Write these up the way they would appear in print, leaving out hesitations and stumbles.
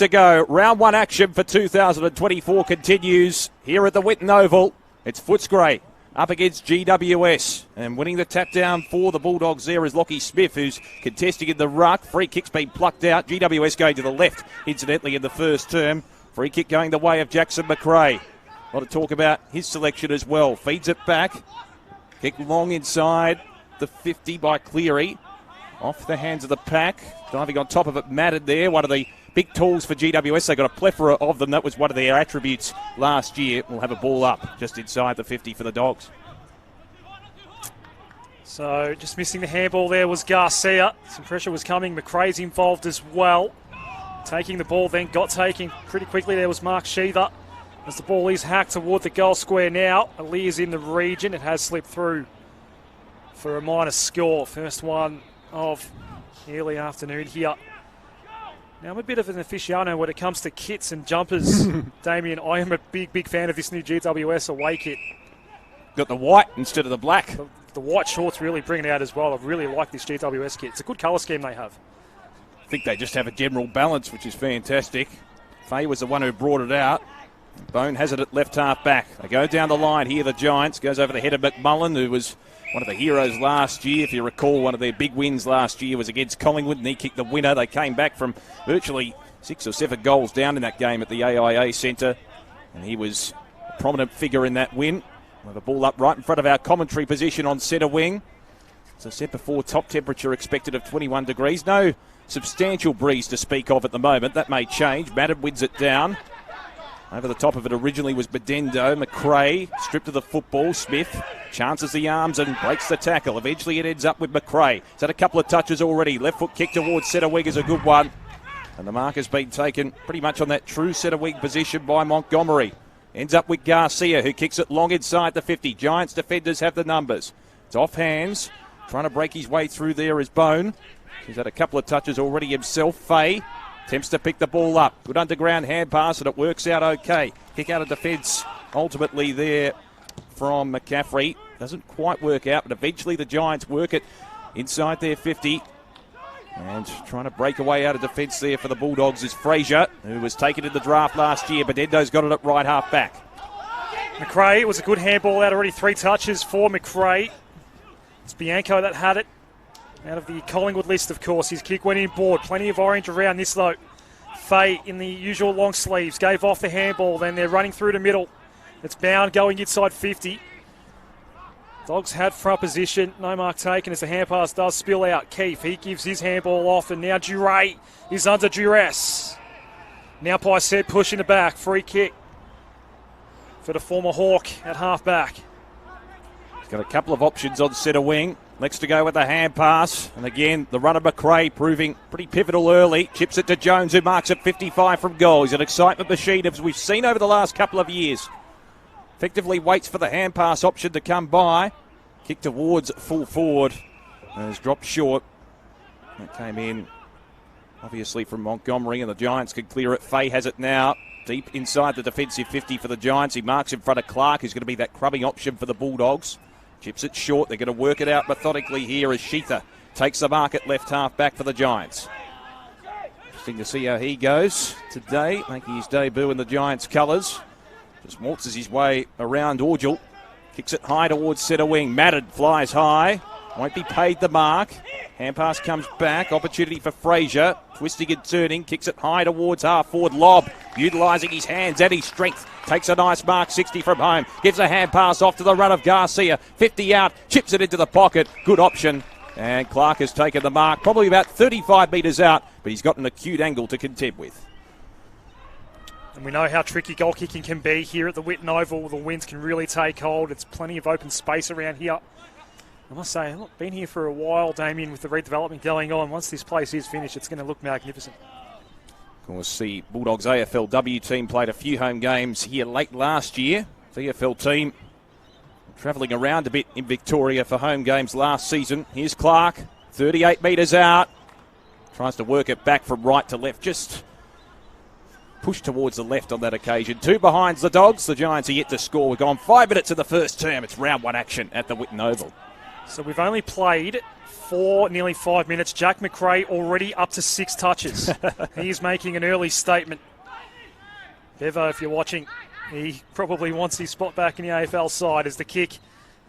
to go. Round one action for 2024 continues here at the Whitten Oval. It's Footscray up against GWS, and winning the tap down for the Bulldogs there is Lockie Smith, who's contesting in the ruck. Free kick's been plucked out. GWS going to the left, incidentally, in the first term. Free kick going the way of Jackson McRae. A lot of talk about his selection as well. Feeds it back. Kick long inside the 50 by Cleary. Off the hands of the pack. Diving on top of it, Madden there. One of the big tools for GWS. They got a plethora of them. That was one of their attributes last year. We'll have a ball up just inside the 50 for the Dogs. So just missing the handball there was Garcia. Some pressure was coming. McRae's involved as well. Taking the ball then got taken pretty quickly. There was Mark Sheether. As the ball is hacked toward the goal square now. Ali's in the region. It has slipped through for a minus score. First one of the early afternoon here. Now, I'm a bit of an aficionado when it comes to kits and jumpers, Damien. I am a big fan of this new GWS away kit. Got the white instead of the black. The white shorts really bring it out as well. I really like this GWS kit. It's a good colour scheme they have. I think they just have a general balance, which is fantastic. Faye was the one who brought it out. Bone has it at left half back. They go down the line here, the Giants. Goes over the head of McMullen, who was one of the heroes last year. If you recall, one of their big wins last year was against Collingwood, and he kicked the winner. They came back from virtually 6 or 7 goals down in that game at the AIA Centre, and he was a prominent figure in that win. With the ball up right in front of our commentary position on centre wing. As I said before, top temperature expected of 21 degrees. No substantial breeze to speak of at the moment. That may change. Madden wins it down. Over the top of it originally was Bedendo. McRae stripped of the football. Smith chances the arms and breaks the tackle. Eventually it ends up with McRae. He's had a couple of touches already. Left foot kick towards centre wing is a good one. And the mark has been taken pretty much on that true centre wing position by Montgomery. Ends up with Garcia, who kicks it long inside the 50. Giants defenders have the numbers. It's off hands. Trying to break his way through there is Bone. He's had a couple of touches already himself. Faye attempts to pick the ball up. Good underground hand pass, and it works out okay. Kick out of defence ultimately there from McCaffrey. Doesn't quite work out, but eventually the Giants work it inside their 50. And trying to break away out of defence there for the Bulldogs is Frazier, who was taken in the draft last year. Bedendo's got it at right half back. McRae, it was a good handball out, already 3 touches for McRae. It's Bianco that had it. Out of the Collingwood list, of course. His kick went in board. Plenty of orange around this, though. Faye in the usual long sleeves. Gave off the handball. Then they're running through the middle. It's Bound going inside 50. Dogs had front position. No mark taken as the hand pass does spill out. Keefe, he gives his handball off. And now Duray is under duress. Now Pysett pushing the back. Free kick for the former Hawk at half back. He's got a couple of options on centre wing. Next to go with the hand pass. And again, the run of McRae proving pretty pivotal early. Chips it to Jones, who marks at 55 from goal. He's an excitement machine, as we've seen over the last couple of years. Effectively waits for the hand pass option to come by. Kick towards full forward. And has dropped short. That came in, obviously, from Montgomery, and the Giants can clear it. Faye has it now. Deep inside the defensive 50 for the Giants. He marks in front of Clark, who's going to be that crumbing option for the Bulldogs. Chips it short. They're going to work it out methodically here as Sheether takes the mark at left half back for the Giants. Interesting to see how he goes today, making his debut in the Giants' colours. Just waltzes his way around Orgel. Kicks it high towards centre wing. Madden flies high. Won't be paid the mark. Hand pass comes back. Opportunity for Frazier. Twisting and turning. Kicks it high towards half forward. Lob. Utilising his hands and his strength. Takes a nice mark. 60 from home. Gives a hand pass off to the run of Garcia. 50 out. Chips it into the pocket. Good option. And Clark has taken the mark. Probably about 35 metres out. But he's got an acute angle to contend with. And we know how tricky goal kicking can be here at the Whitten Oval. The winds can really take hold. It's plenty of open space around here. I must say, I've been here for a while, Damien, with the redevelopment going on. Once this place is finished, it's going to look magnificent. Of course, the Bulldogs AFLW team played a few home games here late last year. VFL team travelling around a bit in Victoria for home games last season. Here's Clark, 38 metres out. Tries to work it back from right to left. Just pushed towards the left on that occasion. 2 behind the Dogs. The Giants are yet to score. We've gone 5 minutes of the first term. It's round 1 action at the Whitten Oval. So we've only played nearly 5 minutes. Jack McRae already up to 6 touches. He is making an early statement. Bevo, if you're watching, he probably wants his spot back in the AFL side as the kick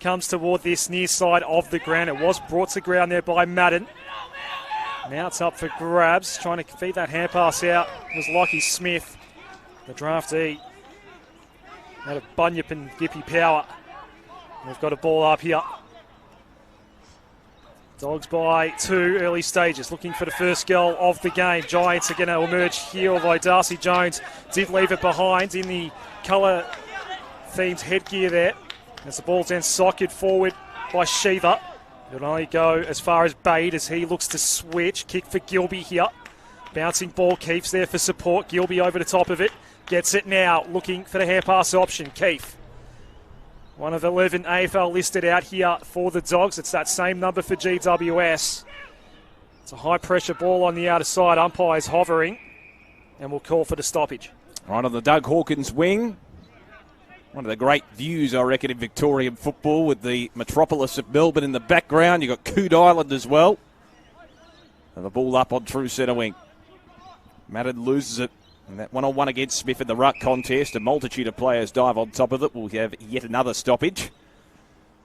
comes toward this near side of the ground. It was brought to ground there by Madden. Now it's up for grabs, trying to feed that hand pass out. It was Lockie Smith, the draftee, out of Bunyip and Gippy Power. We've got a ball up here. Dogs by 2 early stages, looking for the first goal of the game. Giants are going to emerge here, although Darcy Jones did leave it behind in the colour-themed headgear there. As the ball's then socked forward by Shiva. It'll only go as far as Bade as he looks to switch. Kick for Gilby here. Bouncing ball, Keefe's there for support. Gilby over the top of it. Gets it now, looking for the hand pass option. Keefe. One of 11 AFL listed out here for the Dogs. It's that same number for GWS. It's a high-pressure ball on the outer side. Umpire's hovering, and we'll call for the stoppage. Right on the Doug Hawkins wing. One of the great views, I reckon, in Victorian football with the metropolis of Melbourne in the background. You've got Coot Island as well. And the ball up on true centre wing. Madden loses it. And that one-on-one against Smith in the ruck contest. A multitude of players dive on top of it. We'll have yet another stoppage.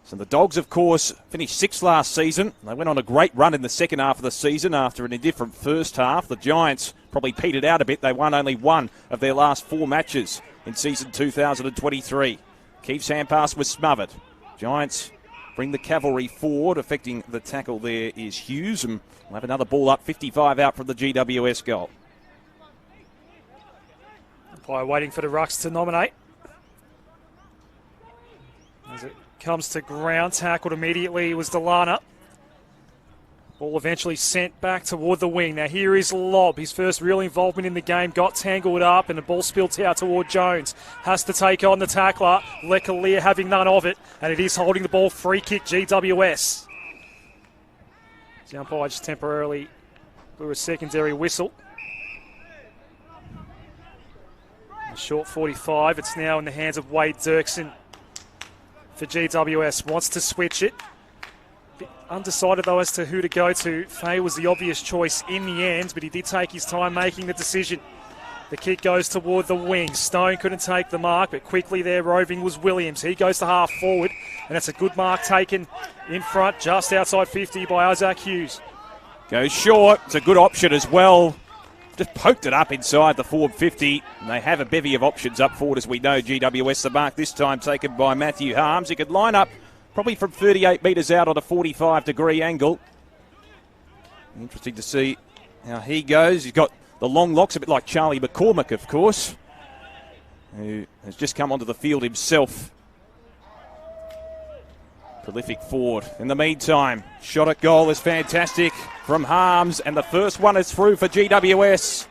So the Dogs, of course, finished 6th last season. They went on a great run in the second half of the season after an indifferent first half. The Giants probably petered out a bit. They won only 1 of their last 4 matches in season 2023. Keefe's hand pass was smothered. Giants bring the cavalry forward. Affecting the tackle there is Hughes. And we'll have another ball up, 55 out from the GWS goal. Umpire waiting for the rucks to nominate. As it comes to ground, tackled immediately was Delana. Ball eventually sent back toward the wing. Now here is Lobb. His first real involvement in the game. Got tangled up and the ball spilled out toward Jones. Has to take on the tackler. Lecalier having none of it. And it is holding the ball. Free kick GWS. The umpire just temporarily blew a secondary whistle. A short 45. It's now in the hands of Wade Dirksen for GWS. Wants to switch it. Bit undecided though as to who to go to. Fay was the obvious choice in the end, but he did take his time making the decision. The kick goes toward the wing. Stone couldn't take the mark, but quickly there roving was Williams. He goes to half forward, and that's a good mark taken in front, just outside 50 by Isaac Hughes. Goes short. It's a good option as well. Just poked it up inside the forward 50. And they have a bevy of options up forward, as we know. GWS, the mark this time taken by Matthew Harms. He could line up probably from 38 metres out on a 45-degree angle. Interesting to see how he goes. He's got the long locks, a bit like Charlie McCormick, of course, who has just come onto the field himself. Prolific forward. In the meantime, shot at goal is fantastic from Harms, and the first one is through for GWS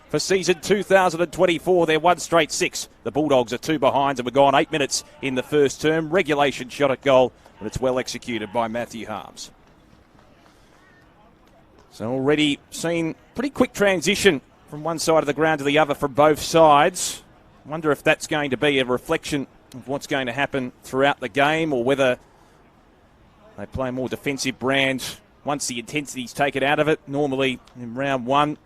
for season 2024. They're 1 straight 6. The Bulldogs are 2 behind, and we're gone 8 minutes in the first term. Regulation shot at goal, but it's well executed by Matthew Harms. So already seen pretty quick transition from one side of the ground to the other from both sides. Wonder if that's going to be a reflection of what's going to happen throughout the game, or whether they play a more defensive brand once the intensity's taken out of it. Normally in round 1,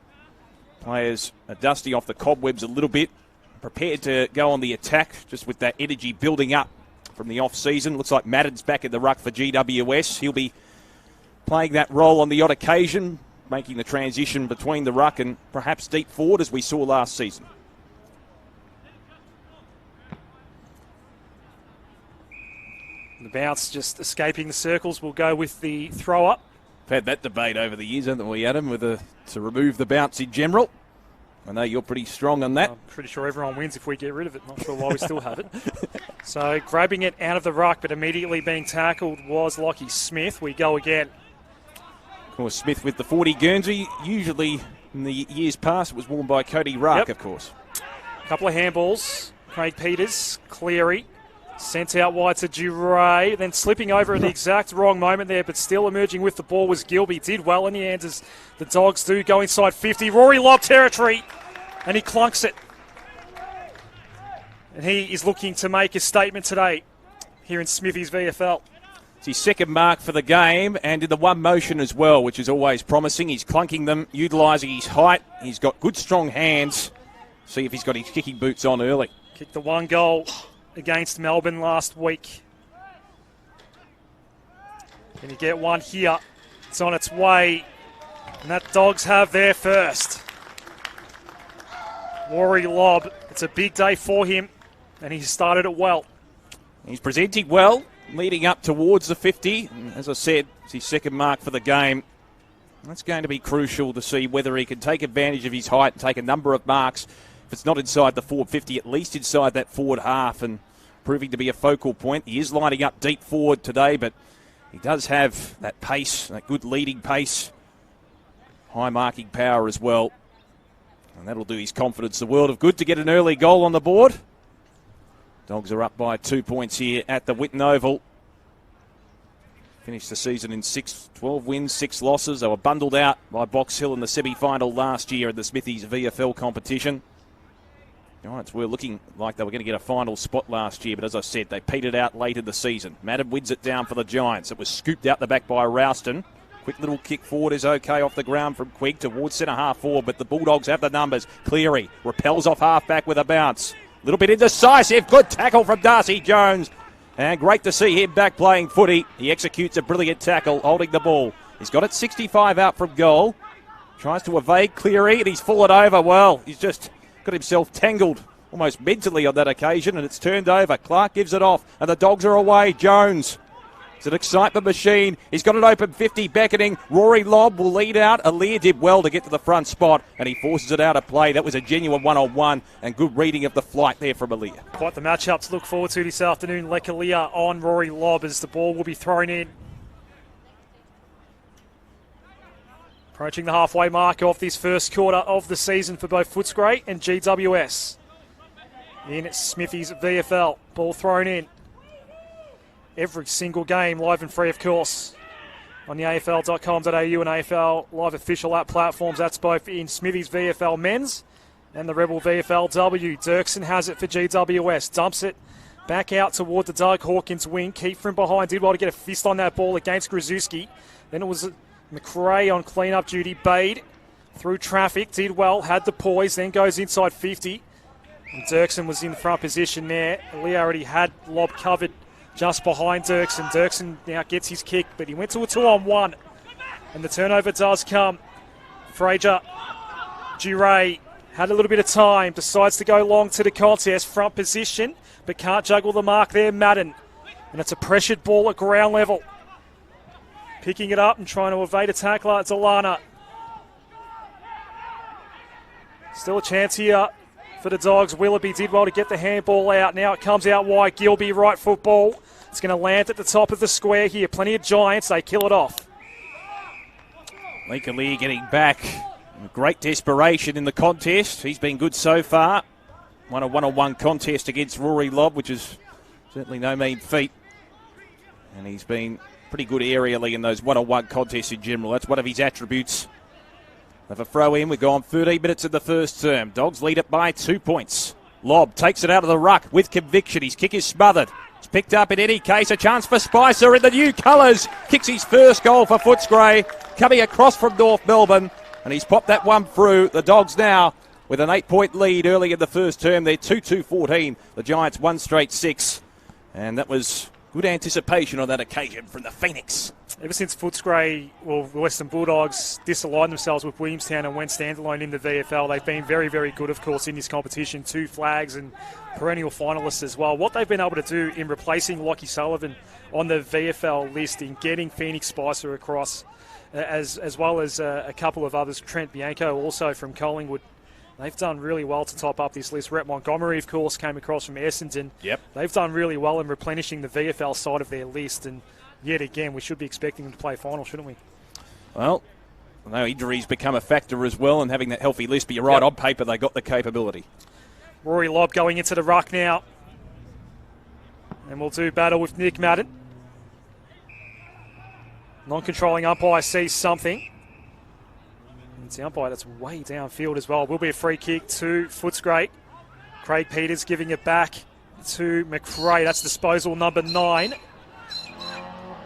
players are dusting off the cobwebs a little bit, prepared to go on the attack, just with that energy building up from the off-season. Looks like Madden's back in the ruck for GWS. He'll be playing that role on the odd occasion, making the transition between the ruck and perhaps deep forward, as we saw last season. The bounce just escaping the circles. We'll go with the throw-up. We've had that debate over the years, haven't we, Adam, to remove the bounce in general. I know you're pretty strong on that. I'm pretty sure everyone wins if we get rid of it. Not sure why we still have it. So grabbing it out of the ruck, but immediately being tackled was Lockie Smith. We go again. Of course, Smith with the 40 Guernsey. Usually in the years past, it was worn by Cody Ruck, of course. A couple of handballs. Craig Peters, Cleary. Sent out wide to Duray, then slipping over at the exact wrong moment there, but still emerging with the ball was Gilby. Did well in the end as the Dogs do go inside 50. Rory Lobb territory, and he clunks it. And he is looking to make a statement today here in Smithy's VFL. It's his second mark for the game, and in the one motion as well, which is always promising. He's clunking them, utilising his height. He's got good, strong hands. See if he's got his kicking boots on early. Kicked the one goal against Melbourne last week. Can you get one here? It's on its way, and that Dogs have their first. Rory Lobb, it's a big day for him, and he's started it well. He's presenting well, leading up towards the 50. And as I said, it's his second mark for the game. That's going to be crucial to see whether he can take advantage of his height and take a number of marks. If it's not inside the forward 50, at least inside that forward half, and proving to be a focal point. He is lining up deep forward today, but he does have that pace, that good leading pace, high marking power as well. And that'll do his confidence the world of good to get an early goal on the board. Dogs are up by 2 points here at the Whitten Oval. Finished the season in 12 wins, 6 losses. They were bundled out by Box Hill in the semi-final last year in the Smithies VFL competition. Giants were looking like they were going to get a final spot last year, but as I said, they petered out late in the season. Madden wins it down for the Giants. It was scooped out the back by Rouston. Quick little kick forward is okay off the ground from Quigg towards centre half forward, but the Bulldogs have the numbers. Cleary repels off half back with a bounce. A little bit indecisive. Good tackle from Darcy Jones. And great to see him back playing footy. He executes a brilliant tackle, holding the ball. He's got it 65 out from goal. Tries to evade Cleary, and he's fallen over. Well, he's just got himself tangled almost mentally on that occasion, and it's turned over. Clark gives it off, and the Dogs are away. Jones. It's an excitement machine. He's got an open 50 beckoning. Rory Lobb will lead out. Aaliyah did well to get to the front spot, and he forces it out of play. That was a genuine one-on-one, and good reading of the flight there from Aaliyah. Quite the matchup to look forward to this afternoon. Lekalia on Rory Lobb as the ball will be thrown in. Approaching the halfway mark of this first quarter of the season for both Footscray and GWS. In Smithies VFL, ball thrown in. Every single game live and free, of course, on the AFL.com.au and AFL Live official app platforms. That's both in Smithies VFL men's and the Rebel VFLW. Dirksen has it for GWS. Dumps it back out toward the Doug Hawkins wing. Keep from behind. Did well to get a fist on that ball against Grzuski. Then it was McRae on clean-up duty. Bade through traffic. Did well. Had the poise. Then goes inside 50. And Dirksen was in the front position there. Lee already had Lobb covered just behind Dirksen. Dirksen now gets his kick, but he went to a 2-on-1. And the turnover does come. Fraser Duray had a little bit of time, decides to go long to the contest, front position, but can't juggle the mark there, Madden. And it's a pressured ball at ground level. Picking it up and trying to evade a tackler, it's Alana. Still a chance here for the Dogs. Willoughby did well to get the handball out. Now it comes out wide. Gilby, right football. It's going to land at the top of the square here. Plenty of Giants. They kill it off. Lee getting back. Great desperation in the contest. He's been good so far. Won a one-on-one contest against Rory Lobb, which is certainly no mean feat. And he's been pretty good aerially in those one-on-one contests in general. That's one of his attributes. Have a throw in. We've gone 13 minutes in the first term. Dogs lead it by 2 points. Lobb takes it out of the ruck with conviction. His kick is smothered. It's picked up in any case. A chance for Spicer in the new colours. Kicks his first goal for Footscray. Coming across from North Melbourne. And he's popped that one through. The Dogs now with an 8-point lead early in the first term. They're 2-2-14. The Giants 1 straight 6. And that was good anticipation on that occasion from the Phoenix. Ever since Footscray, well, the Western Bulldogs disaligned themselves with Williamstown and went standalone in the VFL, they've been very, very good, of course, in this competition. 2 flags and perennial finalists as well. What they've been able to do in replacing Lockie Sullivan on the VFL list, in getting Phoenix Spicer across, as well as a couple of others, Trent Bianco also from Collingwood, they've done really well to top up this list. Rhett Montgomery, of course, came across from Essendon. Yep. They've done really well in replenishing the VFL side of their list, and yet again, we should be expecting them to play final, shouldn't we? Well, I know injuries become a factor as well, and having that healthy list, but you're right, on paper they got the capability. Rory Lobb going into the ruck now. And we'll do battle with Nick Madden. Non-controlling umpire sees something. It's the umpire that's way downfield as well. Will be a free kick to Footscray. Craig Peters giving it back to McRae. That's disposal number 9.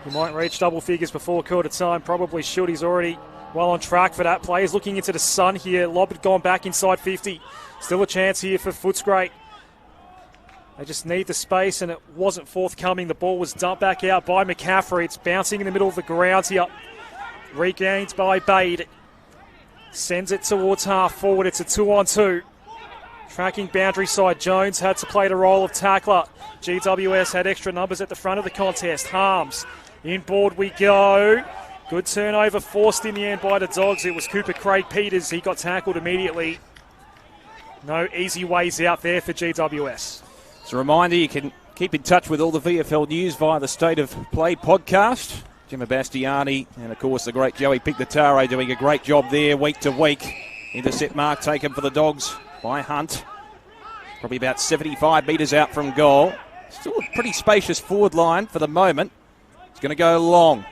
He might reach double figures before quarter time. Probably should. He's already well on track for that play. He's looking into the sun here. Lob had gone back inside 50. Still a chance here for Footscray. They just need the space, and it wasn't forthcoming. The ball was dumped back out by McCaffrey. It's bouncing in the middle of the ground here. Regained by Bade. Sends it towards half forward. It's a 2-on-2. Tracking boundary side. Jones had to play the role of tackler. GWS had extra numbers at the front of the contest. Harms. Inboard we go. Good turnover forced in the end by the Dogs. It was Cooper Craig Peters. He got tackled immediately. No easy ways out there for GWS. As a reminder, you can keep in touch with all the VFL news via the State of Play podcast. Gemma Bastiani and, of course, the great Joey Pignataro doing a great job there week to week. Intercept mark taken for the Dogs by Hunt. Probably about 75 metres out from goal. Still a pretty spacious forward line for the moment. It's going to go long.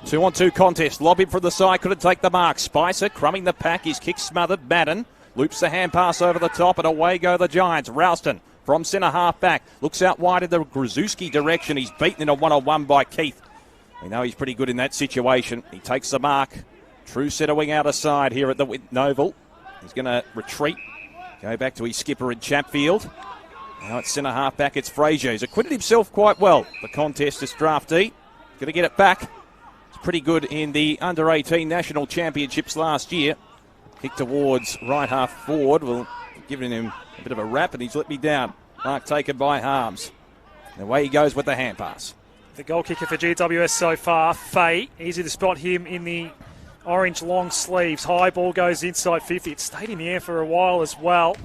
2-on-2 contest. Lob him from the side. Couldn't take the mark. Spicer crumbing the pack. His kick smothered. Madden loops the hand pass over the top, and away go the Giants. Ralston from centre half back. Looks out wide in the Grzuski direction. He's beaten in a one-on-one by Keith. We know he's pretty good in that situation. He takes the mark. True centre wing out aside here at the Whitten Oval. He's going to retreat. Go back to his skipper in Chatfield. Now it's centre half back. It's Frazier. He's acquitted himself quite well. The contest is draftee. Going to get it back. It's pretty good in the under-18 national championships last year. Kick towards right half forward. Well, giving him a bit of a rap, and he's let me down. Mark taken by Harms. And away he goes with the hand pass. The goal kicker for GWS so far, Fay. Easy to spot him in the orange long sleeves. High ball goes inside 50. It stayed in the air for a while as well.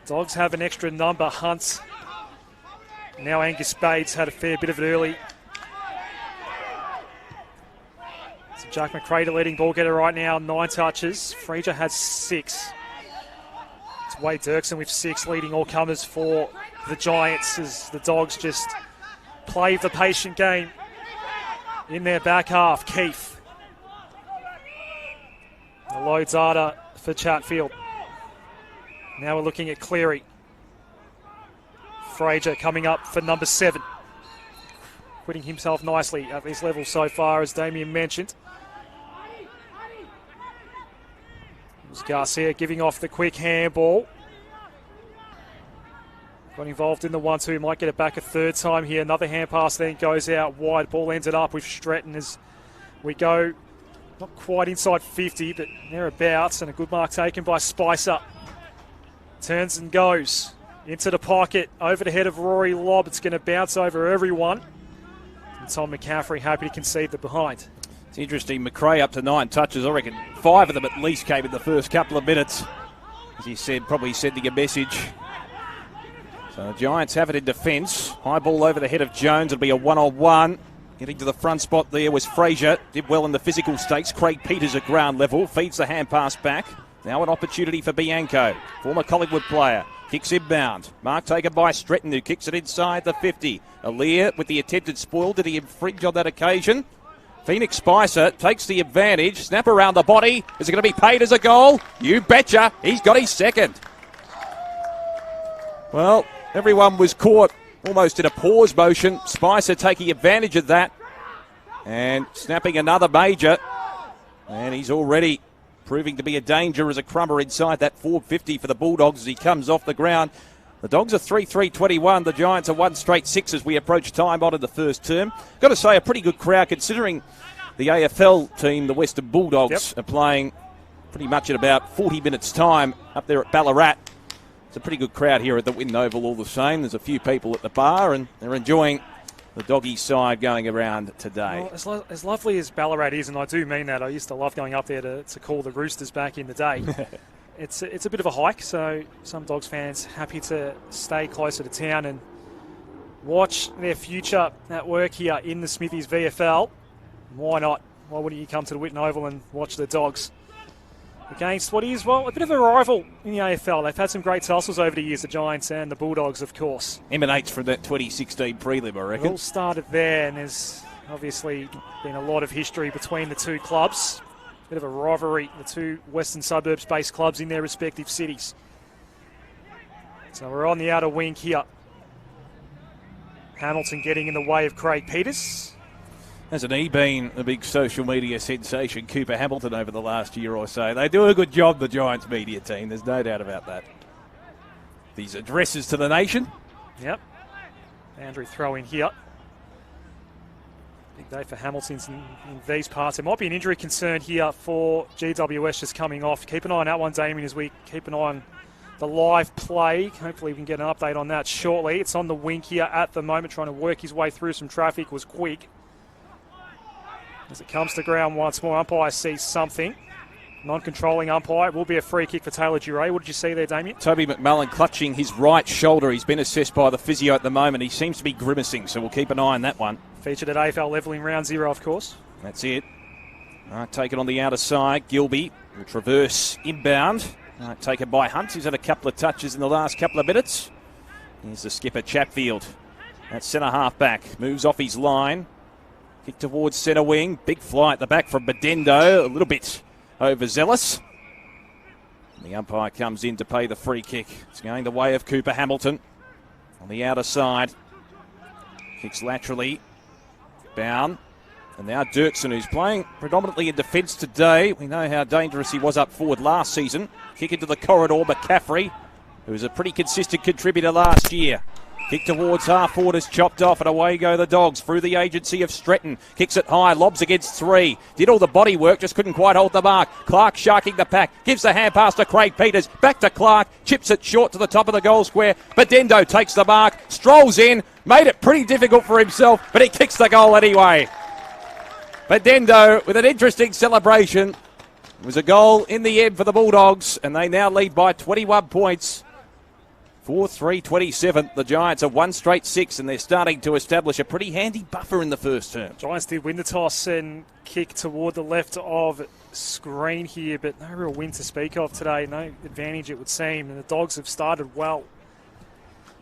Dogs have an extra number. Hunt. Now Angus Bates had a fair bit of it early. So Jack McRae, the leading ball getter right now, 9 touches. Frazier has 6. It's Wade Dirksen with 6, leading all comers for the Giants as the Dogs just play the patient game in their back half. Keith. The low data for Chatfield. Now we're looking at Cleary. Frazier coming up for number 7. Quitting himself nicely at this level so far, as Damien mentioned. It was Garcia giving off the quick handball. Got involved in the 1-2, might get it back a third time here. Another hand pass then goes out wide. Ball ended up with Stretton as we go not quite inside 50, but thereabouts. And a good mark taken by Spicer. Turns and goes into the pocket, over the head of Rory Lobb. It's going to bounce over everyone. And Tom McCaffrey happy to concede the behind. It's interesting, McRae up to 9 touches. I reckon 5 of them at least came in the first couple of minutes. As he said, probably sending a message. So the Giants have it in defence. High ball over the head of Jones. It'll be a 1-on-1. Getting to the front spot there was Frazier. Did well in the physical stakes. Craig Peters at ground level. Feeds the hand pass back. Now an opportunity for Bianco. Former Collingwood player. Kicks inbound. Mark taken by Stretton, who kicks it inside the 50. Aaliyah with the attempted spoil. Did he infringe on that occasion? Phoenix Spicer takes the advantage. Snap around the body. Is it going to be paid as a goal? You betcha. He's got his second. Well, everyone was caught almost in a pause motion. Spicer taking advantage of that and snapping another major. And he's already proving to be a danger as a crummer inside that 450 for the Bulldogs as he comes off the ground. The Dogs are 3-3-21. The Giants are 1 straight 6 as we approach time on in the first term. Got to say, a pretty good crowd considering the AFL team, the Western Bulldogs, are playing pretty much in about 40 minutes' time up there at Ballarat. It's a pretty good crowd here at the Whitten Oval all the same. There's a few people at the bar and they're enjoying the Doggy side going around today. Well, as lovely as Ballarat is, and I do mean that, I used to love going up there to call the Roosters back in the day. It's a bit of a hike, so some Dogs fans happy to stay closer to town and watch their future at work here in the Smithies VFL. Why not? Why wouldn't you come to the Whitten Oval and watch the Dogs against what is, well, a bit of a rival in the AFL. They've had some great tussles over the years, the Giants and the Bulldogs, of course. Emanates from that 2016 prelim, I reckon. It all started there, and there's obviously been a lot of history between the two clubs. Bit of a rivalry, the two western suburbs-based clubs in their respective cities. So we're on the outer wing here. Hamilton getting in the way of Craig Peters. Hasn't he been a big social media sensation, Cooper Hamilton, over the last year or so? They do a good job, the Giants media team. There's no doubt about that. These addresses to the nation. Yep. Andrew throw in here. Big day for Hamilton's in these parts. There might be an injury concern here for GWS just coming off. Keep an eye on that one, Damien, as we keep an eye on the live play. Hopefully we can get an update on that shortly. It's on the wing here at the moment, trying to work his way through some traffic. Was quick. As it comes to ground once more, umpire sees something. Non-controlling umpire. It will be a free kick for Taylor Duray. What did you see there, Damien? Toby McMullen clutching his right shoulder. He's been assessed by the physio at the moment. He seems to be grimacing, so we'll keep an eye on that one. Featured at AFL levelling round 0, of course. That's it. All right, taken on the outer side. Gilby will traverse inbound. All right, taken by Hunt. He's had a couple of touches in the last couple of minutes. Here's the skipper, Chatfield. That centre half back. Moves off his line. Kick towards centre wing. Big fly at the back from Bedendo. A little bit overzealous. The umpire comes in to pay the free kick. It's going the way of Cooper Hamilton. On the outer side. Kicks laterally. Bound. And now Dirksen, who's playing predominantly in defence today. We know how dangerous he was up forward last season. Kick into the corridor, McCaffrey, who was a pretty consistent contributor last year. Kick towards half forward is chopped off, and away go the Dogs through the agency of Stretton. Kicks it high, lobs against 3. Did all the body work, just couldn't quite hold the mark. Clark sharking the pack, gives the hand pass to Craig Peters. Back to Clark, chips it short to the top of the goal square. Bedendo takes the mark, strolls in, made it pretty difficult for himself, but he kicks the goal anyway. Bedendo with an interesting celebration. It was a goal in the end for the Bulldogs, and they now lead by 21 points. 4-3-27. The Giants have won straight 6, and they're starting to establish a pretty handy buffer in the first term. Giants did win the toss and kick toward the left of screen here, but no real win to speak of today. No advantage, it would seem, and the Dogs have started well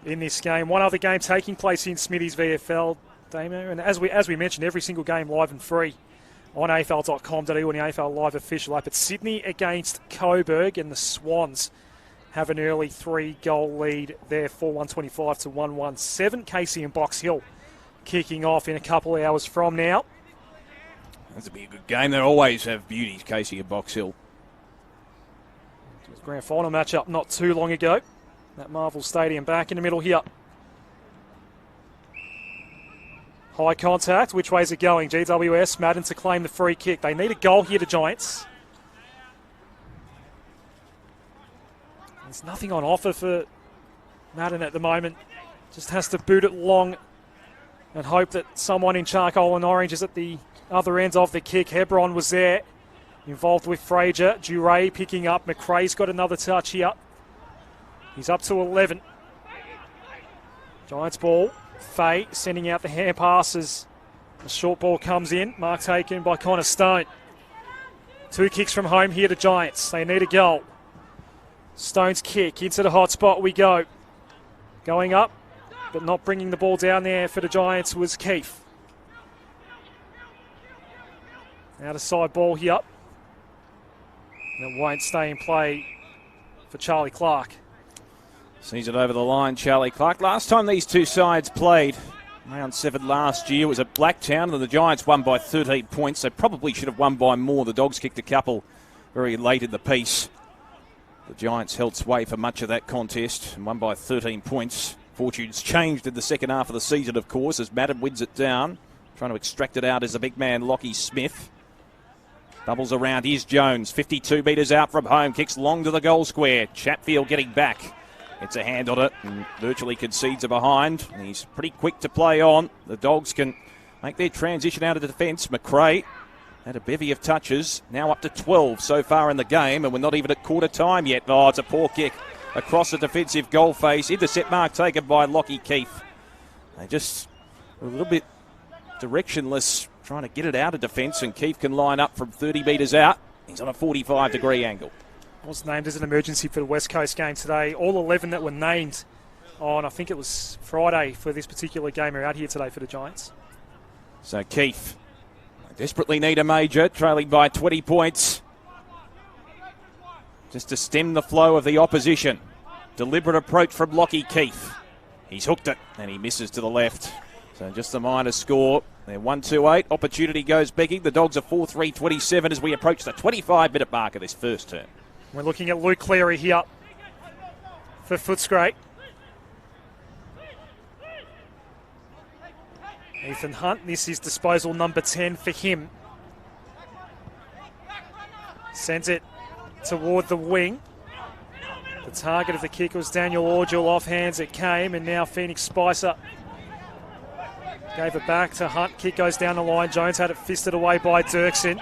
in this game. One other game taking place in Smithy's VFL, Damo, and as we mentioned, every single game live and free on afl.com.au and the AFL Live official app. It's Sydney against Coburg, and the Swans have an early 3-goal lead there, 4-125 to 1-1-7. Casey and Box Hill kicking off in a couple of hours from now. That's a be a good game. They always have beauties, Casey and Box Hill. It was a grand final matchup not too long ago. That Marvel Stadium back in the middle here. High contact. Which way's it going? GWS, Madden to claim the free kick. They need a goal here, the Giants. There's nothing on offer for Madden at the moment. Just has to boot it long and hope that someone in charcoal and orange is at the other end of the kick. Hebron was there, involved with Fraser. Duray picking up. McRae's got another touch here. He's up to 11. Giants ball. Fay sending out the hand passes. The short ball comes in. Mark taken by Connor Stone. 2 kicks from home here to Giants. They need a goal. Stone's kick into the hot spot we go. Going up, but not bringing the ball down there for the Giants was Keefe. Out of side ball here. And it won't stay in play for Charlie Clark. Sees it over the line, Charlie Clark. Last time these two sides played, round 7 last year, was at Blacktown, and the Giants won by 13 points. They probably should have won by more. The Dogs kicked a couple very late in the piece. The Giants held sway for much of that contest and won by 13 points. Fortunes changed in the second half of the season, of course, as Madden wins it down. Trying to extract it out is the big man, Lockie Smith. Bubbles around, here's Jones, 52 metres out from home, kicks long to the goal square. Chatfield getting back. Gets a hand on it and virtually concedes a behind. He's pretty quick to play on. The Dogs can make their transition out of defence. McRae had a bevy of touches, now up to 12 so far in the game, and we're not even at quarter time yet. Oh, it's a poor kick across the defensive goal face. Intercept mark taken by Lockie Keefe. They just a little bit directionless, trying to get it out of defence, and Keefe can line up from 30 metres out. He's on a 45-degree angle. Was named as an emergency for the West Coast game today. All 11 that were named on, I think it was Friday for this particular game, are out here today for the Giants. So Keefe desperately need a major, trailing by 20 points. Just to stem the flow of the opposition. Deliberate approach from Lockie Keefe. He's hooked it, and he misses to the left. So just a minor score. They're 1-2-8. Opportunity goes begging. The Dogs are 4-3-27 as we approach the 25-minute mark of this first term. We're looking at Luke Cleary here for Footscray. Ethan Hunt, this is disposal number 10 for him. Sends it toward the wing. The target of the kick was Daniel Orgill. Off hands it came, and now Phoenix Spicer gave it back to Hunt. Kick goes down the line. Jones had it fisted away by Dirksen.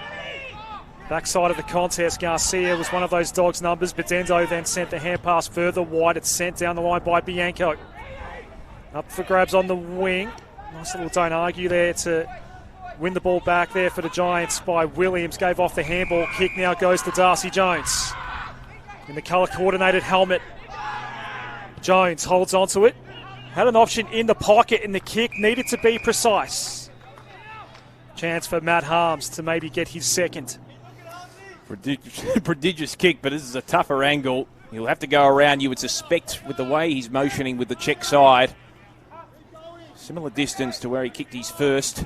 Backside of the contest, Garcia was one of those Dogs' numbers. Bedendo then sent the hand pass further wide. It's sent down the line by Bianco. Up for grabs on the wing. Nice little don't argue there to win the ball back there for the Giants by Williams. Gave off the handball. Kick now goes to Darcy Jones. In the colour-coordinated helmet. Jones holds onto it. Had an option in the pocket, and the kick needed to be precise. Chance for Matt Harms to maybe get his second. Prodigious kick, but this is a tougher angle. He'll have to go around, you would suspect, with the way he's motioning with the check side. Similar distance to where he kicked his first.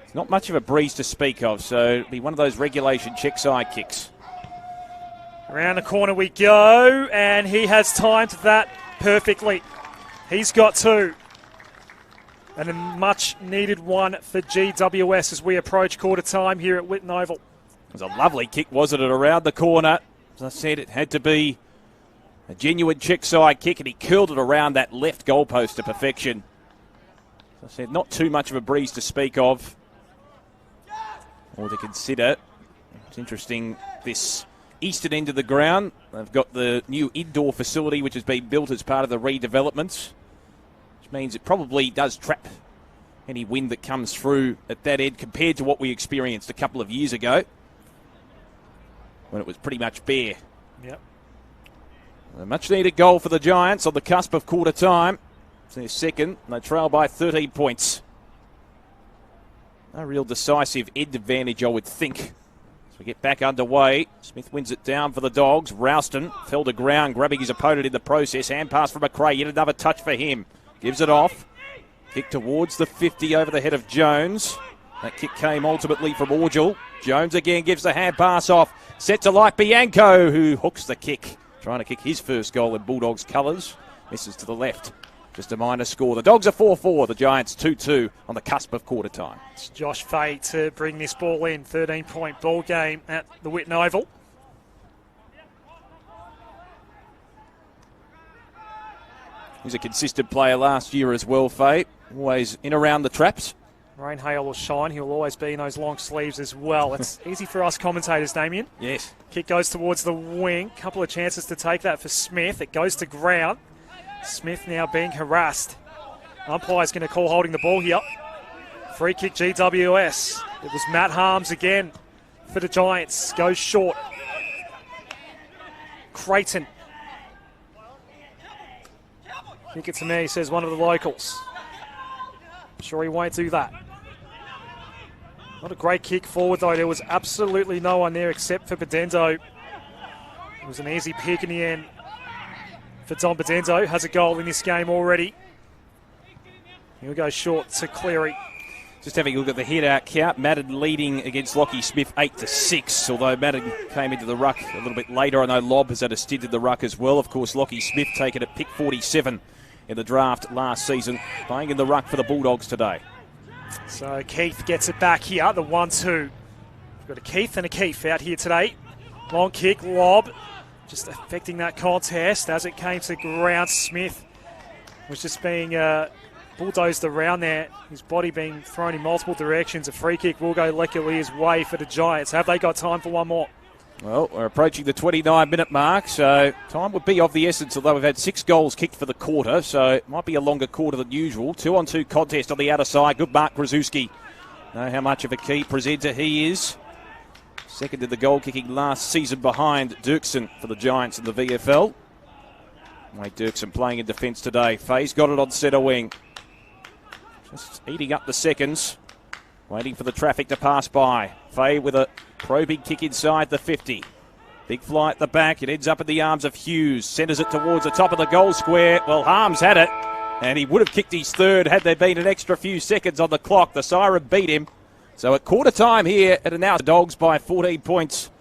It's not much of a breeze to speak of, so it'll be one of those regulation check side kicks. Around the corner we go, and he has timed that perfectly. He's got two. And a much-needed one for GWS as we approach quarter time here at Whitten Oval. It was a lovely kick, wasn't it, around the corner. As I said, it had to be a genuine check side kick, and he curled it around that left goalpost to perfection. As I said, not too much of a breeze to speak of or to consider. It's interesting, this eastern end of the ground, they've got the new indoor facility which has been built as part of the redevelopments, which means it probably does trap any wind that comes through at that end compared to what we experienced a couple of years ago when it was pretty much bare. Yep. A much-needed goal for the Giants on the cusp of quarter time. It's their second, and they trail by 13 points. No real decisive end advantage, I would think. As we get back underway, Smith wins it down for the Dogs. Rouston fell to ground, grabbing his opponent in the process. Hand pass from McRae, yet another touch for him. Gives it off. Kick towards the 50 over the head of Jones. That kick came ultimately from Orgill. Jones again gives the hand pass off. Set to like Bianco, who hooks the kick. Trying to kick his first goal in Bulldogs colours. Misses to the left. Just a minor score. The Dogs are 4-4. The Giants 2-2 on the cusp of quarter time. It's Josh Fay to bring this ball in. 13-point ball game at the Whitten Oval. He's a consistent player last year as well, Fay. Always in around the traps. Rain, hail or shine, he'll always be in those long sleeves as well. It's easy for us commentators, Damien. Yes. Kick goes towards the wing. Couple of chances to take that for Smith. It goes to ground. Smith now being harassed. Umpire's going to call holding the ball here. Free kick GWS. It was Matt Harms again for the Giants. Goes short. Creighton. Kick it to me, says one of the locals. Sure he won't do that. Not a great kick forward, though. There was absolutely no one there except for Bedendo. It was an easy pick in the end for Dom Bedendo. Has a goal in this game already. He'll go short to Cleary. Just having a look at the head-out count. Madden leading against Lockie Smith 8-6, although Madden came into the ruck a little bit later. I know Lobb has had a stint in the ruck as well. Of course, Lockie Smith taken at pick 47 in the draft last season, playing in the ruck for the Bulldogs today. So Keith gets it back here, the 1-2. We've got a Keith and a Keith out here today. Long kick, lob, just affecting that contest as it came to ground. Smith was just being bulldozed around there, his body being thrown in multiple directions. A free kick will go Lecalia's way for the Giants. Have they got time for one more? Well, we're approaching the 29-minute mark, so time would be of the essence, although we've had 6 goals kicked for the quarter, so it might be a longer quarter than usual. 2-on-2 contest on the outer side. Good Mark Krasuski. Know how much of a key presenter he is. Second in the goal kicking last season behind Dirksen for the Giants in the VFL. Wade Dirksen playing in defence today. Fay's got it on centre wing. Just eating up the seconds. Waiting for the traffic to pass by. Fay with a probing kick inside the 50. Big fly at the back. It ends up in the arms of Hughes. Centres it towards the top of the goal square. Well, Harms had it. And he would have kicked his third had there been an extra few seconds on the clock. The siren beat him. So at quarter time here at now, the Dogs by 14 points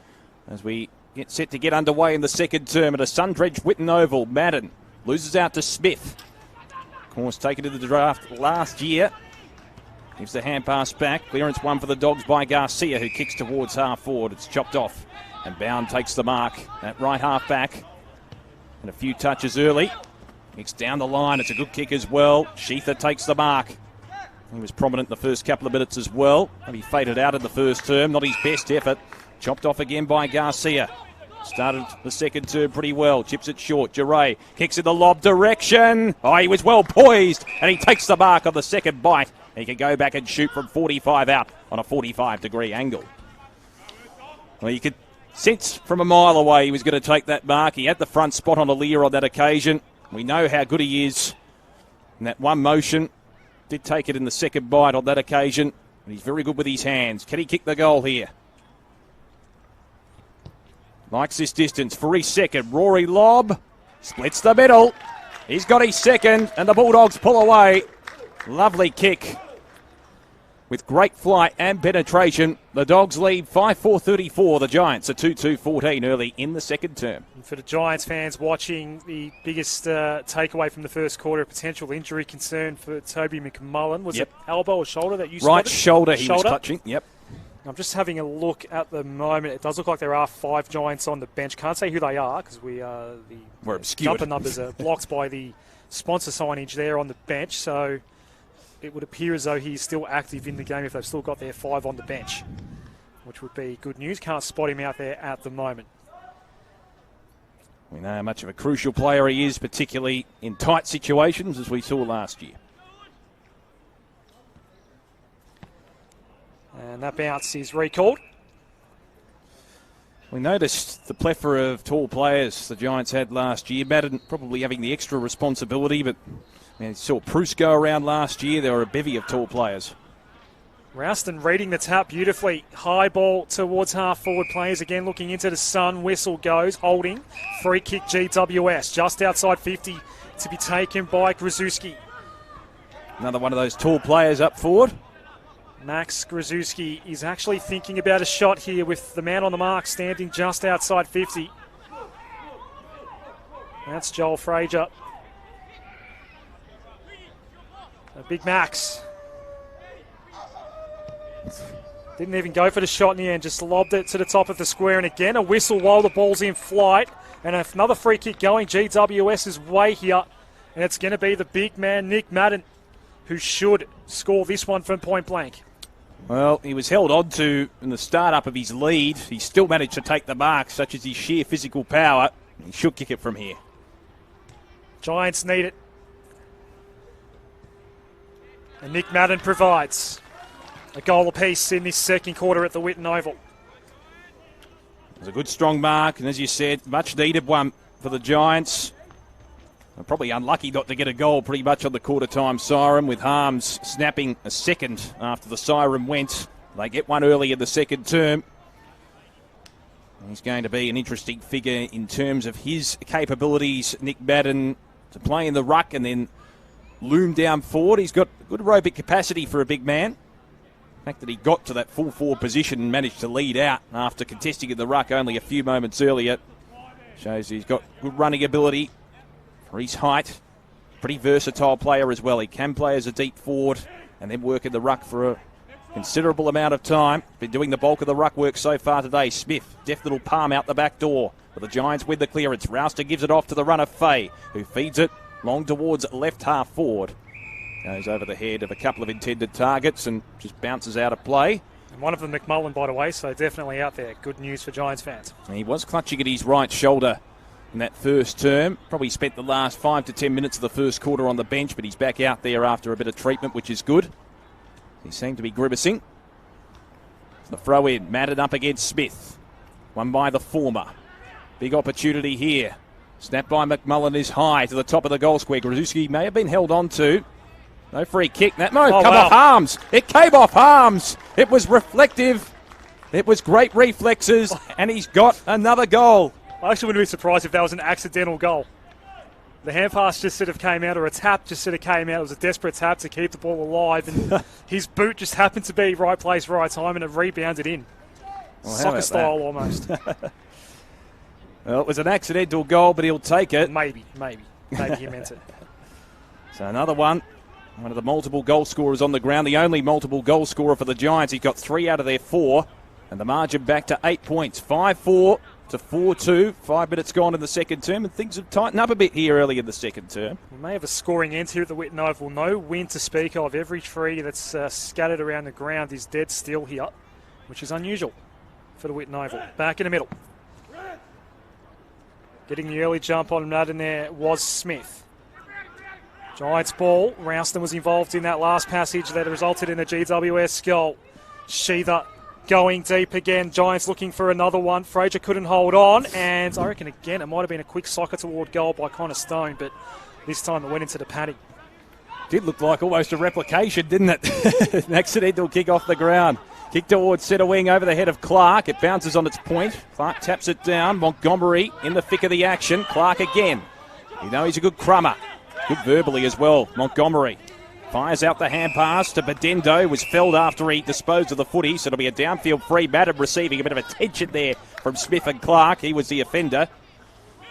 as we get set to get underway in the second term at a sun-drenched Whitten Oval. Madden loses out to Smith. Of course, taken to the draft last year. Gives the hand pass back. Clearance one for the Dogs by Garcia, who kicks towards half forward. It's chopped off. And Bound takes the mark. That right half back. And a few touches early. Kicks down the line. It's a good kick as well. Sheether takes the mark. He was prominent in the first couple of minutes as well. And he faded out in the first term. Not his best effort. Chopped off again by Garcia. Started the second term pretty well. Chips it short. Giray kicks in the lob direction. Oh, he was well poised. And he takes the mark on the second bite. He can go back and shoot from 45 out on a 45-degree angle. Well, you could sense from a mile away he was going to take that mark. He had the front spot on Aaliyah on that occasion. We know how good he is in that one motion. Did take it in the second bite on that occasion. And he's very good with his hands. Can he kick the goal here? Likes this distance for his second. Rory lob. Splits the middle. He's got his second. And the Bulldogs pull away. Lovely kick. With great flight and penetration, the Dogs lead 5-4-34. The Giants are 2-2-14 early in the second term. And for the Giants fans watching, the biggest takeaway from the first quarter, a potential injury concern for Toby McMullen. Was it elbow or shoulder that you spotted? Right shoulder he was clutching, yep. I'm just having a look at the moment. It does look like there are 5 Giants on the bench. Can't say who they are because we're obscured. Jumper numbers are blocked by the sponsor signage there on the bench, so it would appear as though he's still active in the game if they've still got their 5 on the bench, which would be good news. Can't spot him out there at the moment. We know how much of a crucial player he is, particularly in tight situations, as we saw last year. And that bounce is recalled. We noticed the plethora of tall players the Giants had last year. Madden probably having the extra responsibility, but you saw Bruce go around last year. There were a bevy of tall players. Rouston reading the tap beautifully. High ball towards half-forward players. Again, looking into the sun. Whistle goes. Holding. Free kick GWS. Just outside 50 to be taken by Grzuski. Another one of those tall players up forward. Max Grzuski is actually thinking about a shot here with the man on the mark standing just outside 50. That's Joel Frazier. A big Max. Didn't even go for the shot in the end, just lobbed it to the top of the square. And again, a whistle while the ball's in flight. And another free kick going GWS's way here. And it's going to be the big man, Nick Madden, who should score this one from point blank. Well, he was held on to in the start-up of his lead. He still managed to take the mark, such as his sheer physical power. He should kick it from here. Giants need it. And Nick Madden provides a goal apiece in this second quarter at the Whitten Oval. It was a good, strong mark, and as you said, much-needed one for the Giants. They're probably unlucky not to get a goal pretty much on the quarter-time siren, with Harms snapping a second after the siren went. They get one early in the second term. He's going to be an interesting figure in terms of his capabilities, Nick Madden, to play in the ruck and then loom down forward. He's got good aerobic capacity for a big man. The fact that he got to that full forward position and managed to lead out after contesting in the ruck only a few moments earlier shows he's got good running ability for his height. Pretty versatile player as well. He can play as a deep forward and then work in the ruck for a considerable amount of time. Been doing the bulk of the ruck work so far today. Smith, deft little palm out the back door. But the Giants win the clearance. Rouston gives it off to the runner Fay, who feeds it long towards left half forward. Goes over the head of a couple of intended targets and just bounces out of play. And one of them McMullen, by the way, so definitely out there. Good news for Giants fans. And he was clutching at his right shoulder in that first term. Probably spent the last 5 to 10 minutes of the first quarter on the bench, but he's back out there after a bit of treatment, which is good. He seemed to be grimacing. The throw in, Madden up against Smith. Won by the former. Big opportunity here. Snap by McMullen is high to the top of the goal square. Grzuski may have been held on to. No free kick. That might come off Harms. It came off Harms. It was reflective. It was great reflexes, and he's got another goal. I actually wouldn't be surprised if that was an accidental goal. The hand pass just sort of came out, or a tap just sort of came out. It was a desperate tap to keep the ball alive, and his boot just happened to be right place, right time, and it rebounded in. Well, soccer style almost. Well, it was an accidental goal, but he'll take it. Maybe he meant it. So another one of the multiple goal scorers on the ground, the only multiple goal scorer for the Giants. He's got 3 out of their 4, and the margin back to 8 points. 5-4 to 4-2. 5 minutes gone in the second term, and things have tightened up a bit here early in the second term. We may have a scoring end here at the Whitten Oval. No wind to speak of. Every tree that's scattered around the ground is dead still here, which is unusual for the Whitten Oval. Back in the middle. Getting the early jump on that in there was Smith. Giants ball. Rouston was involved in that last passage that resulted in the GWS goal. Sheether going deep again. Giants looking for another one. Fraser couldn't hold on, and I reckon again it might have been a quick soccer toward goal by Connor Stone, but this time it went into the paddy. Did look like almost a replication, didn't it? An accidental kick off the ground. Kick towards centre wing over the head of Clark. It bounces on its point. Clark taps it down. Montgomery in the thick of the action. Clark again. You know he's a good crummer. Good verbally as well. Montgomery fires out the hand pass to Bedendo. Was felled after he disposed of the footy. So it'll be a downfield free. Madden receiving a bit of attention there from Smith and Clark. He was the offender.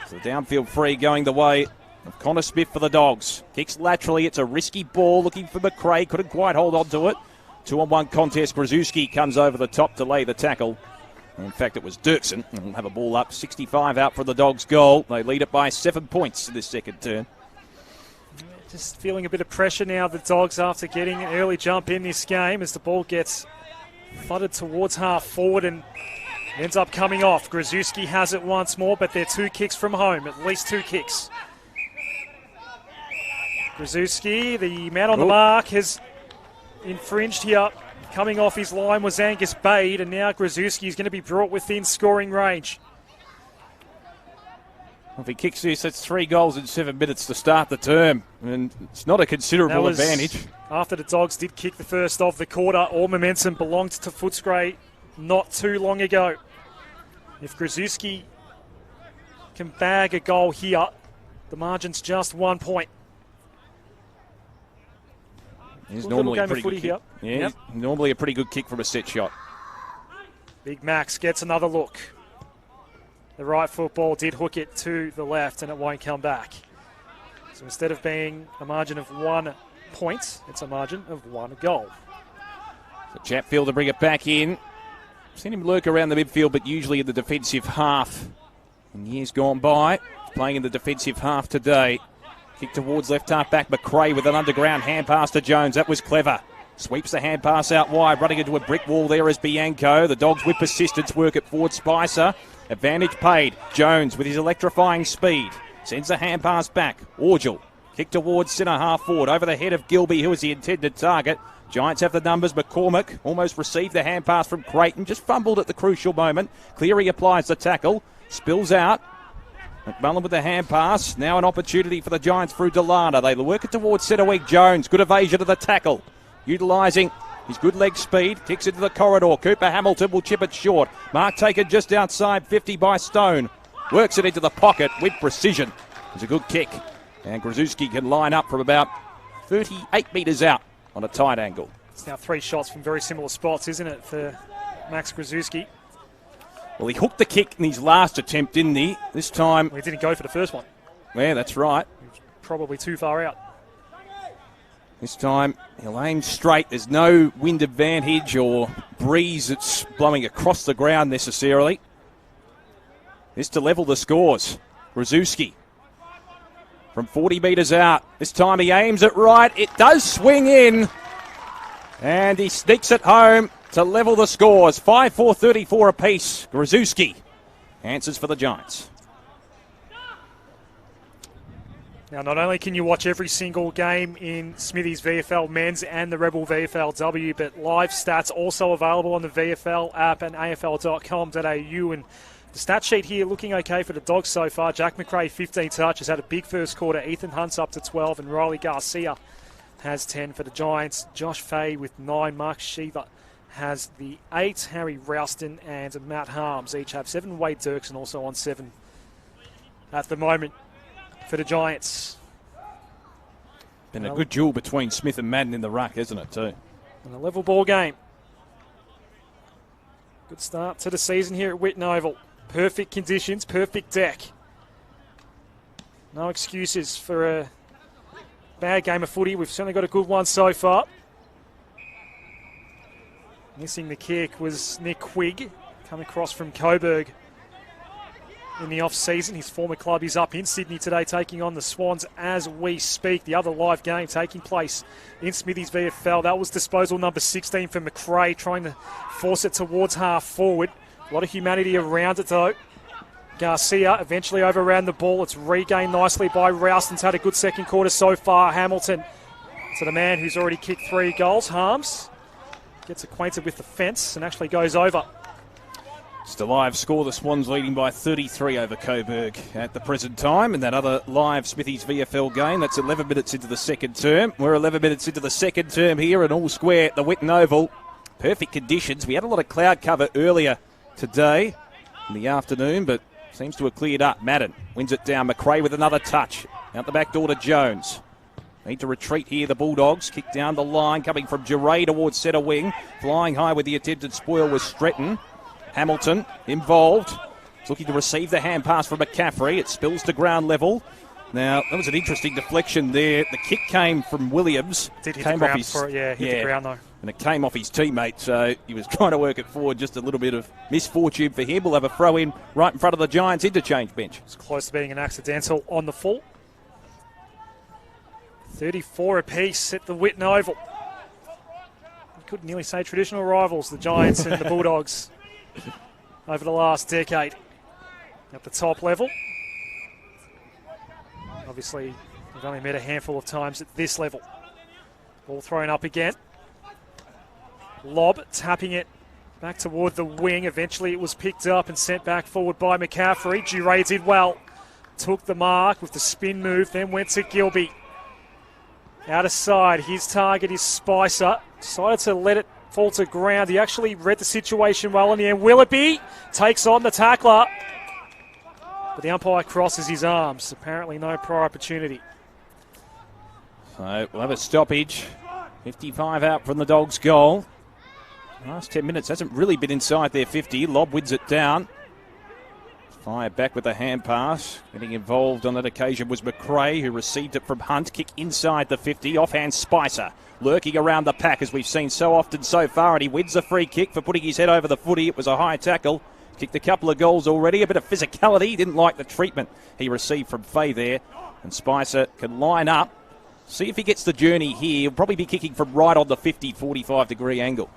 So downfield free going the way of Connor Smith for the Dogs. Kicks laterally. It's a risky ball. Looking for McRae. Couldn't quite hold on to it. 2-on-1 contest. Grzuski comes over the top to lay the tackle. In fact, it was Dirksen. We'll have a ball up. 65 out for the Dogs' goal. They lead it by 7 points in this second turn. Just feeling a bit of pressure now, the Dogs, after getting an early jump in this game, as the ball gets thudded towards half forward and ends up coming off. Grzuski has it once more, but they're 2 kicks from home. At least 2 kicks. Grzuski, the man on the mark, has infringed here. Coming off his line was Angus Bade, and now Grzuski is going to be brought within scoring range. If he kicks this, that's 3 goals in 7 minutes to start the term, and it's not a considerable advantage. After the Dogs did kick the first of the quarter, all momentum belonged to Footscray not too long ago. If Grzuski can bag a goal here, the margin's just 1 point. He's normally a pretty good kick. Yeah, normally a pretty good kick from a set shot. Big Max gets another look. The right football did hook it to the left, and it won't come back. So instead of being a margin of 1 point, it's a margin of 1 goal. So Chatfield to bring it back in. Seen him lurk around the midfield, but usually in the defensive half in years gone by. Playing in the defensive half today. Kick towards left half back. McRae with an underground hand pass to Jones. That was clever. Sweeps the hand pass out wide. Running into a brick wall there is Bianco. The Dogs with persistence work it forward. Spicer. Advantage paid. Jones with his electrifying speed. Sends the hand pass back. Orgel. Kick towards centre half forward. Over the head of Gilby, who was the intended target. Giants have the numbers. McCormick almost received the hand pass from Creighton. Just fumbled at the crucial moment. Cleary applies the tackle. Spills out. McMullen with the hand pass. Now an opportunity for the Giants through Delana. They work it towards centre wing. Jones. Good evasion of the tackle. Utilising his good leg speed. Kicks into the corridor. Cooper Hamilton will chip it short. Mark taken just outside 50 by Stone. Works it into the pocket with precision. It's a good kick. And Grzuski can line up from about 38 metres out on a tight angle. It's now 3 shots from very similar spots, isn't it, for Max Grzuski? Well, he hooked the kick in his last attempt, didn't he? This time... Well, he didn't go for the first one. Yeah, that's right. He was probably too far out. This time, he'll aim straight. There's no wind advantage or breeze that's blowing across the ground necessarily. This to level the scores. Grzuski from 40 metres out. This time he aims it right. It does swing in. And he sneaks it home to level the scores. 5-4-34 apiece. Grzuski answers for the Giants. Now, not only can you watch every single game in Smithy's VFL Men's and the Rebel VFLW, but live stats also available on the VFL app and afl.com.au. And the stat sheet here looking okay for the Dogs so far. Jack McRae, 15 touches, had a big first quarter. Ethan Hunt's up to 12, and Riley Garcia has 10 for the Giants. Josh Fay with 9. Mark Sheether has the 8. Harry Rouston and Matt Harms each have 7. Wade Dirksen also on 7 at the moment. for the Giants. Been a good duel between Smith and Madden in the ruck, isn't it, too? And a level ball game. Good start to the season here at Whitten Oval. Perfect conditions, perfect deck. No excuses for a bad game of footy. We've certainly got a good one so far. Missing the kick was Nick Quigg, come across from Coburg in the off-season. His former club is up in Sydney today, taking on the Swans as we speak. The other live game taking place in Smithies VFL. That was disposal number 16 for McRae, trying to force it towards half forward. A lot of humanity around it, though. Garcia eventually overran the ball. It's regained nicely by Ralston's had a good second quarter so far. Hamilton to the man who's already kicked 3 goals. Harms gets acquainted with the fence and actually goes over. Just a live score. The Swans leading by 33 over Coburg at the present time. And that other live Smithies VFL game, that's 11 minutes into the second term. We're 11 minutes into the second term here in all square at the Whitten Oval. Perfect conditions. We had a lot of cloud cover earlier today in the afternoon, but seems to have cleared up. Madden wins it down. McRae with another touch. Out the back door to Jones. Need to retreat here, the Bulldogs. Kick down the line, coming from Giray towards centre wing. Flying high with the attempted spoil was Stretton. Hamilton involved. He's looking to receive the hand pass from McCaffrey. It spills to ground level. Now, that was an interesting deflection there. The kick came from Williams. Did hit came the off ground his, for it, hit the ground though. And it came off his teammate, so he was trying to work it forward. Just a little bit of misfortune for him. We'll have a throw in right in front of the Giants interchange bench. It's close to being an accidental on the full. 34 apiece at the Whitten Oval. You could nearly say traditional rivals, the Giants and the Bulldogs, over the last decade. At the top level. Obviously, we've only met a handful of times at this level. Ball thrown up again. Lob, tapping it back toward the wing. Eventually it was picked up and sent back forward by McCaffrey. Giray did well. Took the mark with the spin move, then went to Gilby. Out of side, his target is Spicer. Decided to let it fall to ground. He actually read the situation well in the end. Willoughby takes on the tackler. But the umpire crosses his arms. Apparently no prior opportunity. So we'll have a stoppage. 55 out from the Dogs' goal. Last 10 minutes hasn't really been inside their 50. Lob wins it down. Fired back with a hand pass. Getting involved on that occasion was McRae, who received it from Hunt. Kick inside the 50. Offhand Spicer. Lurking around the pack, as we've seen so often so far. And he wins the free kick for putting his head over the footy. It was a high tackle. Kicked a couple of goals already. A bit of physicality. Didn't like the treatment he received from Fay there. And Spicer can line up. See if he gets the journey here. He'll probably be kicking from right on the 50, 45 degree angle.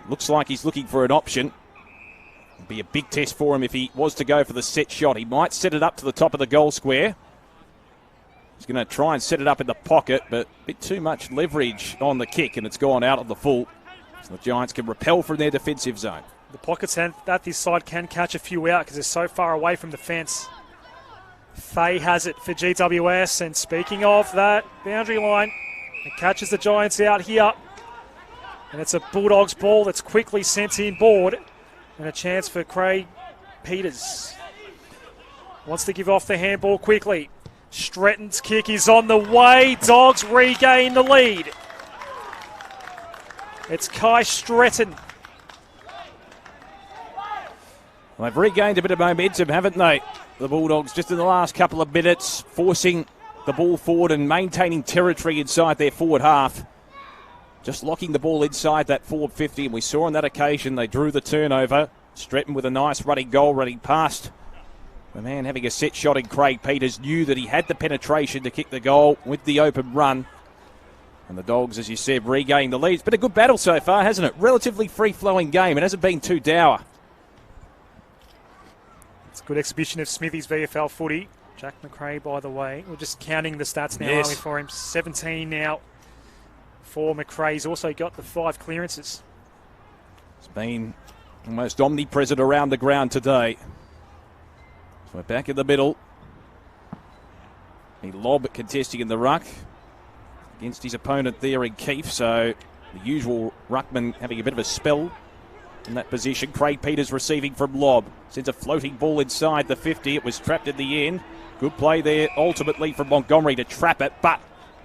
Looks like he's looking for an option. It'd be a big test for him if he was to go for the set shot. He might set it up to the top of the goal square. He's going to try and set it up in the pocket, but a bit too much leverage on the kick, and it's gone out of the full. So the Giants can repel from their defensive zone. The pockets that this side can catch a few out because they're so far away from the fence. Fay has it for GWS, and speaking of that boundary line, it catches the Giants out here. And it's a Bulldogs ball that's quickly sent inboard. And a chance for Craig Peters. Wants to give off the handball quickly. Stretton's kick is on the way. Dogs regain the lead. It's Kai Stretton. Well, they've regained a bit of momentum, haven't they? The Bulldogs just in the last couple of minutes, forcing the ball forward and maintaining territory inside their forward half. Just locking the ball inside that forward 50, and we saw on that occasion they drew the turnover. Stretton with a nice running goal, running past the man having a set shot in Craig Peters. Knew that he had the penetration to kick the goal with the open run. And the Dogs, as you said, regain the lead. It's been a good battle so far, hasn't it? Relatively free-flowing game. It hasn't been too dour. It's a good exhibition of Smithies VFL footy. Jack McRae, by the way. We're just counting the stats now, yes, aren't we, for him? 17 now. For McRae, he's also got the 5 clearances. It's been almost omnipresent around the ground today. So we're back in the middle. He lob contesting in the ruck against his opponent there in Keefe. So the usual ruckman having a bit of a spell in that position. Craig Peters receiving from Lobb. Sends a floating ball inside the 50. It was trapped at the end. Good play there ultimately from Montgomery to trap it, but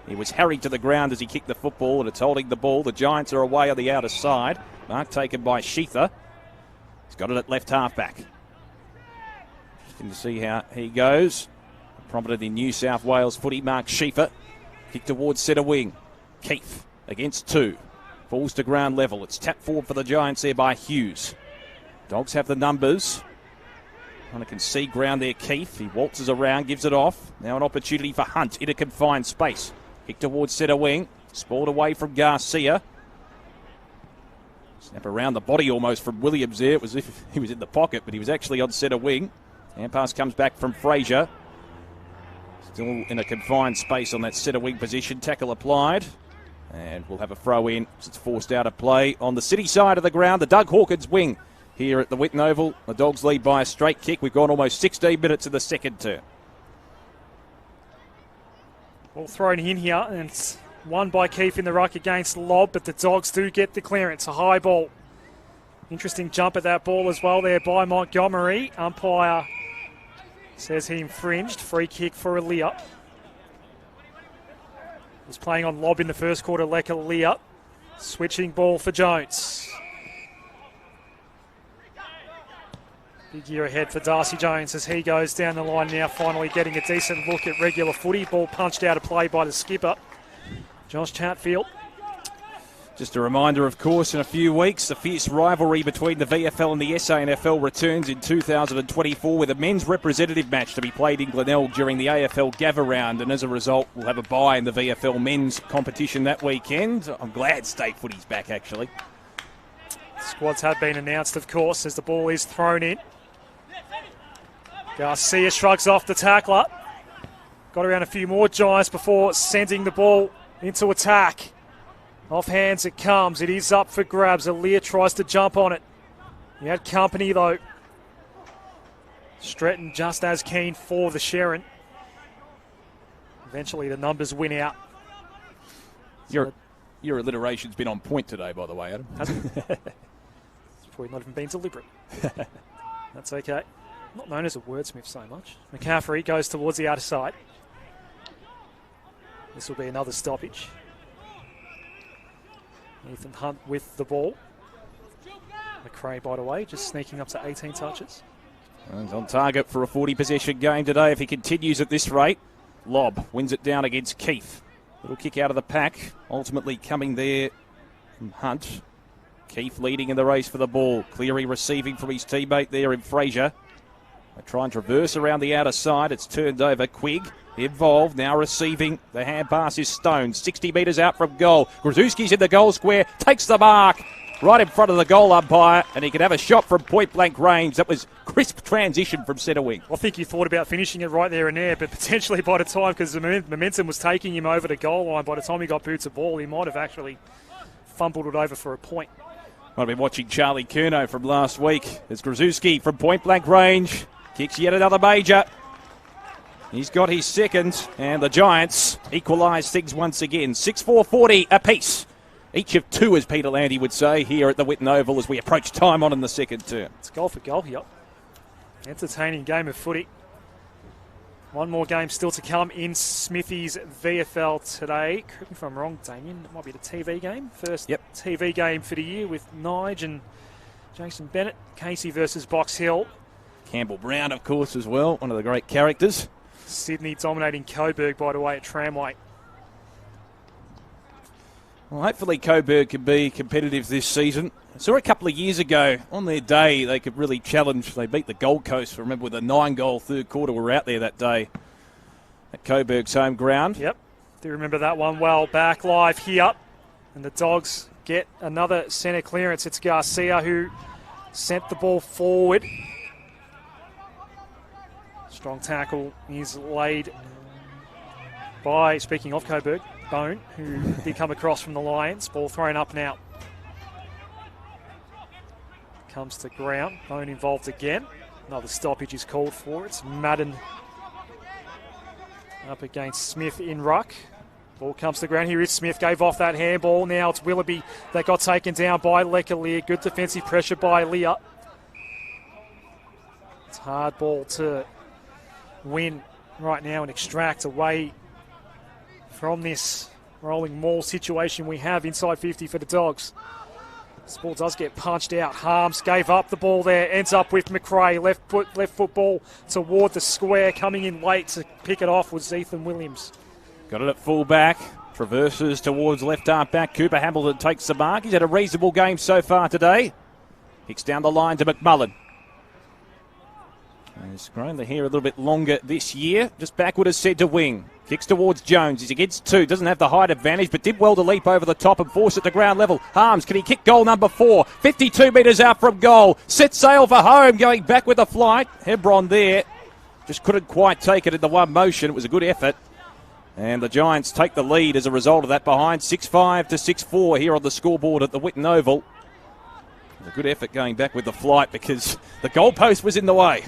he was harried to the ground as he kicked the football, and it's holding the ball. The Giants are away on the outer side. Mark taken by Sheether. He's got it at left half-back. Interesting to see how he goes. Prominent in New South Wales footy, Mark Sheether. Kick towards centre wing. Keith against two. Falls to ground level. It's tapped forward for the Giants there by Hughes. Dogs have the numbers. Kind of can see ground there, Keith. He waltzes around, gives it off. Now an opportunity for Hunt in a confined space. Kick towards centre wing. Spoiled away from Garcia. Snap around the body almost from Williams there. It was as if he was in the pocket, but he was actually on centre wing. Hand pass comes back from Fraser. Still in a confined space on that centre wing position. Tackle applied. And we'll have a throw in as it's forced out of play on the City side of the ground. The Doug Hawkins wing here at the Whitten Oval. The Dogs lead by a straight kick. We've gone almost 16 minutes of the second term. Ball thrown in here, and it's won by Keith in the ruck against Lobb, but the Dogs do get the clearance. A high ball. Interesting jump at that ball as well there by Montgomery. Umpire says he infringed. Free kick for Aaliyah. Was playing on Lobb in the first quarter, Leka Aaliyah. Switching ball for Jones. Big year ahead for Darcy Jones as he goes down the line now, finally getting a decent look at regular footy. Ball punched out of play by the skipper, Josh Chatfield. Just a reminder, of course, in a few weeks, the fierce rivalry between the VFL and the SANFL returns in 2024 with a men's representative match to be played in Glenelg during the AFL Gabba round, and as a result, we'll have a bye in the VFL men's competition that weekend. I'm glad state footy's back, actually. Squads have been announced, of course, as the ball is thrown in. Garcia shrugs off the tackler. Got around a few more Giants before sending the ball into attack. Off hands it comes. It is up for grabs. Aaliyah tries to jump on it. He had company, though. Stretton just as keen for the Sharon. Eventually the numbers win out. Your alliteration's been on point today, by the way, Adam. Hasn't it? It's probably not even been deliberate. That's okay. Not known as a wordsmith so much. McCaffrey goes towards the outer side. This will be another stoppage. Ethan Hunt with the ball. McRae, by the way, just sneaking up to 18 touches. He's on target for a 40-possession game today if he continues at this rate. Lobb wins it down against Keith. Little kick out of the pack. Ultimately coming there from Hunt. Keith leading in the race for the ball. Cleary receiving from his teammate there in Fraser. They try and traverse around the outer side. It's turned over. Quigg involved, now receiving. The hand pass is Stone, 60 metres out from goal. Grzuski's in the goal square, takes the mark right in front of the goal umpire, and he can have a shot from point-blank range. That was crisp transition from centre wing. I think he thought about finishing it right there and there, but potentially by the time, because the momentum was taking him over the goal line, by the time he got boots of ball, he might have actually fumbled it over for a point. Might have been watching Charlie Curnow from last week. There's Grzuski from point-blank range. Kicks yet another major. He's got his second, and the Giants equalise things once again. 6-4-40 apiece. Each of two, as Peter Landy would say, here at the Whitten Oval as we approach time on in the second term. It's goal for goal here. Entertaining game of footy. One more game still to come in Smithy's VFL today. Correct me if I'm wrong, Damien. It might be the TV game. First TV game for the year with Nige and Jason Bennett. Casey versus Box Hill. Campbell Brown, of course, as well. One of the great characters. Sydney dominating Coburg, by the way, at Tramway. Well, hopefully Coburg can be competitive this season. I saw a couple of years ago, on their day, they could really challenge. They beat the Gold Coast, remember, with a 9-goal third quarter. We were out there that day at Coburg's home ground. Yep, do remember that one well. Back live here, and the Dogs get another centre clearance. It's Garcia who sent the ball forward. Strong tackle is laid by, speaking of Coburg, Bone, who did come across from the Lions. Ball thrown up now. Comes to ground. Bone involved again. Another stoppage is called for. It's Madden up against Smith in ruck. Ball comes to the ground. Here is Smith. Gave off that handball. Now it's Willoughby that got taken down by Leclerc. Good defensive pressure by Leah. It's a hard ball to win right now and extract away from this rolling maul situation we have inside 50 for the Dogs. This ball does get punched out. Harms gave up the ball there. Ends up with McRae. Left foot ball toward the square. Coming in late to pick it off was Ethan Williams. Got it at full back. Traverses towards left half back. Cooper Hamilton takes the mark. He's had a reasonable game so far today. Kicks down the line to McMullen. He's grown the hair a little bit longer this year. Just backward as centre wing. Kicks towards Jones. He's against two. Doesn't have the height advantage, but did well to leap over the top and force it to ground level. Harms, can he kick goal number 4? 52 metres out from goal. Set sail for home. Going back with the flight. Hebron there. Just couldn't quite take it in the one motion. It was a good effort. And the Giants take the lead as a result of that behind 6-5 to 6-4 here on the scoreboard at the Whitten Oval. It was a good effort going back with the flight because the goalpost was in the way.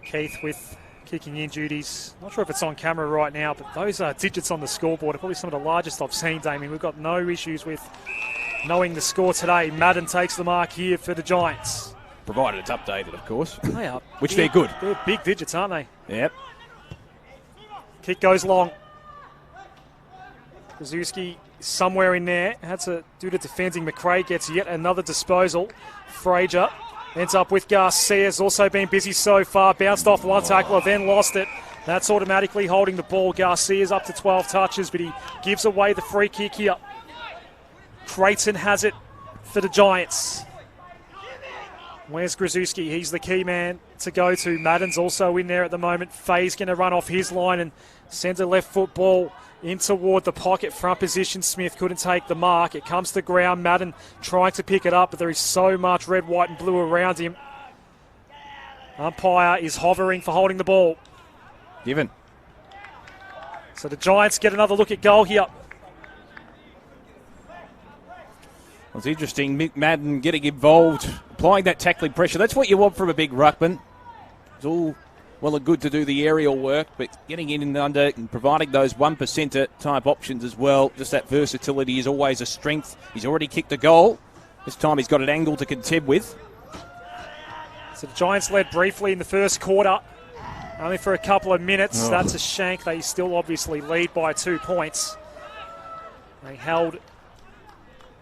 Keith with kicking in duties. Not sure if it's on camera right now, but those digits on the scoreboard are probably some of the largest I've seen, Damien. We've got no issues with knowing the score today. Madden takes the mark here for the Giants. Provided it's updated, of course. They are. Which they're good. They're big digits, aren't they? Yep. Kick goes long. Krzyzewski somewhere in there. Had to do the defending. McRae gets yet another disposal. Fraser ends up with Garcia's also been busy so far. Bounced off one tackler, then lost it. That's automatically holding the ball. Garcia's up to 12 touches, but he gives away the free kick here. Creighton has it for the Giants. Where's Krzyzewski? He's the key man to go to. Madden's also in there at the moment. Faye's going to run off his line and send a left foot ball in toward the pocket front position. Smith couldn't take the mark. It comes to ground. Madden trying to pick it up, but there is so much red, white and blue around him. Umpire is hovering for holding the ball. Given. So the Giants get another look at goal here. It's interesting, Mick Madden getting involved, applying that tackling pressure. That's what you want from a big ruckman. It's all well and good to do the aerial work, but getting in and under and providing those 1%er type options as well. Just that versatility is always a strength. He's already kicked a goal. This time he's got an angle to contend with. So the Giants led briefly in the first quarter, only for a couple of minutes. Oh. That's a shank. They still obviously lead by 2 points. They held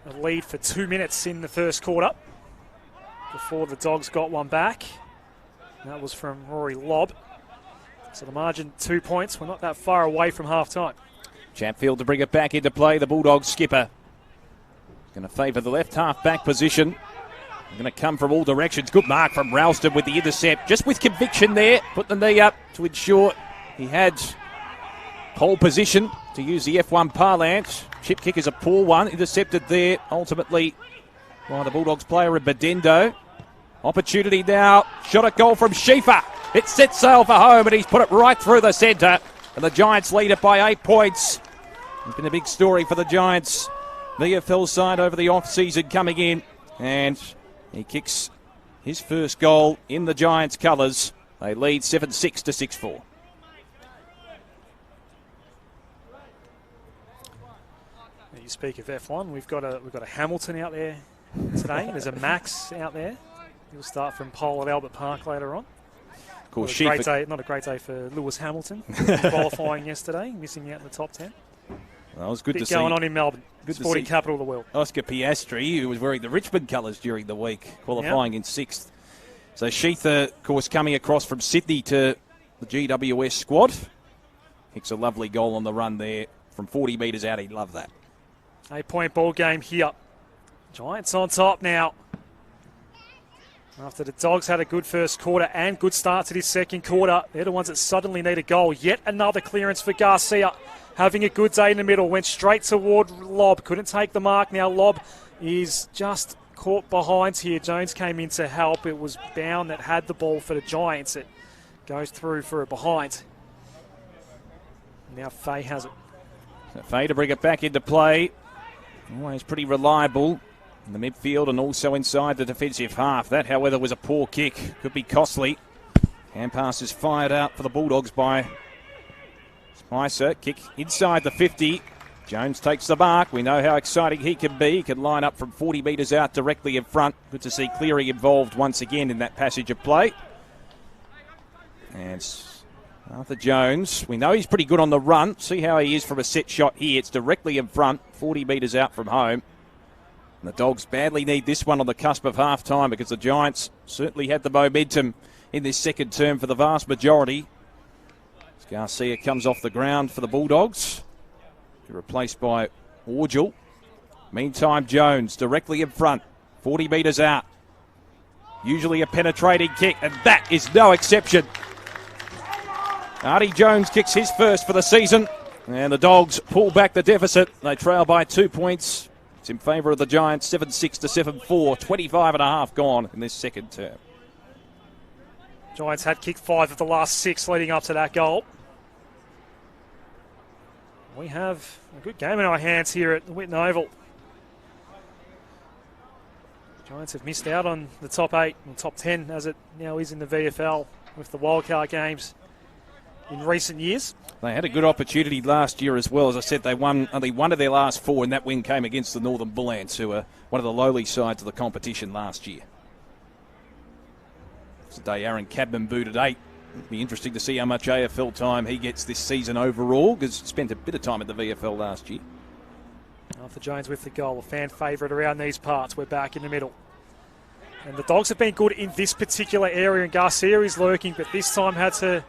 a lead for 2 minutes in the first quarter before the Dogs got one back. That was from Rory Lobb. So the margin 2 points. We're not that far away from half-time. Chatfield to bring it back into play. The Bulldogs skipper going to favour the left half-back position. They're going to come from all directions. Good mark from Ralston with the intercept. Just with conviction there. Put the knee up to ensure he had pole position, to use the F1 parlance. Chip kick is a poor one. Intercepted there ultimately by the Bulldogs player in Bedendo. Opportunity now. Shot at goal from Schiefer. It sets sail for home and he's put it right through the centre. And the Giants lead it by 8 points. It's been a big story for the Giants. VFL side over the off-season coming in. And he kicks his first goal in the Giants' colours. They lead 7-6 to 6-4. You speak of F1, we've got a Hamilton out there today. There's a Max out there. He'll start from pole at Albert Park later on. Of course, not a great day for Lewis Hamilton qualifying yesterday, missing out in the top 10. Well, it was good to see. Going on in Melbourne, sporting capital of the world. Oscar Piastri, who was wearing the Richmond colours during the week, qualifying in 6th. So Sheether, of course, coming across from Sydney to the GWS squad. Kicks a lovely goal on the run there from 40 metres out. He'd love that. 8-point ball game here. Giants on top now. After the Dogs had a good first quarter and good start to this second quarter, they're the ones that suddenly need a goal. Yet another clearance for Garcia. Having a good day in the middle. Went straight toward Lobb. Couldn't take the mark. Now Lobb is just caught behind here. Jones came in to help. It was Bound that had the ball for the Giants. It goes through for a behind. Now Faye has it. So Faye to bring it back into play. Always pretty reliable in the midfield and also inside the defensive half. That, however, was a poor kick. Could be costly. Hand pass is fired out for the Bulldogs by Spicer, kick inside the 50. Jones takes the mark. We know how exciting he can be. He can line up from 40 metres out directly in front. Good to see Cleary involved once again in that passage of play. And Arthur Jones, we know he's pretty good on the run. See how he is from a set shot here. It's directly in front, 40 metres out from home. And the Dogs badly need this one on the cusp of half-time because the Giants certainly had the momentum in this second term for the vast majority. As Garcia comes off the ground for the Bulldogs. Replaced by Orgel. Meantime, Jones directly in front, 40 metres out. Usually a penetrating kick, and that is no exception. Artie Jones kicks his first for the season, and the Dogs pull back the deficit. They trail by 2 points. It's in favour of the Giants, 7-6 to 7-4. 25 and a half gone in this second term. Giants had kicked 5 of the last 6 leading up to that goal. We have a good game in our hands here at the Whitten Oval. Giants have missed out on the top 8 and top 10 as it now is in the VFL with the wildcard games in recent years. They had a good opportunity last year as well. As I said, they won only one of their last 4, and that win came against the Northern Bullants, who are one of the lowly sides of the competition last year. Today, Aaron Cadman booted 8. It'll be interesting to see how much AFL time he gets this season overall, because he spent a bit of time at the VFL last year. Arthur Jones with the goal, a fan favourite around these parts. We're back in the middle. And the Dogs have been good in this particular area, and Garcia is lurking, but this time had to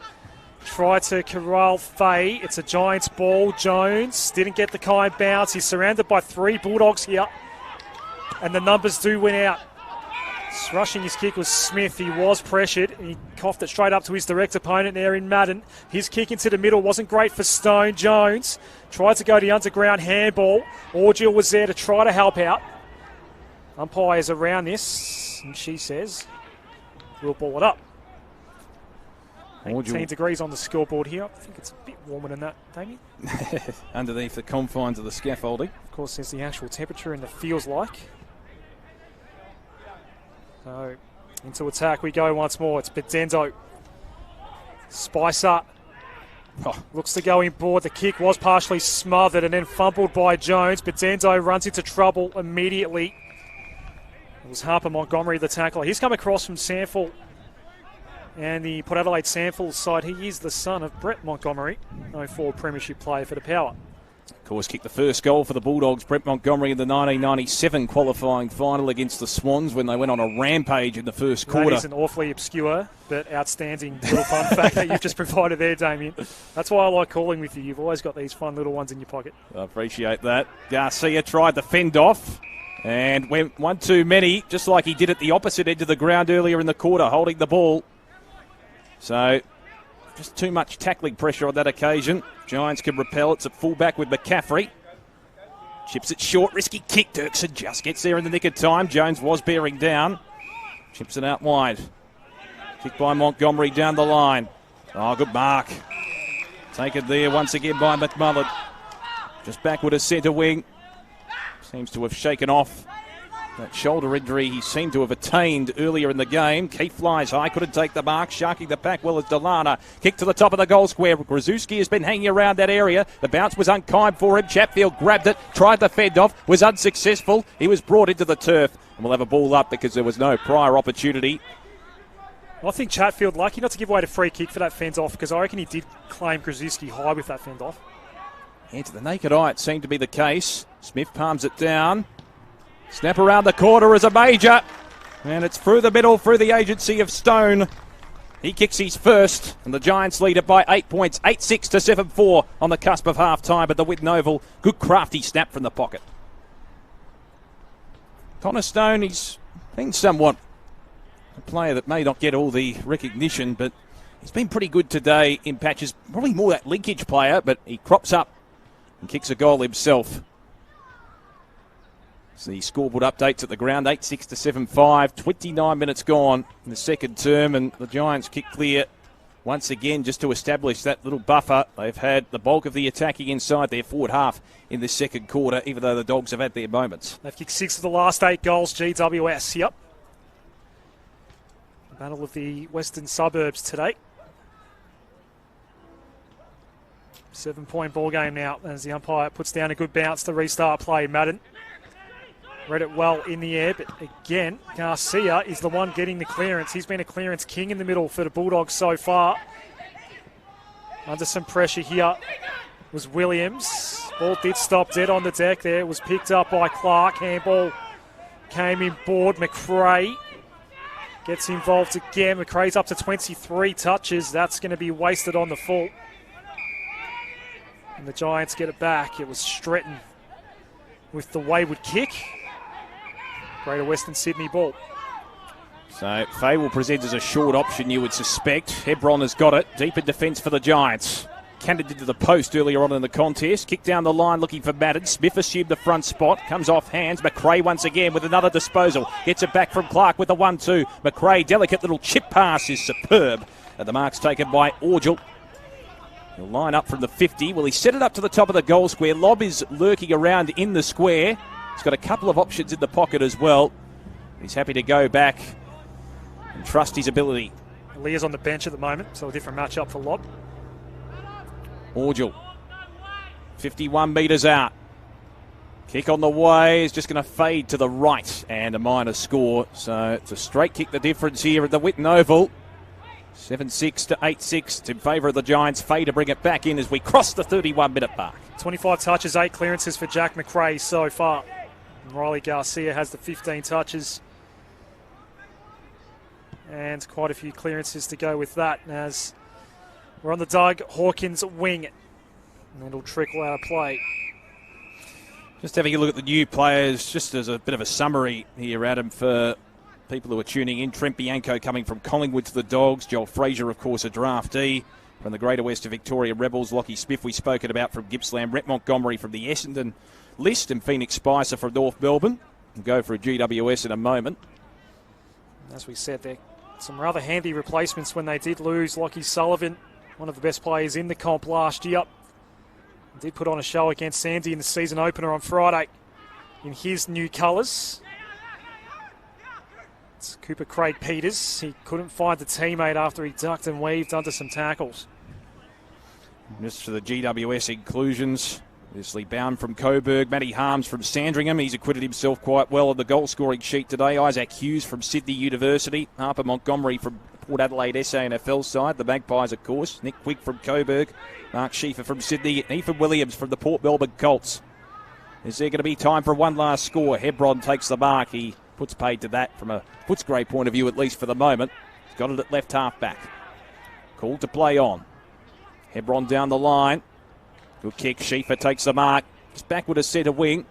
try to corral Fay. It's a Giants ball. Jones didn't get the kind bounce. He's surrounded by 3 Bulldogs here, and the numbers do win out. Rushing his kick was Smith. He was pressured. He coughed it straight up to his direct opponent there in Madden. His kick into the middle wasn't great for Stone. Jones tried to go the underground handball. Orgel was there to try to help out. Umpire's around this, and she says, we'll ball it up. 18 degrees on the scoreboard here. I think it's a bit warmer than that, Damien. Underneath the confines of the scaffolding. Of course, there's the actual temperature in the feels like. So, into attack we go once more. It's Bedendo. Spicer looks to go in board. The kick was partially smothered and then fumbled by Jones. Bedendo runs into trouble immediately. It was Harper Montgomery, the tackler. He's come across from Sandford and the Port Adelaide Sandford side. He is the son of Brett Montgomery, 04 premiership player for the Power. Of course, kicked the first goal for the Bulldogs, Brett Montgomery, in the 1997 qualifying final against the Swans when they went on a rampage in the first quarter. That is an awfully obscure but outstanding little fun fact that you've just provided there, Damien. That's why I like calling with you. You've always got these fun little ones in your pocket. I appreciate that. Garcia tried to fend off and went one too many, just like he did at the opposite edge of the ground earlier in the quarter, holding the ball. So, just too much tackling pressure on that occasion. Giants can repel. It's at fullback with McCaffrey. Chips it short. Risky kick. Dirksen just gets there in the nick of time. Jones was bearing down. Chips it out wide. Kick by Montgomery down the line. Oh, good mark. Taken there once again by McMullen. Just backward as centre wing. Seems to have shaken off that shoulder injury he seemed to have attained earlier in the game. Keith flies high, couldn't take the mark. Sharking the pack well as Delana. Kick to the top of the goal square. Grzuski has been hanging around that area. The bounce was unkind for him. Chatfield grabbed it, tried to fend off, was unsuccessful. He was brought into the turf. And we'll have a ball up because there was no prior opportunity. I think Chatfield lucky not to give away the free kick for that fend off, because I reckon he did claim Grzuski high with that fend off. And to the naked eye, it seemed to be the case. Smith palms it down. Snap around the corner is a major. And it's through the middle, through the agency of Stone. He kicks his first, and the Giants lead it by 8 points, 8-6 to 7-4 on the cusp of half-time at the Whitten Oval. Good crafty snap from the pocket. Connor Stone, he's been somewhat a player that may not get all the recognition, but he's been pretty good today in patches. Probably more that linkage player, but he crops up and kicks a goal himself. So the scoreboard updates at the ground, 8-6 to 7-5, 29 minutes gone in the second term, and the Giants kick clear once again just to establish that little buffer. They've had the bulk of the attacking inside their forward half in this second quarter, even though the Dogs have had their moments. They've kicked 6 of the last 8 goals, GWS, yep. Battle of the Western Suburbs today. 7-point ball game now as the umpire puts down a good bounce to restart play. Madden read it well in the air, but again, Garcia is the one getting the clearance. He's been a clearance king in the middle for the Bulldogs so far. Under some pressure here was Williams. Ball did stop dead on the deck there. It was picked up by Clark. Handball came in board. McRae gets involved again. McRae's up to 23 touches. That's going to be wasted on the full. And the Giants get it back. It was Stretton with the wayward kick. Greater Western Sydney ball. So Fay will present as a short option, you would suspect. Hebron has got it. Deep in defence for the Giants. Candid into the post earlier on in the contest. Kick down the line looking for Madden. Smith assumed the front spot. Comes off hands. McRae once again with another disposal. Gets it back from Clark with the 1-2. McRae, delicate little chip pass is superb. And the mark's taken by Orgel. He'll line up from the 50. Will he set it up to the top of the goal square? Lob is lurking around in the square. He's got a couple of options in the pocket as well. He's happy to go back and trust his ability. Leah's on the bench at the moment, so a different matchup for Lob. Orgel, 51 metres out. Kick on the way is just going to fade to the right and a minor score. So it's a straight kick, the difference here at the Whitten Oval. 7-6 to 8-6 in favour of the Giants. Fay to bring it back in as we cross the 31-minute mark. 25 touches, 8 clearances for Jack McRae so far. And Riley Garcia has the 15 touches. And quite a few clearances to go with that as we're on the Doug Hawkins wing. And it'll trickle out of play. Just having a look at the new players, just as a bit of a summary here, Adam, for people who are tuning in. Trent Bianco coming from Collingwood to the Dogs. Joel Fraser, of course, a draftee from the Greater Western Victoria Rebels. Lockie Smith, we've spoken about from Gippsland. Rhett Montgomery from the Essendon list. And Phoenix Spicer from North Melbourne. We'll go for a GWS in a moment. As we said, there some rather handy replacements when they did lose Lockie Sullivan, one of the best players in the comp last year. Did put on a show against Sandy in the season opener on Friday in his new colours. It's Cooper Craig Peters. He couldn't find a teammate after he ducked and weaved under some tackles. Just for the GWS inclusions, obviously bound from Coburg. Matty Harms from Sandringham. He's acquitted himself quite well on the goal-scoring sheet today. Isaac Hughes from Sydney University. Harper Montgomery from Port Adelaide SANFL side. The Magpies, of course. Nick Quigg from Coburg. Mark Schiefer from Sydney. Ethan Williams from the Port Melbourne Colts. Is there going to be time for one last score? Hebron takes the mark. He puts paid to that from a Footscray point of view, at least for the moment. He's got it at left half back. Called to play on. Hebron down the line. Good kick. Schiefer takes the mark. He's back with a centre wing.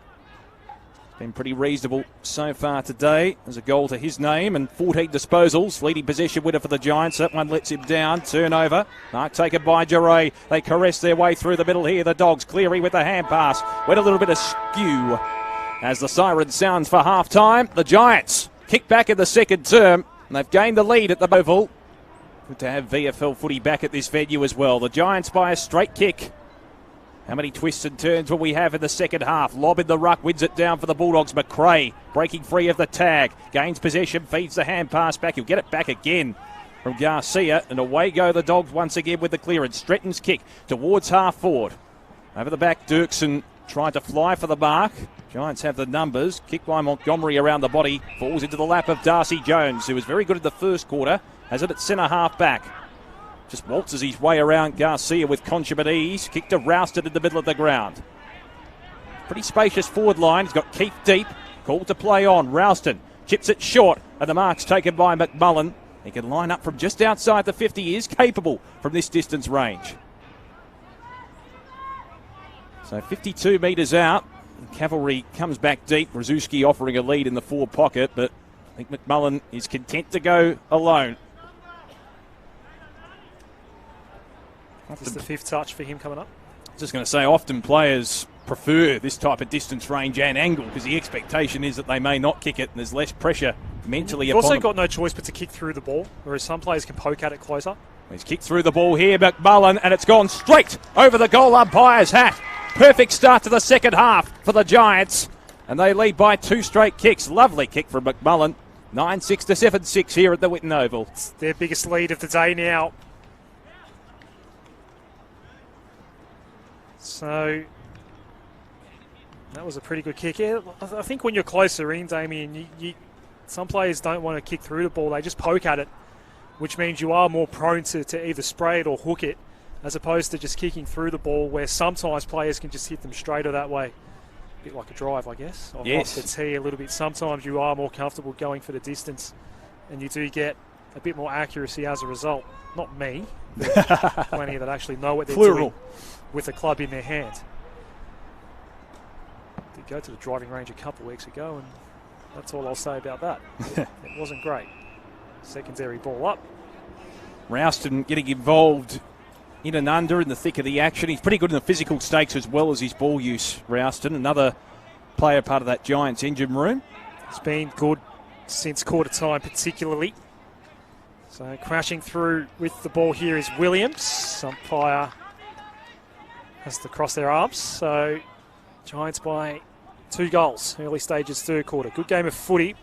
Been pretty reasonable so far today. There's a goal to his name and 14 disposals. Leading possession winner for the Giants. That one lets him down. Turnover. Mark taken by Jarre. They caress their way through the middle here. The Dogs. Cleary with the hand pass. Went a little bit askew as the siren sounds for half time. The Giants kick back in the second term. And they've gained the lead at the Oval. Good to have VFL footy back at this venue as well. The Giants by a straight kick. How many twists and turns will we have in the second half? Lob in the ruck, wins it down for the Bulldogs. McRae breaking free of the tag. Gains possession, feeds the hand pass back. He'll get it back again from Garcia. And away go the Dogs once again with the clearance. Stretton's kick towards half forward. Over the back, Dirksen tried to fly for the mark. Giants have the numbers. Kick by Montgomery around the body. Falls into the lap of Darcy Jones, who was very good in the first quarter. Has it at centre half back. Just waltzes his way around Garcia with consummate ease. Kick to Rousted in the middle of the ground. Pretty spacious forward line. He's got Keith deep. Called to play on. Rousted chips it short. And the mark's taken by McMullen. He can line up from just outside the 50. He is capable from this distance range. So 52 metres out. Cavalry comes back deep. Rzuski offering a lead in the forward pocket. But I think McMullen is content to go alone. Just the fifth touch for him coming up. I was just going to say, often players prefer this type of distance range and angle because the expectation is that they may not kick it and there's less pressure mentally upon them. You've also got no choice but to kick through the ball, whereas some players can poke at it closer. He's kicked through the ball here, McMullen, and it's gone straight over the goal umpire's hat. Perfect start to the second half for the Giants, and they lead by 2 straight kicks. Lovely kick from McMullen. 9-6 to 7-6 here at the Whitten Oval. It's their biggest lead of the day now. So that was a pretty good kick. Yeah, I think when you're closer in, Damien, some players don't want to kick through the ball. They just poke at it, which means you are more prone to either spray it or hook it, as opposed to just kicking through the ball, where sometimes players can just hit them straighter that way. A bit like a drive, I guess. Yes. Off the tee a little bit. Sometimes you are more comfortable going for the distance, and you do get a bit more accuracy as a result. Not me. Plenty that actually know what they're doing with a club in their hand. Did go to the driving range a couple of weeks ago, and that's all I'll say about that. It wasn't great. Secondary ball up. Rouston getting involved in and under in the thick of the action. He's pretty good in the physical stakes as well as his ball use, Rouston. Another player part of that Giants engine room. It's been good since quarter time particularly. So crashing through with the ball here is Williams. Umpire has to cross their arms. So Giants by 2 goals, early stages third quarter. Good game of footy.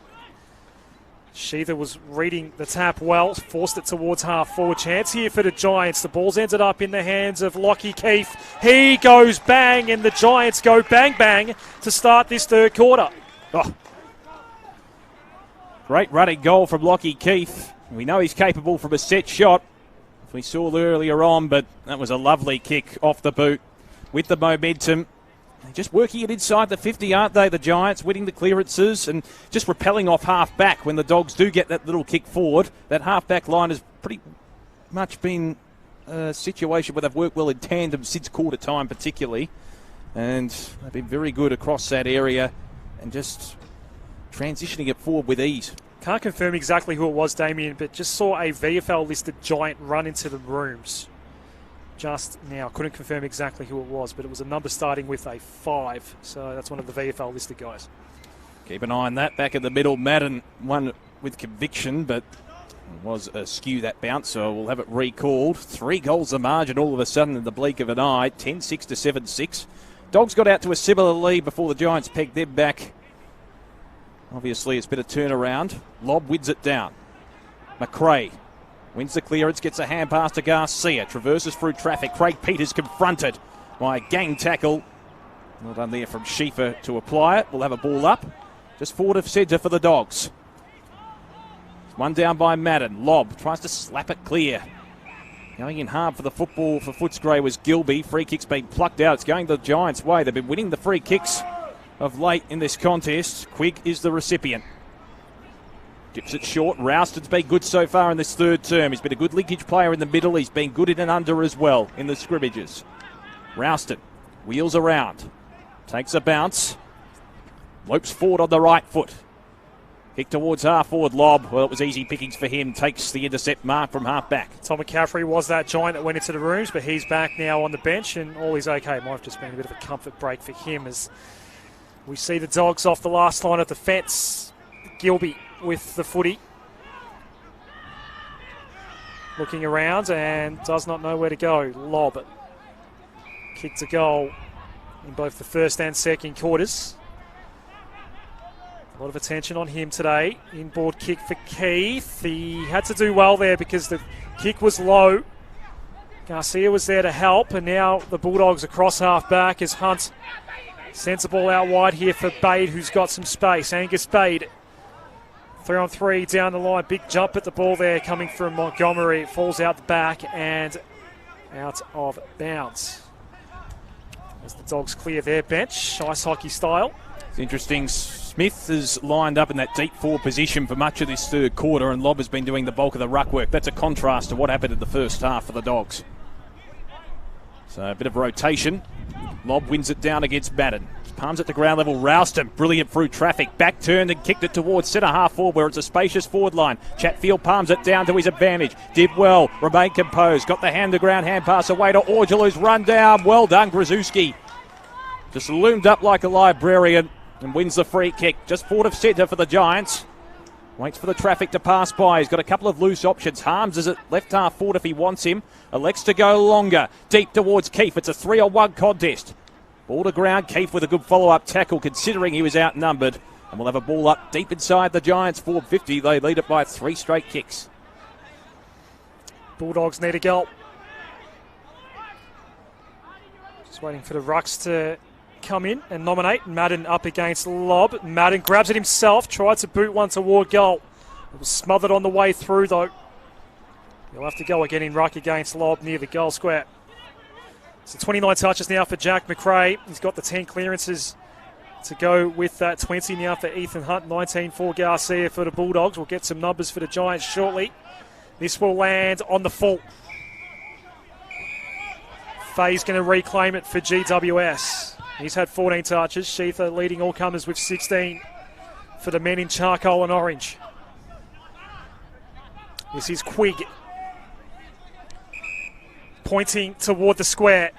Sheether was reading the tap well, forced it towards half forward. Chance here for the Giants. The ball's ended up in the hands of Lockie Keefe. He goes bang, and the Giants go bang bang to start this third quarter. Oh. Great running goal from Lockie Keefe. We know he's capable from a set shot, as we saw earlier on, but that was a lovely kick off the boot with the momentum. They're just working it inside the 50, aren't they, the Giants, winning the clearances and just repelling off half-back when the Dogs do get that little kick forward. That half-back line has pretty much been a situation where they've worked well in tandem since quarter time particularly, and they've been very good across that area and just transitioning it forward with ease. Can't confirm exactly who it was, Damien, but just saw a VFL-listed Giant run into the rooms just now. Couldn't confirm exactly who it was, but it was a number starting with a 5. So that's one of the VFL-listed guys. Keep an eye on that. Back in the middle, Madden won with conviction, but it was askew that bounce, so we'll have it recalled. 3 goals the margin all of a sudden in the blink of an eye. 10-6 to 7-6. Dogs got out to a similar lead before the Giants pegged them back. Obviously, it's been a turnaround. Lob wins it down. McRae wins the clearance, gets a hand pass to Garcia. Traverses through traffic. Craig Peters confronted by a gang tackle. Well done there from Schiefer to apply it. We'll have a ball up. Just forward of centre for the Dogs. One down by Madden. Lob tries to slap it clear. Going in hard for the football for Footscray was Gilby. Free kick's been plucked out. It's going the Giants' way. They've been winning the free kicks of late in this contest. Quigg is the recipient. Dips it short. Rouston's been good so far in this third term. He's been a good linkage player in the middle. He's been good in and under as well in the scrimmages. Rouston wheels around. Takes a bounce. Lopes forward on the right foot. Kick towards half forward lob. Well, it was easy pickings for him. Takes the intercept mark from half back. Tom McCaffrey was that Giant that went into the rooms, but he's back now on the bench and all is okay. Might have just been a bit of a comfort break for him as we see the Dogs off the last line of defence. Gilby with the footy. Looking around and does not know where to go. Lob. Kick to goal in both the first and second quarters. A lot of attention on him today. Inboard kick for Keith. He had to do well there because the kick was low. Garcia was there to help, and now the Bulldogs across half back as Hunt sends the ball out wide here for Bade, who's got some space. Angus Bade, 3-on-3 down the line. Big jump at the ball there coming from Montgomery. It falls out the back and out of bounds. As the Dogs clear their bench, ice hockey style. It's interesting. Smith is lined up in that deep forward position for much of this third quarter, and Lob has been doing the bulk of the ruck work. That's a contrast to what happened in the first half for the Dogs. So a bit of rotation. Lob wins it down against Madden. Palms it to ground level. Rouston, brilliant through traffic. Back turned and kicked it towards centre half forward where it's a spacious forward line. Chatfield palms it down to his advantage. Did well. Remained composed. Got the hand to ground hand pass away to Orgelou's run down. Well done, Grzuski. Just loomed up like a librarian and wins the free kick. Just forward of centre for the Giants. Waits for the traffic to pass by. He's got a couple of loose options. Harms is at left half forward if he wants him. Elects to go longer. Deep towards Keefe. It's a 3-on-1 contest. Ball to ground. Keefe with a good follow-up tackle considering he was outnumbered. And we'll have a ball up deep inside the Giants forward 50. They lead it by 3 straight kicks. Bulldogs need a goal. Just waiting for the rucks to come in and nominate. Madden up against Lobb. Madden grabs it himself, tried to boot one toward goal. It was smothered on the way through, though. He'll have to go again in ruck against Lobb near the goal square. So 29 touches now for Jack McRae. He's got the 10 clearances to go with that. 20 now for Ethan Hunt, 19 for Garcia for the Bulldogs. We'll get some numbers for the Giants shortly. This will land on the full. Faye's going to reclaim it for GWS. He's had 14 touches. Sheether leading all comers with 16 for the men in charcoal and orange. This is Quigg pointing toward the square,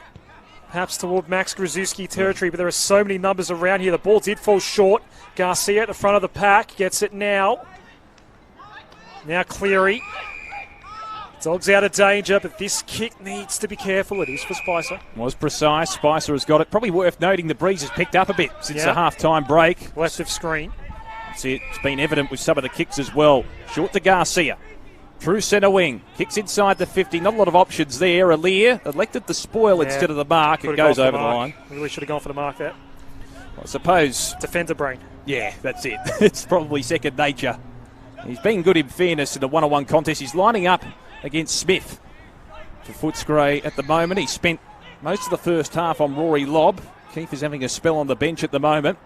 perhaps toward Max Grzuski territory, but there are so many numbers around here. The ball did fall short. Garcia at the front of the pack gets it now. Now Cleary. Dogs out of danger, but this kick needs to be careful. It is for Spicer. Was precise. Spicer has got it. Probably worth noting the breeze has picked up a bit since the half-time break. Left of screen. See, it's been evident with some of the kicks as well. Short to Garcia. Through centre wing. Kicks inside the 50. Not a lot of options there. Alir elected to spoil instead of the mark. It goes over the line. Really should have gone for the mark there. I suppose. Defender brain. Yeah, that's it. It's probably second nature. He's been good in fairness in the one-on-one contest. He's lining up against Smith for Footscray at the moment. He spent most of the first half on Rory Lobb. Keith is having a spell on the bench at the moment.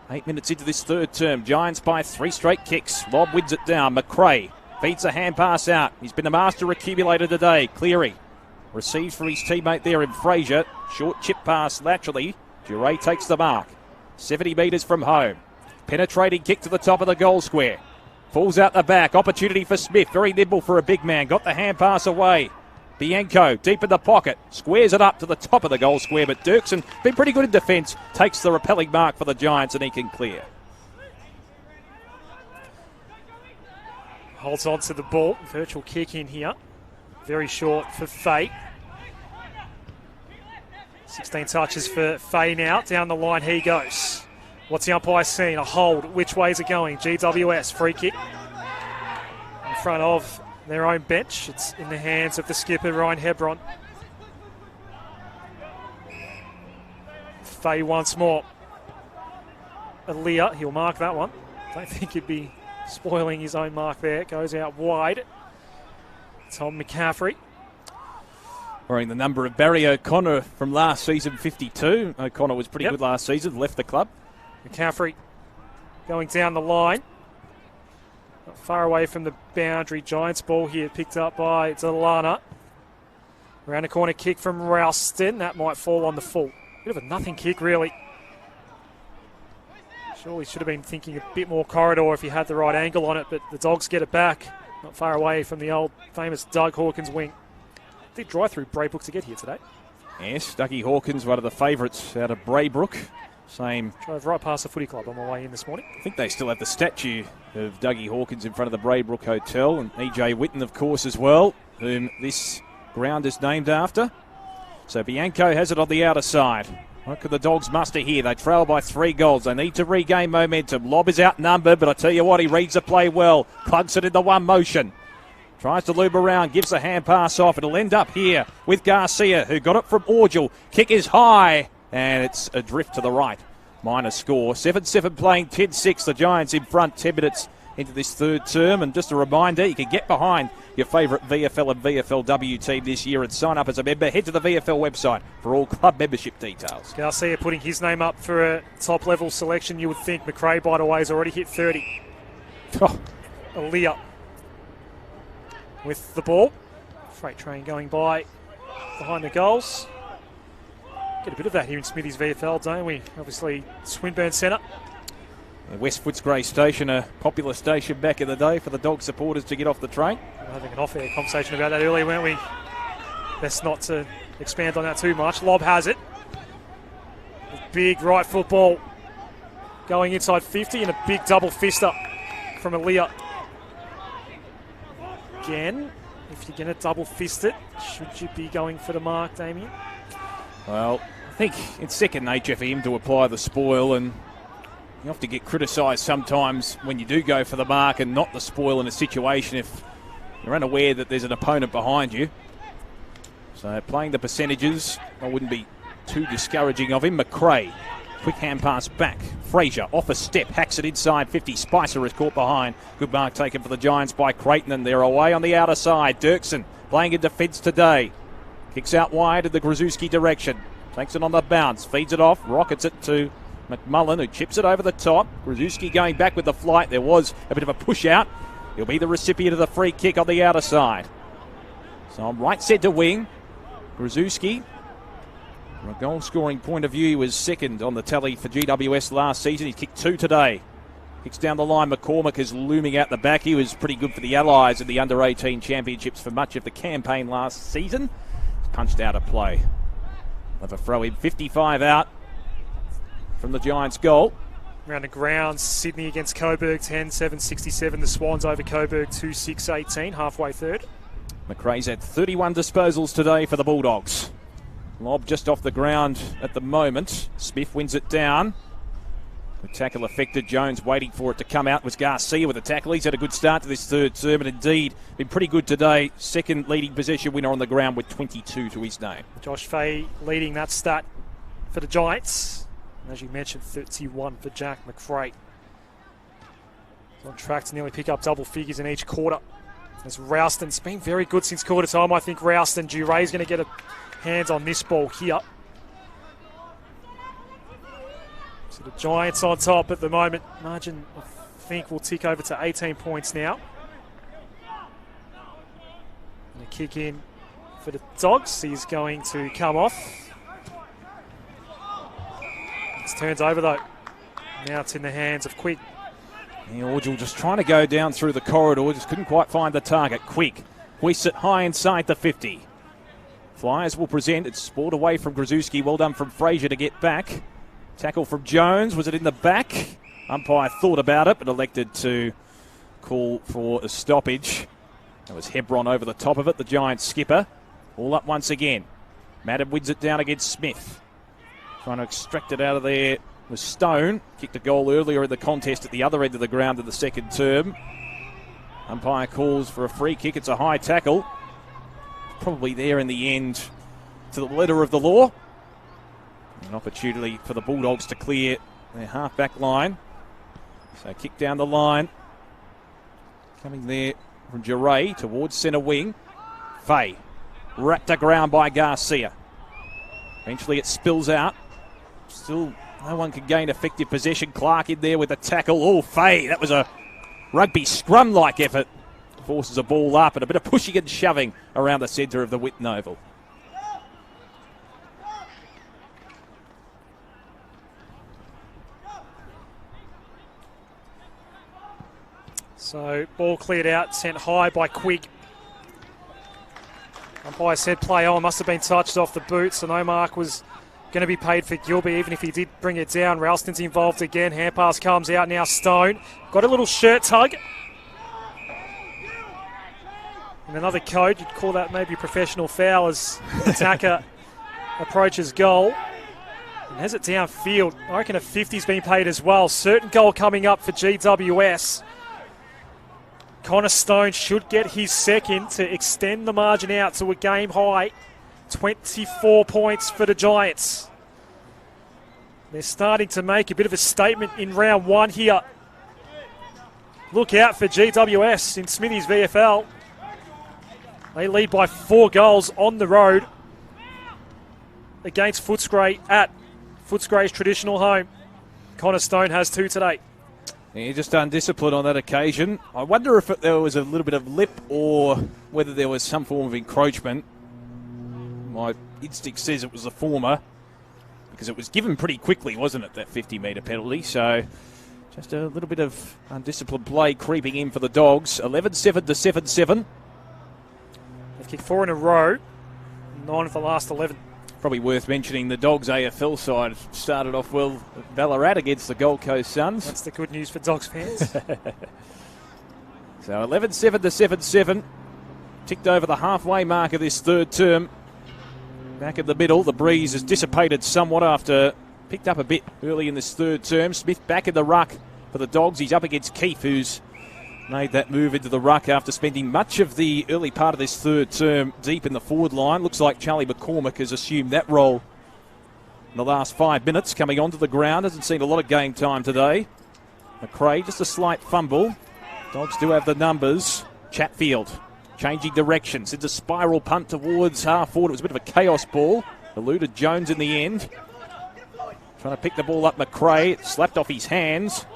8 minutes into this third term. Giants by 3 straight kicks. Lobb wins it down. McRae feeds a hand pass out. He's been a master accumulator today. Cleary receives from his teammate there in Fraser. Short chip pass laterally. Duray takes the mark. 70 metres from home. Penetrating kick to the top of the goal square. Falls out the back. Opportunity for Smith. Very nimble for a big man. Got the hand pass away. Bianco deep in the pocket. Squares it up to the top of the goal square. But Dirksen, been pretty good in defence, takes the repelling mark for the Giants and he can clear. Holds on to the ball. Virtual kick in here. Very short for Faye. 16 touches for Faye now. Down the line he goes. What's the umpire seeing? A hold. Which way is it going? GWS free kick in front of their own bench. It's in the hands of the skipper, Ryan Hebron. Faye once more. Aaliyah, he'll mark that one. Don't think he'd be spoiling his own mark there. Goes out wide. Tom McCaffrey. Wearing the number of Barry O'Connor from last season, 52. O'Connor was pretty good last season, left the club. McCaffrey going down the line. Not far away from the boundary. Giants ball here picked up by Delana. Around the corner kick from Ralston. That might fall on the full. Bit of a nothing kick, really. Surely should have been thinking a bit more corridor if he had the right angle on it, but the Dogs get it back. Not far away from the old famous Doug Hawkins wing. Did drive through Braybrook to get here today. Yes, Dougie Hawkins, one of the favourites out of Braybrook. Same. Drove right past the footy club on my way in this morning. I think they still have the statue of Dougie Hawkins in front of the Braybrook Hotel, and E.J. Whitten, of course, as well, whom this ground is named after. So Bianco has it on the outer side. What could the Dogs muster here? They trail by 3 goals. They need to regain momentum. Lobb is outnumbered, but I tell you what, he reads the play well. Clunks it into one motion. Tries to loop around, gives a hand pass off. It'll end up here with Garcia, who got it from Orgel. Kick is high, and it's adrift to the right. Minor score. 7-7 playing 10-6. The Giants in front 10 minutes into this third term. And just a reminder, you can get behind your favourite VFL and VFLW team this year and sign up as a member. Head to the VFL website for all club membership details. Garcia putting his name up for a top-level selection, you would think. McRae, by the way, has already hit 30. Aaliyah with the ball. Freight train going by behind the goals. Get a bit of that here in Smithy's VFL, don't we? Obviously, Swinburne Centre. West Footscray Station, a popular station back in the day for the Dog supporters to get off the train. We were having an off-air conversation about that earlier, weren't we? Best not to expand on that too much. Lobb has it. Big right football going inside 50 and a big double fister from Aaliyah. Again, if you're going to double fist it, should you be going for the mark, Damien? Well, I think it's second nature for him to apply the spoil, and you have to get criticised sometimes when you do go for the mark and not the spoil in a situation if you're unaware that there's an opponent behind you. So playing the percentages, I wouldn't be too discouraging of him. McRae, quick hand pass back. Fraser off a step, hacks it inside 50. Spicer is caught behind. Good mark taken for the Giants by Creighton, and they're away on the outer side. Dirksen playing in defence today. Kicks out wide in the Grzuski direction. Takes it on the bounce, feeds it off, rockets it to McMullen, who chips it over the top. Grzuski going back with the flight. There was a bit of a push out. He'll be the recipient of the free kick on the outer side. So on right centre wing, Grzuski. From a goal-scoring point of view, he was second on the tally for GWS last season. He's kicked 2 today. Kicks down the line. McCormick is looming out the back. He was pretty good for the Allies in the under-18 championships for much of the campaign last season. He's punched out of play. Have a throw in. 55 out from the Giants' goal. Round the grounds, Sydney against Coburg, 10-7-67. The Swans over Coburg, 2-6-18, halfway third. McRae's had 31 disposals today for the Bulldogs. Lob just off the ground at the moment. Smith wins it down. The tackle affected. Jones waiting for it to come out was Garcia with a tackle. He's had a good start to this third term and indeed been pretty good today. Second leading possession winner on the ground with 22 to his name. Josh Fahey leading that stat for the Giants. And as you mentioned, 31 for Jack McRae. He's on track to nearly pick up double figures in each quarter. As Rouston's been very good since quarter time. I think Rouston, Duray's going to get a hands on this ball here. So the Giants on top at the moment. Margin, I think, will tick over to 18 points now. And a kick in for the Dogs. He's going to come off. It turns over though. Now it's in the hands of Quick. Orgel just trying to go down through the corridor. Just couldn't quite find the target. Quick hoists it high inside the 50. Flyers will present. It's sport away from Grzuski. Well done from Fraser to get back. Tackle from Jones. Was it in the back? Umpire thought about it but elected to call for a stoppage. That was Hebron over the top of it, the Giants skipper. All up once again. Madden wins it down against Smith. Trying to extract it out of there was Stone. Kicked a goal earlier in the contest at the other end of the ground in the second term. Umpire calls for a free kick. It's a high tackle. Probably there in the end to the letter of the law. An opportunity for the Bulldogs to clear their half-back line. So kick down the line. Coming there from Duray towards centre wing. Fay. Wrapped aground by Garcia. Eventually it spills out. Still no one can gain effective possession. Clark in there with a tackle. Oh, Fay. That was a rugby scrum-like effort. Forces a ball up and a bit of pushing and shoving around the centre of the Whitten Oval. So ball cleared out, sent high by Quigg. Umpire said play on, must have been touched off the boot, so no mark was going to be paid for Gilby, even if he did bring it down. Ralston's involved again. Hand pass comes out now. Stone got a little shirt tug. And another code, you'd call that maybe a professional foul as attacker approaches goal. And has it downfield. I reckon a 50's been paid as well. Certain goal coming up for GWS. Connor Stone should get his second to extend the margin out to a game high. 24 points for the Giants. They're starting to make a bit of a statement in round one here. Look out for GWS in Smithy's VFL. They lead by 4 goals on the road against Footscray at Footscray's traditional home. Connor Stone has 2 today. Yeah, just undisciplined on that occasion. I wonder if there was a little bit of lip or whether there was some form of encroachment. My instinct says it was the former because it was given pretty quickly, wasn't it, that 50-metre penalty? So just a little bit of undisciplined play creeping in for the Dogs. 11-7 to 7-7. They've kicked 4 in a row, 9 of the last 11. Probably worth mentioning the Dogs AFL side started off well at Ballarat against the Gold Coast Suns. That's the good news for Dogs fans. So 11-7 to 7-7. Ticked over the halfway mark of this third term. Back in the middle, the breeze has dissipated somewhat after picked up a bit early in this third term. Smith back in the ruck for the Dogs. He's up against Keefe, who's made that move into the ruck after spending much of the early part of this third term deep in the forward line. Looks like Charlie McCormick has assumed that role in the last 5 minutes, coming onto the ground. Hasn't seen a lot of game time today. McRae, just a slight fumble. Dogs do have the numbers. Chatfield changing directions. It's a spiral punt towards half forward. It was a bit of a chaos ball. Eluded Jones in the end. Trying to pick the ball up, McRae. It slapped off his hands.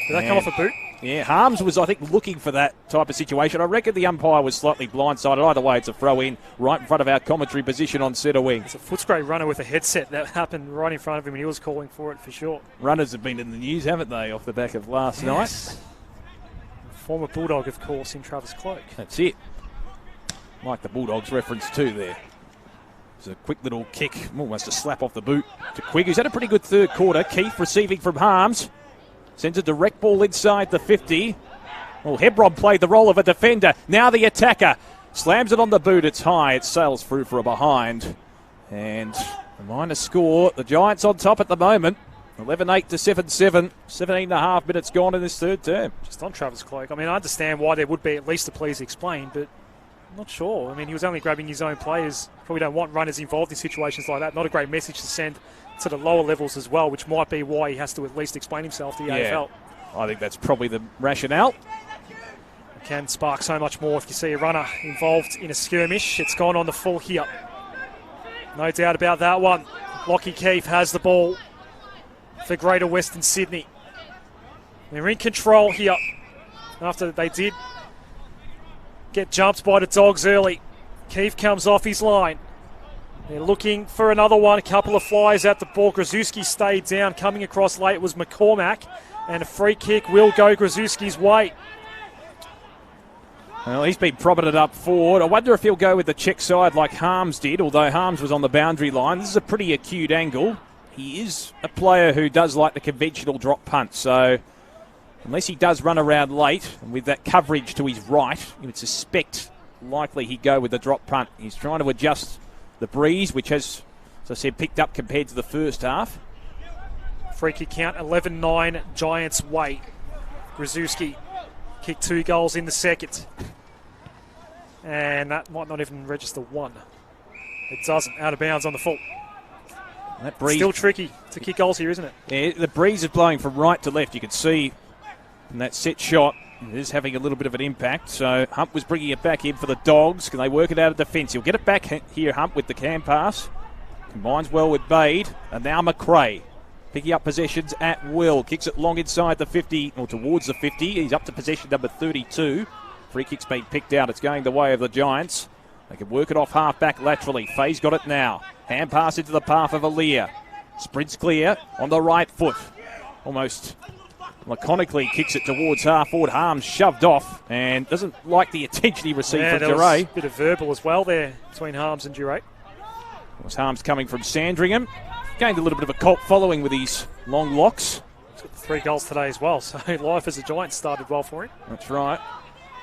Did that come off a boot? Yeah, Harms was, I think, looking for that type of situation. I reckon the umpire was slightly blindsided. Either way, it's a throw-in right in front of our commentary position on centre wing. It's a Footscray runner with a headset that happened right in front of him, and he was calling for it for sure. Runners have been in the news, haven't they, off the back of last night? Former Bulldog, of course, in Travis Cloak. That's it. Like the Bulldogs reference too there. It's a quick little kick, almost a slap off the boot to Quigg, who's had a pretty good third quarter. Keefe receiving from Harms. Sends a direct ball inside the 50. Well, Hebron played the role of a defender. Now the attacker. Slams it on the boot. It's high. It sails through for a behind. And a minor score. The Giants on top at the moment. 11-8 to 7-7. 17.5 minutes gone in this third term. Just on Travis Cloak. I mean, I understand why there would be at least a please explain, but I'm not sure. I mean, he was only grabbing his own players. Probably don't want runners involved in situations like that. Not a great message to send to the lower levels as well, which might be why he has to at least explain himself to the AFL. I think that's probably the rationale. It can spark so much more if you see a runner involved in a skirmish. It's gone on the full here. No doubt about that one. Lockie Keefe has the ball for Greater Western Sydney. They're in control here after they did get jumped by the Dogs early. Keefe comes off his line. They're looking for another one. A couple of flies at the ball. Grzuski stayed down. Coming across late was McCormack. And a free kick will go Grzuski's way. Well, he's been propping it up forward. I wonder if he'll go with the check side like Harms did, although Harms was on the boundary line. This is a pretty acute angle. He is a player who does like the conventional drop punt, so unless he does run around late and with that coverage to his right, you would suspect likely he'd go with the drop punt. He's trying to adjust the breeze, which has, as I said, picked up compared to the first half. Free kick count, 11-9, Giants way. Grzuski kicked 2 goals in the second. And that might not even register one. It doesn't, out of bounds on the full. That breeze, still tricky to kick goals here, isn't it? Yeah, the breeze is blowing from right to left. You can see in that set shot, it is having a little bit of an impact. So Hump was bringing it back in for the Dogs. Can they work it out of defence? He'll get it back here, Hump, with the cam pass. Combines well with Bade. And now McRae picking up possessions at will. Kicks it long inside the 50, or towards the 50. He's up to possession number 32. Free kick's been picked out. It's going the way of the Giants. They can work it off half-back laterally. Faye's got it now. Hand pass into the path of Aaliyah. Sprints clear on the right foot. Almost laconically kicks it towards half-forward. Harms shoved off and doesn't like the attention he received from there Duray. Was a bit of verbal as well there between Harms and Duray. It was Harms coming from Sandringham. Gained a little bit of a cult following with his long locks. He's got 3 goals today as well, so life as a Giant started well for him. That's right.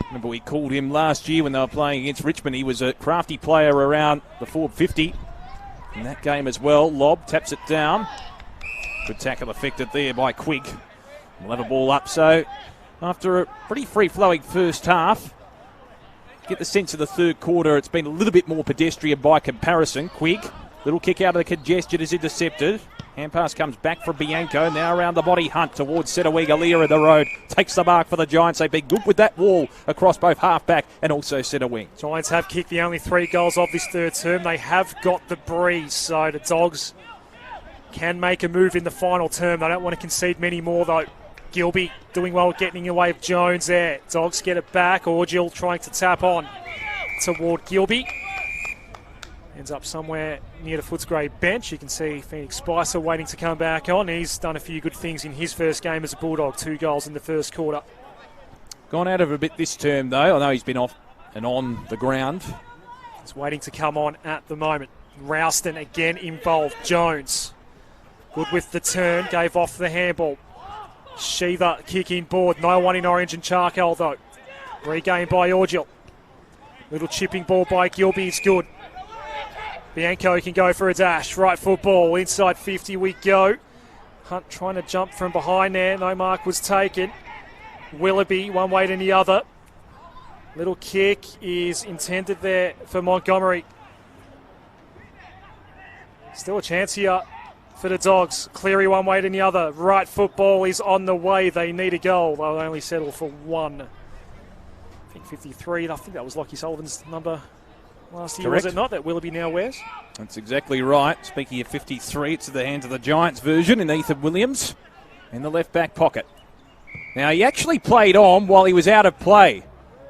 Remember we called him last year when they were playing against Richmond. He was a crafty player around the forward 50 in that game as well. Lob taps it down. Good tackle affected there by Quigg. We'll have a ball up. So after a pretty free-flowing first half, get the sense of the third quarter it's been a little bit more pedestrian by comparison. Quigg, little kick out of the congestion is intercepted. Hand pass comes back from Bianco. Now around the body, Hunt towards Setaweg. Aaliyah in the road. Takes the mark for the Giants. They've been good with that wall across both half-back and also Setaweg. Giants have kicked the only 3 goals of this third term. They have got the breeze, so the Dogs can make a move in the final term. They don't want to concede many more, though. Gilby doing well getting away with Jones there. Dogs get it back. Orgill trying to tap on toward Gilby. Ends up somewhere near the Footscray bench. You can see Phoenix Spicer waiting to come back on. He's done a few good things in his first game as a Bulldog. 2 goals in the first quarter. Gone out of a bit this term, though. I know he's been off and on the ground. He's waiting to come on at the moment. Rouston again involved. Jones. Good with the turn. Gave off the handball. Shiva kicking board. No one in orange and charcoal, though. Regained by Orgill. Little chipping ball by Gilby is good. Bianco can go for a dash. Right foot ball. Inside 50 we go. Hunt trying to jump from behind there. No mark was taken. Willoughby one way to the other. Little kick is intended there for Montgomery. Still a chance here for the Dogs. Cleary one way to the other. Right football is on the way. They need a goal. They'll only settle for one. I think 53. I think that was Lockie Sullivan's number last year, Correct. was it not, that Willoughby now wears? That's exactly right. Speaking of 53, it's in the hands of the Giants version in Ethan Williams in the left back pocket. Now, he actually played on while he was out of play.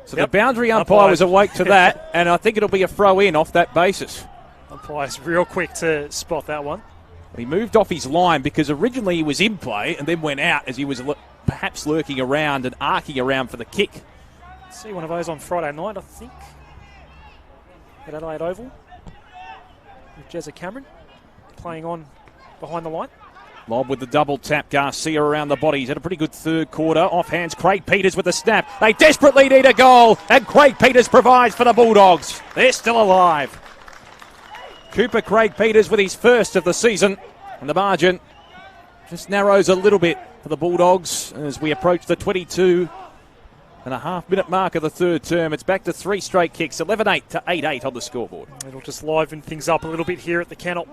So the boundary umpire was awake to that, and I think it'll be a throw-in off that basis. Umpire's real quick to spot that one. He moved off his line because originally he was in play and then went out as he was perhaps lurking around and arcing around for the kick. See one of those on Friday night, I think, at Adelaide Oval, with Jezza Cameron playing on behind the line. Lob with the double tap. Garcia around the body. He's had a pretty good third quarter. Off hands, Craig Peters with the snap. They desperately need a goal, and Craig Peters provides for the Bulldogs. They're still alive. Cooper Craig Peters with his first of the season, and the margin just narrows a little bit for the Bulldogs as we approach the 22.5-minute mark of the third term. It's back to 3 straight kicks, 11-8 to 8-8 on the scoreboard. It'll just liven things up a little bit here at the kennel.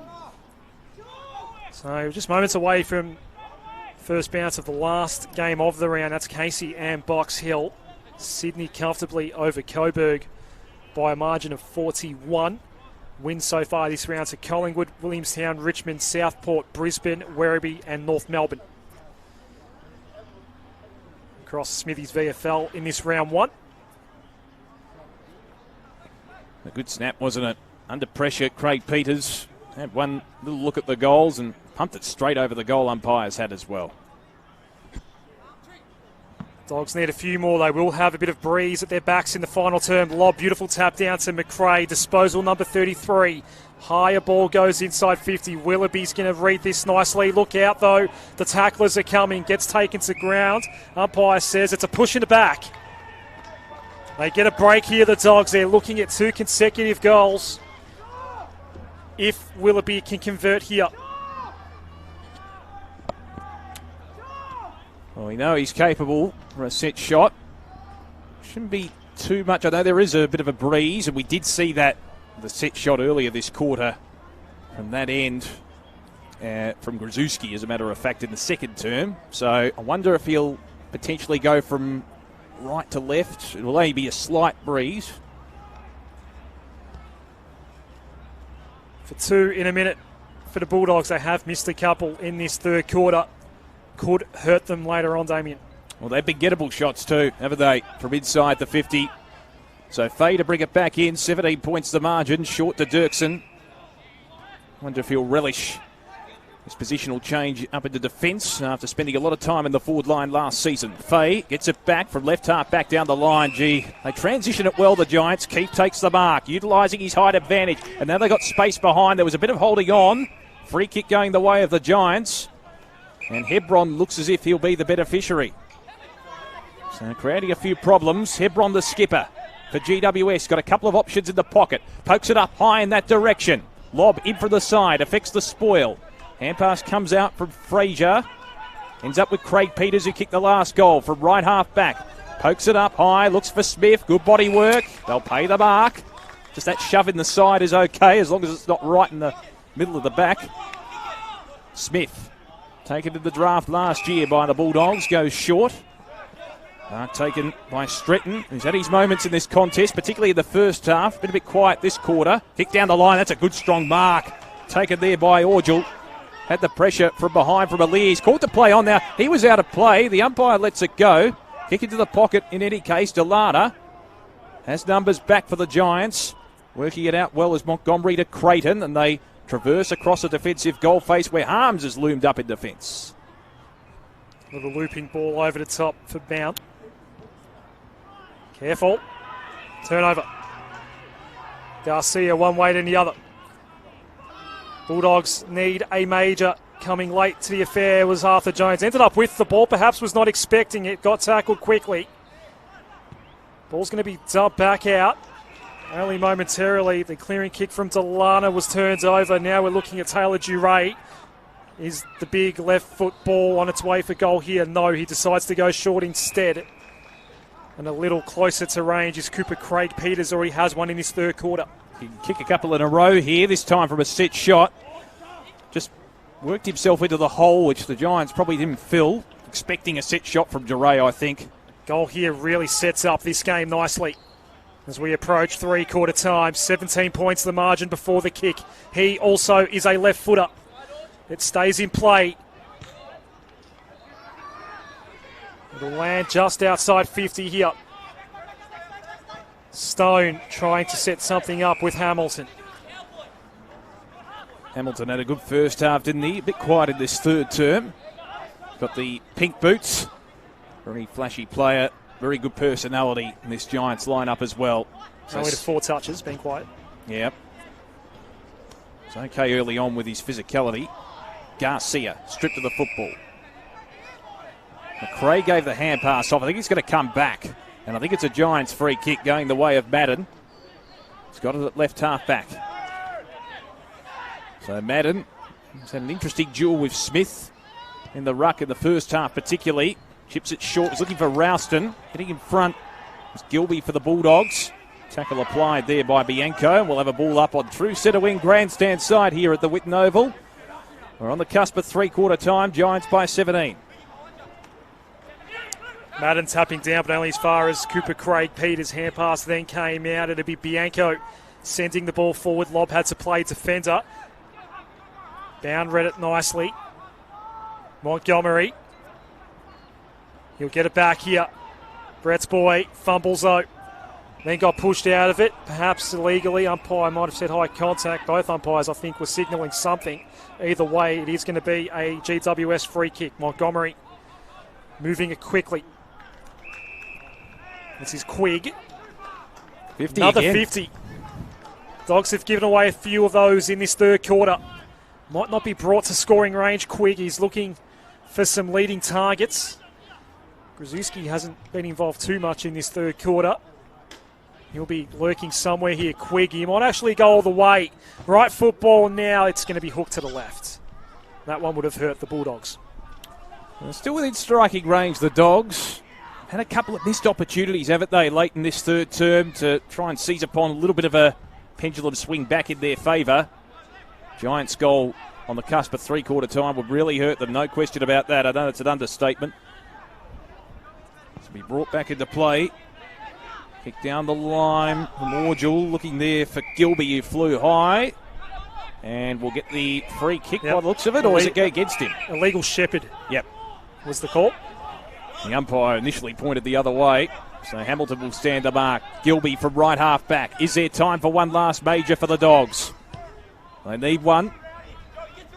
So just moments away from first bounce of the last game of the round. That's Casey and Box Hill. Sydney comfortably over Coburg by a margin of 41. Wins so far this round to Collingwood, Williamstown, Richmond, Southport, Brisbane, Werribee and North Melbourne. Across Smithy's VFL in this round one. A good snap, wasn't it? Under pressure, Craig Peters had one little look at the goals and pumped it straight over the goal umpires had as well. Dogs need a few more. They will have a bit of breeze at their backs in the final term. Lob, beautiful tap down to McRae. Disposal number 33. Higher ball goes inside 50. Willoughby's going to read this nicely. Look out though. The tacklers are coming. Gets taken to ground. Umpire says it's a push in the back. They get a break here, the Dogs. They're looking at 2 consecutive goals. If Willoughby can convert here. Well, we know he's capable for a set shot. Shouldn't be too much. I know there is a bit of a breeze, and we did see that, the set shot earlier this quarter from that end from Grzuski, as a matter of fact, in the second term. So I wonder if he'll potentially go from right to left. It will only be a slight breeze. For 2 in a minute for the Bulldogs. They have missed a couple in this third quarter. Could hurt them later on, Damien. Well, they've been gettable shots too, haven't they, from inside the 50. So Fay to bring it back in, 17 points the margin, short to Dirksen. Wonder if he'll relish his positional change up into defence after spending a lot of time in the forward line last season. Fay gets it back from left half back down the line. Gee, they transition it well, the Giants. Keith takes the mark, utilising his height advantage. And now they got space behind. There was a bit of holding on. Free kick going the way of the Giants. And Hebron looks as if he'll be the beneficiary. So creating a few problems. Hebron, the skipper for GWS, got a couple of options in the pocket. Pokes it up high in that direction. Lob in from the side, affects the spoil. Hand pass comes out from Frazier. Ends up with Craig Peters, who kicked the last goal from right half back. Pokes it up high, looks for Smith. Good body work. They'll pay the mark. Just that shove in the side is okay, as long as it's not right in the middle of the back. Smith, taken in the draft last year by the Bulldogs, goes short. Taken by Stretton, who's had his moments in this contest, particularly in the first half. Been a bit quiet this quarter. Kick down the line, that's a good strong mark. Taken there by Orgel. Had the pressure from behind from Alir. He's called to play on now. He was out of play. The umpire lets it go. Kick into the pocket in any case. Delata has numbers back for the Giants. Working it out well as Montgomery to Creighton, and they traverse across a defensive goal face where Harms has loomed up in defence. Little looping ball over the top for Mount. Careful. Turnover. Garcia one way to the other. Bulldogs need a major. Coming late to the affair was Arthur Jones. Ended up with the ball, perhaps was not expecting it. Got tackled quickly. Ball's going to be dubbed back out. Only momentarily. The clearing kick from Delana was turned over. Now we're looking at Taylor Duray. Is the big left foot ball on its way for goal here? No, he decides to go short instead. And a little closer to range is Cooper Craig Peters. Already has one in his third quarter. He can kick a couple in a row here, this time from a set shot. Just Worked himself into the hole, which the Giants probably didn't fill. Expecting a set shot from Duray, I think. Goal here really sets up this game nicely. As we approach three-quarter time, 17 points the margin before the kick. He also is a left footer. It stays in play. It'll land just outside 50 here. Stone trying to set something up with Hamilton. Hamilton had a good first half, didn't he? A bit quiet in this third term. Got the pink boots. Very flashy player. Very good personality in this Giants lineup as well. So only to 4 touches, being quiet. Yep. It's okay early on with his physicality. Garcia stripped of the football. McRae gave the hand pass off. I think he's going to come back. And I think it's a Giants free kick going the way of Madden. He's got it at left half back. So Madden has had an interesting duel with Smith in the ruck in the first half particularly. Chips it short. He's looking for Rouston. Getting in front was Gilby for the Bulldogs. Tackle applied there by Bianco. We'll have a ball up on true centre wing grandstand side here at the Whitten Oval. We're on the cusp of three-quarter time. Giants by 17. Madden tapping down, but only as far as Cooper Craig. Peters' hand pass then came out. It'll be Bianco sending the ball forward. Lob had to play defender. Bound read it nicely. Montgomery. He'll get it back here. Brett's boy fumbles out. Then got pushed out of it, perhaps illegally. Umpire might have said high contact. Both umpires, I think, were signalling something. Either way, it is going to be a GWS free kick. Montgomery moving it quickly. This is Quigg. 50 Another again. 50. Dogs have given away a few of those in this third quarter. Might not be brought to scoring range. Quigg is looking for some leading targets. Grzuski hasn't been involved too much in this third quarter. He'll be lurking somewhere here. Quigg, he might actually go all the way. Right football now, it's going to be hooked to the left. That one would have hurt the Bulldogs. Well, still within striking range, the Dogs. Had a couple of missed opportunities, haven't they, late in this third term to try and seize upon a little bit of a pendulum swing back in their favour. Giants' goal on the cusp of three-quarter time would really hurt them, no question about that. I know it's an understatement. To be brought back into play. Kick down the line from Orgel, looking there for Gilby, who flew high. And we'll get the free kick by the looks of it, or does it go against him? Illegal shepherd. Yep. Was the call. The umpire initially pointed the other way, so Hamilton will stand the mark. Gilby from right half back. Is there time for one last major for the Dogs? They need one.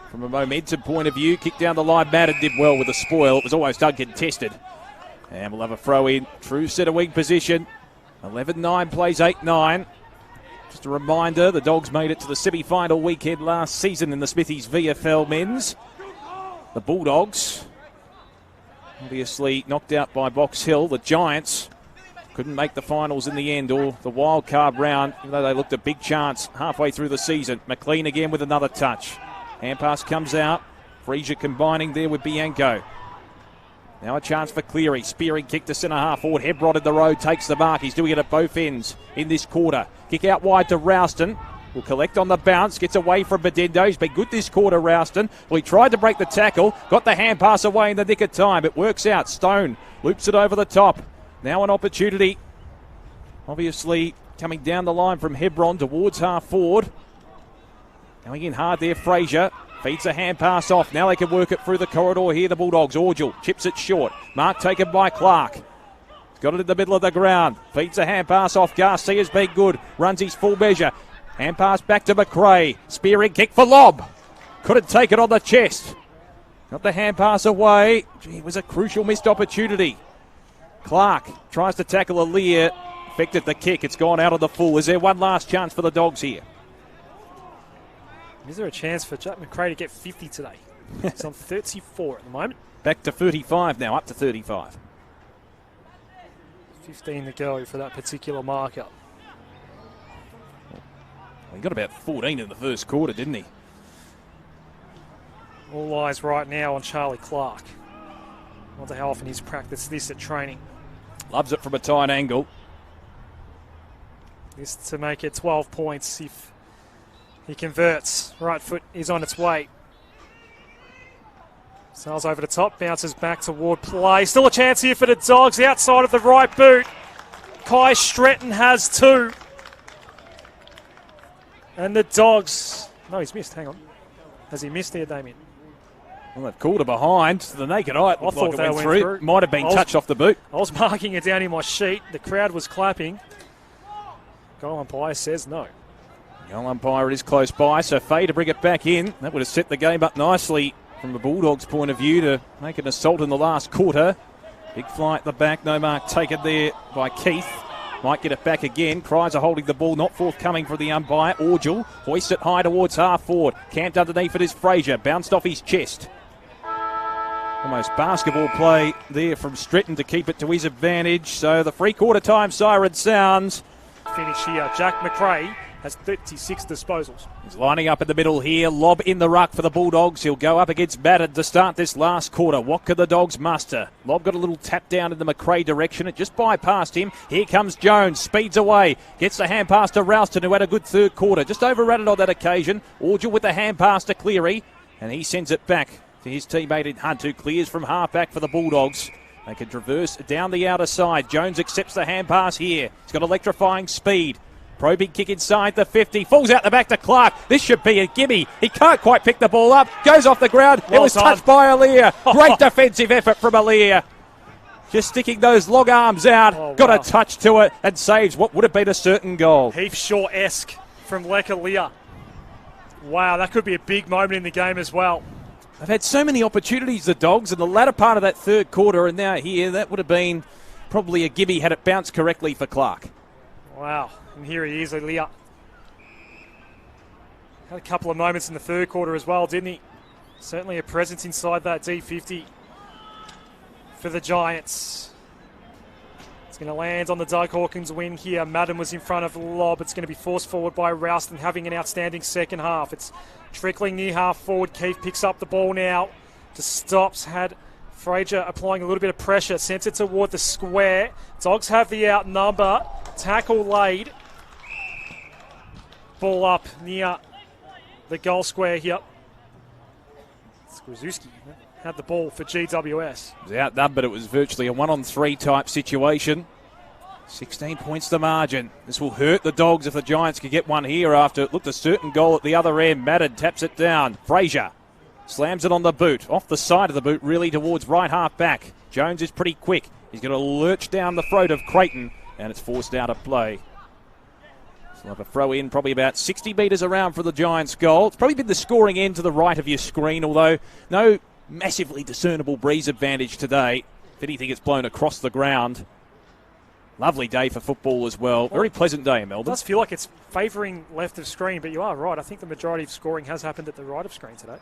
From a momentum point of view, kick down the line. Madden did well with the spoil. It was almost uncontested. And we'll have a throw in. True centre wing position. 11-9 plays 8-9. Just a reminder, the Dogs made it to the semi-final weekend last season in the Smithies VFL men's. The Bulldogs, obviously knocked out by Box Hill. The Giants couldn't make the finals in the end or the wild card round, even though they looked a big chance halfway through the season. McLean again with another touch. Hand pass comes out. Frazier combining there with Bianco. Now a chance for Cleary. Spearing kick to centre half forward. Hebrod in the road takes the mark. He's doing it at both ends in this quarter. Kick out wide to Rouston. Will collect on the bounce. Gets away from Bedendo. He's been good this quarter, Rouston. Well, he tried to break the tackle. Got the hand pass away in the nick of time. It works out. Stone loops it over the top. Now an opportunity. Obviously coming down the line from Hebron towards half forward. Going in hard there, Frazier. Feeds a hand pass off. Now they can work it through the corridor here, the Bulldogs. Orgel chips it short. Mark taken by Clark. He's got it in the middle of the ground. Feeds a hand pass off. Garcia's been good. Runs his full measure. Hand pass back to McRae. Spearing kick for lob. Couldn't take it on the chest. Got the hand pass away. Gee, it was a crucial missed opportunity. Clark tries to tackle Aaliyah. Affected the kick. It's gone out of the full. Is there one last chance for the Dogs here? Is there a chance for Jack McRae to get 50 today? It's on 34 at the moment. Back to 35 now, up to 35. 15 to go for that particular marker. Well, he got about 14 in the first quarter, didn't he? All eyes right now on Charlie Clark. I wonder how often he's practiced this at training. Loves it from a tight angle. This to make it 12 points if he converts. Right foot is on its way. Sails over the top, bounces back toward play. Still a chance here for the Dogs outside of the right boot. Kai Stretton has 2. And the Dogs... No, he's missed. Hang on. Has he missed there, Damien? Well, they've called it behind. To the naked eye, it looked like it went through. Might have been touched off the boot. I was marking it down in my sheet. The crowd was clapping. Goal umpire says no. Goal umpire is close by, so Fay to bring it back in. That would have set the game up nicely from the Bulldogs' point of view to make an assault in the last quarter. Big fly at the back, no mark taken there by Keith. Might get it back again. Cries are holding the ball, not forthcoming for the umpire. Orgel hoists it high towards half forward. Camped underneath it is Fraser, bounced off his chest. Almost basketball play there from Stretton to keep it to his advantage. So the free quarter time siren sounds. Finish here. Jack McRae has 36 disposals. He's lining up in the middle here. Lob in the ruck for the Bulldogs. He'll go up against Madden to start this last quarter. What can the Dogs muster? Lob got a little tap down in the McRae direction. It just bypassed him. Here comes Jones. Speeds away. Gets the hand pass to Ralston, who had a good third quarter. Just overran it on that occasion. Orgel with the hand pass to Cleary. And he sends it back to his teammate in Hunt, who clears from half-back for the Bulldogs. They can traverse down the outer side. Jones accepts the hand pass here. He's got electrifying speed. Probing kick inside the 50. Falls out the back to Clark. This should be a gimme. He can't quite pick the ball up. Goes off the ground. It was touched by Alier. Great defensive effort from Alier. Just sticking those long arms out. Got a touch to it and saves what would have been a certain goal. Heath Shaw-esque from Lecalia. Wow, that could be a big moment in the game as well. They've had so many opportunities, the Dogs, in the latter part of that third quarter, and now here, that would have been probably a gimme had it bounced correctly for Clark. Wow, and here he is, Leah. Had a couple of moments in the third quarter as well, didn't he? Certainly a presence inside that D50 for the Giants. It's going to land on the Doug Hawkins wing here. Madden was in front of the lob. It's going to be forced forward by Ralston, having an outstanding second half. It's trickling near half forward. Keith picks up the ball now. Just stops. Had Fraser applying a little bit of pressure. Sends it toward the square. Dogs have the outnumber. Tackle laid. Ball up near the goal square here. Skrzyzewski had the ball for GWS. It was outnumbered. It was virtually a 1-on-3 type situation. 16 points the margin. This will hurt the Dogs if the Giants can get one here after it looked a certain goal at the other end. Madden taps it down. Fraser slams it on the boot. Off the side of the boot, really towards right half back. Jones is pretty quick. He's going to lurch down the throat of Creighton, and it's forced out of play. So we'll have a throw in probably about 60 metres around for the Giants' goal. It's probably been the scoring end to the right of your screen, although no massively discernible breeze advantage today. If anything, it's blown across the ground. Lovely day for football as well. Very pleasant day in Melbourne. It does feel like it's favouring left of screen, but you are right. I think the majority of scoring has happened at the right of screen today.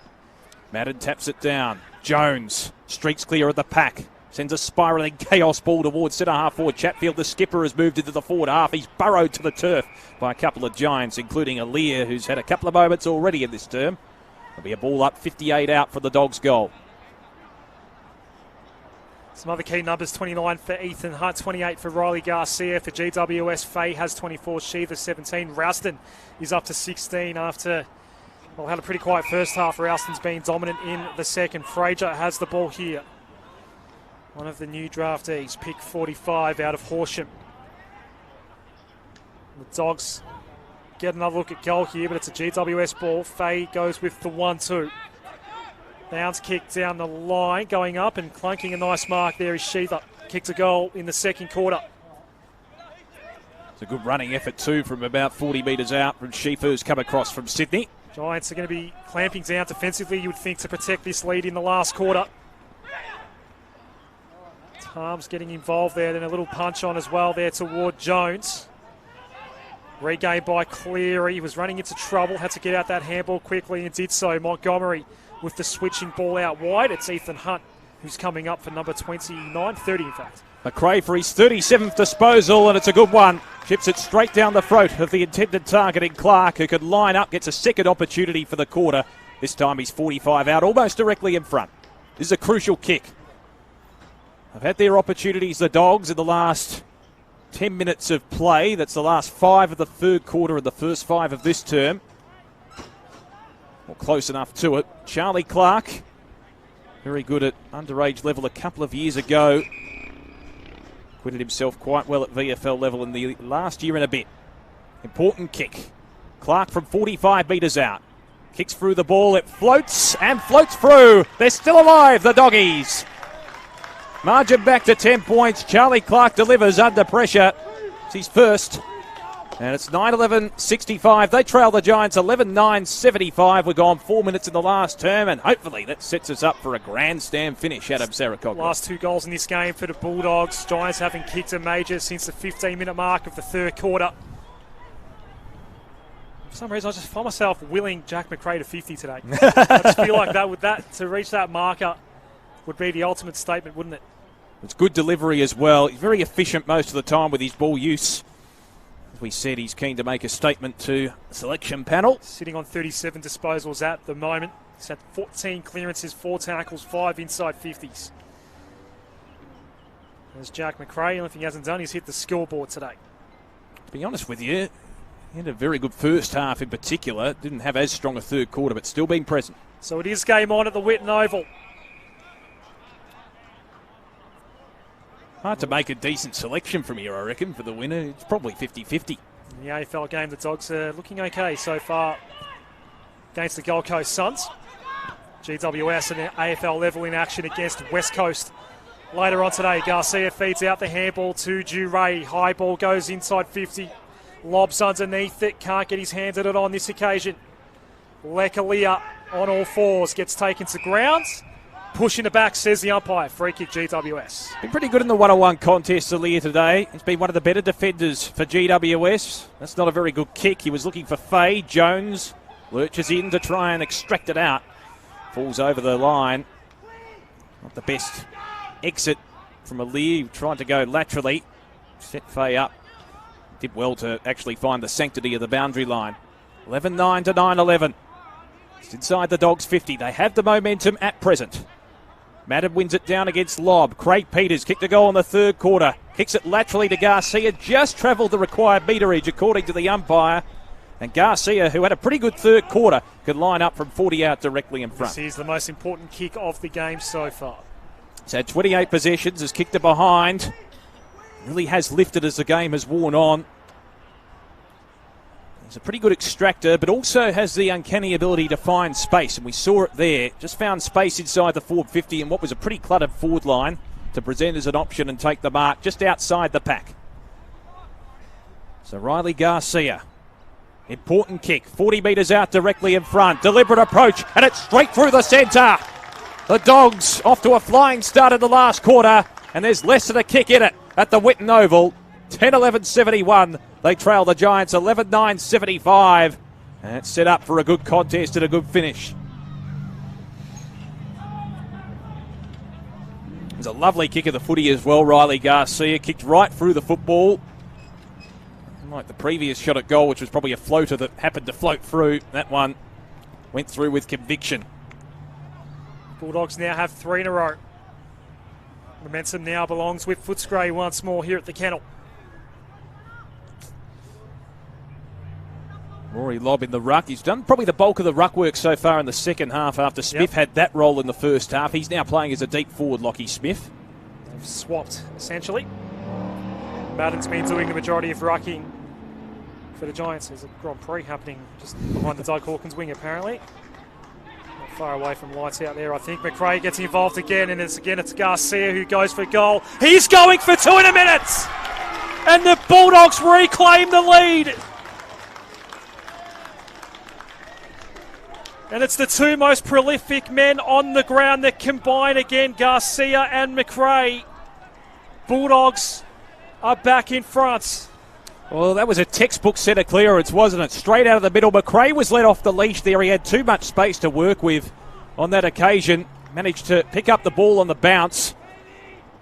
Madden taps it down. Jones streaks clear of the pack. Sends a spiralling chaos ball towards centre half forward. Chatfield, the skipper, has moved into the forward half. He's burrowed to the turf by a couple of Giants, including Alier, who's had a couple of moments already in this term. There'll be a ball up, 58 out for the Dogs' goal. Some other key numbers, 29 for Ethan Hunt, 28 for Riley Garcia. For GWS, Fay has 24, Sheeva 17. Ralston is up to 16 after, well, had a pretty quiet first half. Ralston's been dominant in the second. Fraser has the ball here. One of the new draftees, pick 45 out of Horsham. The Dogs get another look at goal here, but it's a GWS ball. Fay goes with the 1-2. Bounce kick down the line, going up and clunking a nice mark there is Sheeva. Kicked a goal in the second quarter. It's a good running effort too from about 40 metres out from Sheeva, who's come across from Sydney. Giants are going to be clamping down defensively, you would think, to protect this lead in the last quarter. Harms getting involved there, then a little punch on as well there toward Jones. Regained by Cleary, he was running into trouble, had to get out that handball quickly and did so. Montgomery with the switching ball out wide. It's Ethan Hunt who's coming up for number 29, 30 in fact. McRae for his 37th disposal, and it's a good one. Chips it straight down the throat of the intended target in Clark, who could line up, gets a second opportunity for the quarter. This time he's 45 out, almost directly in front. This is a crucial kick. They've had their opportunities, the Dogs, in the last 10 minutes of play. That's the last 5 of the third quarter and the first 5 of this term. Well, close enough to it. Charlie Clark Very good at underage level a couple of years ago. Acquitted himself quite well at VFL level in the last year and a bit. Important kick. Clark from 45 metres out. Kicks through the ball. It floats and floats through. They're still alive, the Doggies. Margin back to 10 points. Charlie Clark delivers under pressure. It's his first. And it's 9-11-65. They trail the Giants 11-9-75. We've gone 4 minutes in the last term, and hopefully that sets us up for a grandstand finish out of Saracoglu. Last 2 goals in this game for the Bulldogs. Giants haven't kicked a major since the 15-minute mark of the third quarter. For some reason, I just find myself willing Jack McRae to 50 today. I just feel like to reach that marker would be the ultimate statement, wouldn't it? It's good delivery as well. He's very efficient most of the time with his ball use. As we said, he's keen to make a statement to the selection panel. Sitting on 37 disposals at the moment. He's had 14 clearances, 4 tackles, 5 inside 50s. There's Jack McRae. The only thing he hasn't done is hit the scoreboard today. To be honest with you, he had a very good first half in particular. Didn't have as strong a third quarter, but still being present. So it is game on at the Whitten Oval. Hard to make a decent selection from here, I reckon, for the winner. It's probably 50-50. In the AFL game, the Dogs are looking okay so far against the Gold Coast Suns. GWS and AFL level in action against West Coast. Later on today, Garcia feeds out the handball to Duray. High ball goes inside 50. Lobs underneath it. Can't get his hands at it on this occasion. Lekalia on all fours. Gets taken to ground. Pushing the back, says the umpire. Free kick, GWS. Been pretty good in the one-on-one contest earlier today. He's been one of the better defenders for GWS. That's not a very good kick. He was looking for Fay. Jones lurches in to try and extract it out. Falls over the line. Not the best exit from Ali. Tried to go laterally. Set Fay up. Did well to actually find the sanctity of the boundary line. 11-9 to 9-11. It's inside the Dogs' 50. They have the momentum at present. Madden wins it down against Lobb. Craig Peters kicked a goal in the third quarter. Kicks it laterally to Garcia. Just travelled the required meterage according to the umpire. And Garcia, who had a pretty good third quarter, could line up from 40 out directly in front. This is the most important kick of the game so far. He's had 28 possessions, has kicked it behind. Really has lifted as the game has worn on. He's a pretty good extractor, but also has the uncanny ability to find space, and we saw it there. Just found space inside the forward 50 and what was a pretty cluttered forward line to present as an option and take the mark just outside the pack. So Riley Garcia, important kick, 40 metres out directly in front, deliberate approach, and it's straight through the centre. The Dogs off to a flying start in the last quarter, and there's less than a kick in it at the Whitten Oval. 10-11-71. They trail the Giants 11-9-75. And it's set up for a good contest and a good finish. There's a lovely kick of the footy as well. Riley Garcia kicked right through the football. Unlike the previous shot at goal, which was probably a floater that happened to float through. That one went through with conviction. Bulldogs now have 3 in a row. Momentum now belongs with Footscray once more here at the kennel. Rory Lobb in the ruck. He's done probably the bulk of the ruck work so far in the second half after Smith had that role in the first half. He's now playing as a deep forward, Lockie Smith. They've swapped, essentially. Madden's been doing the majority of rucking for the Giants. There's a Grand Prix happening just behind the Doug Hawkins wing, apparently. Not far away from lights out there, I think. McRae gets involved again, and it's Garcia who goes for goal. He's going for 2 in a minute! And the Bulldogs reclaim the lead! And it's the 2 most prolific men on the ground that combine again, Garcia and McRae. Bulldogs are back in front. Well, that was a textbook set of clearance, wasn't it? Straight out of the middle. McRae was let off the leash there. He had too much space to work with on that occasion. Managed to pick up the ball on the bounce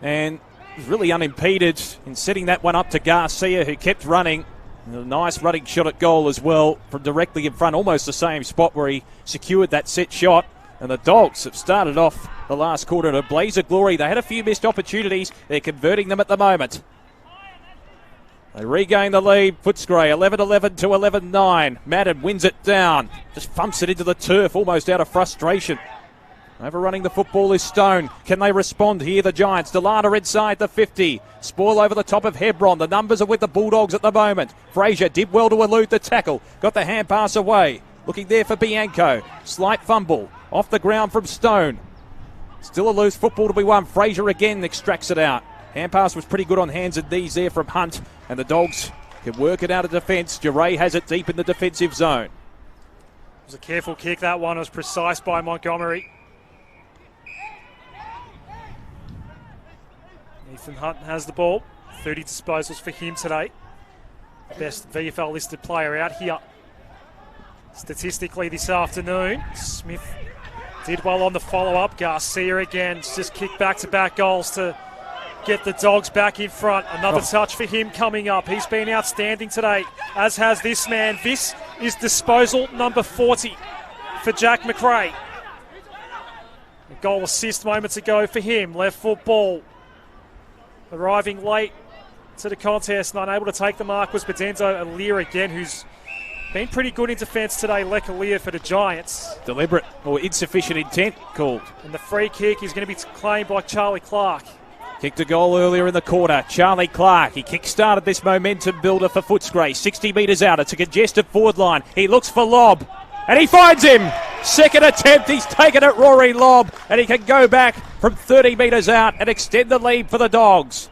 and was really unimpeded in setting that one up to Garcia, who kept running. And a nice running shot at goal as well from directly in front, almost the same spot where he secured that set shot. And the Dogs have started off the last quarter in a blaze of glory. They had a few missed opportunities. They're converting them at the moment. They regain the lead. Footscray 11-11 to 11-9. Madden wins it down. Just thumps it into the turf almost out of frustration. Overrunning the football is Stone. Can they respond here, the Giants? Delana inside the 50. Spoil over the top of Hebron. The numbers are with the Bulldogs at the moment. Fraser did well to elude the tackle. Got the hand pass away. Looking there for Bianco. Slight fumble. Off the ground from Stone. Still a loose football to be won. Fraser again extracts it out. Hand pass was pretty good on hands and knees there from Hunt. And the Dogs can work it out of defence. Duray has it deep in the defensive zone. It was a careful kick, that one. It was precise by Montgomery. Ethan Hunt has the ball. 30 disposals for him today. Best VFL listed player out here. Statistically this afternoon, Smith did well on the follow-up. Garcia again, just kicked back-to-back goals to get the Dogs back in front. Another touch for him coming up. He's been outstanding today, as has this man. This is disposal number 40 for Jack McRae. A goal assist moments ago for him. Left foot ball. Arriving late to the contest and unable to take the mark was Bedenzo Alir again, who's been pretty good in defence today. Lekalia for the Giants. Deliberate or insufficient intent called. And the free kick is going to be claimed by Charlie Clark. Kicked a goal earlier in the quarter. Charlie Clark, he kick-started this momentum builder for Footscray. 60 metres out, it's a congested forward line. He looks for Lobb, and he finds him. Second attempt, he's taken it, Rory Lobb, and he can go back from 30 metres out and extend the lead for the Dogs.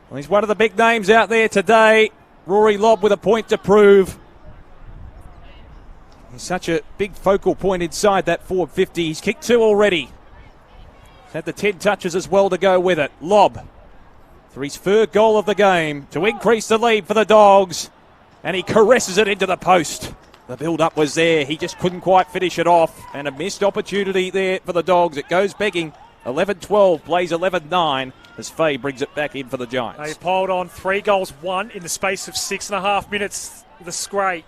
Well, he's one of the big names out there today. Rory Lobb with a point to prove. He's such a big focal point inside that forward 50. He's kicked 2 already. He's had the 10 touches as well to go with it. Lobb for his third goal of the game to increase the lead for the Dogs. And he caresses it into the post. The build-up was there. He just couldn't quite finish it off. And a missed opportunity there for the Dogs. It goes begging. 11-12, plays 11-9 as Fay brings it back in for the Giants. They piled on 3 goals, 1 in the space of 6.5 minutes. The Scray.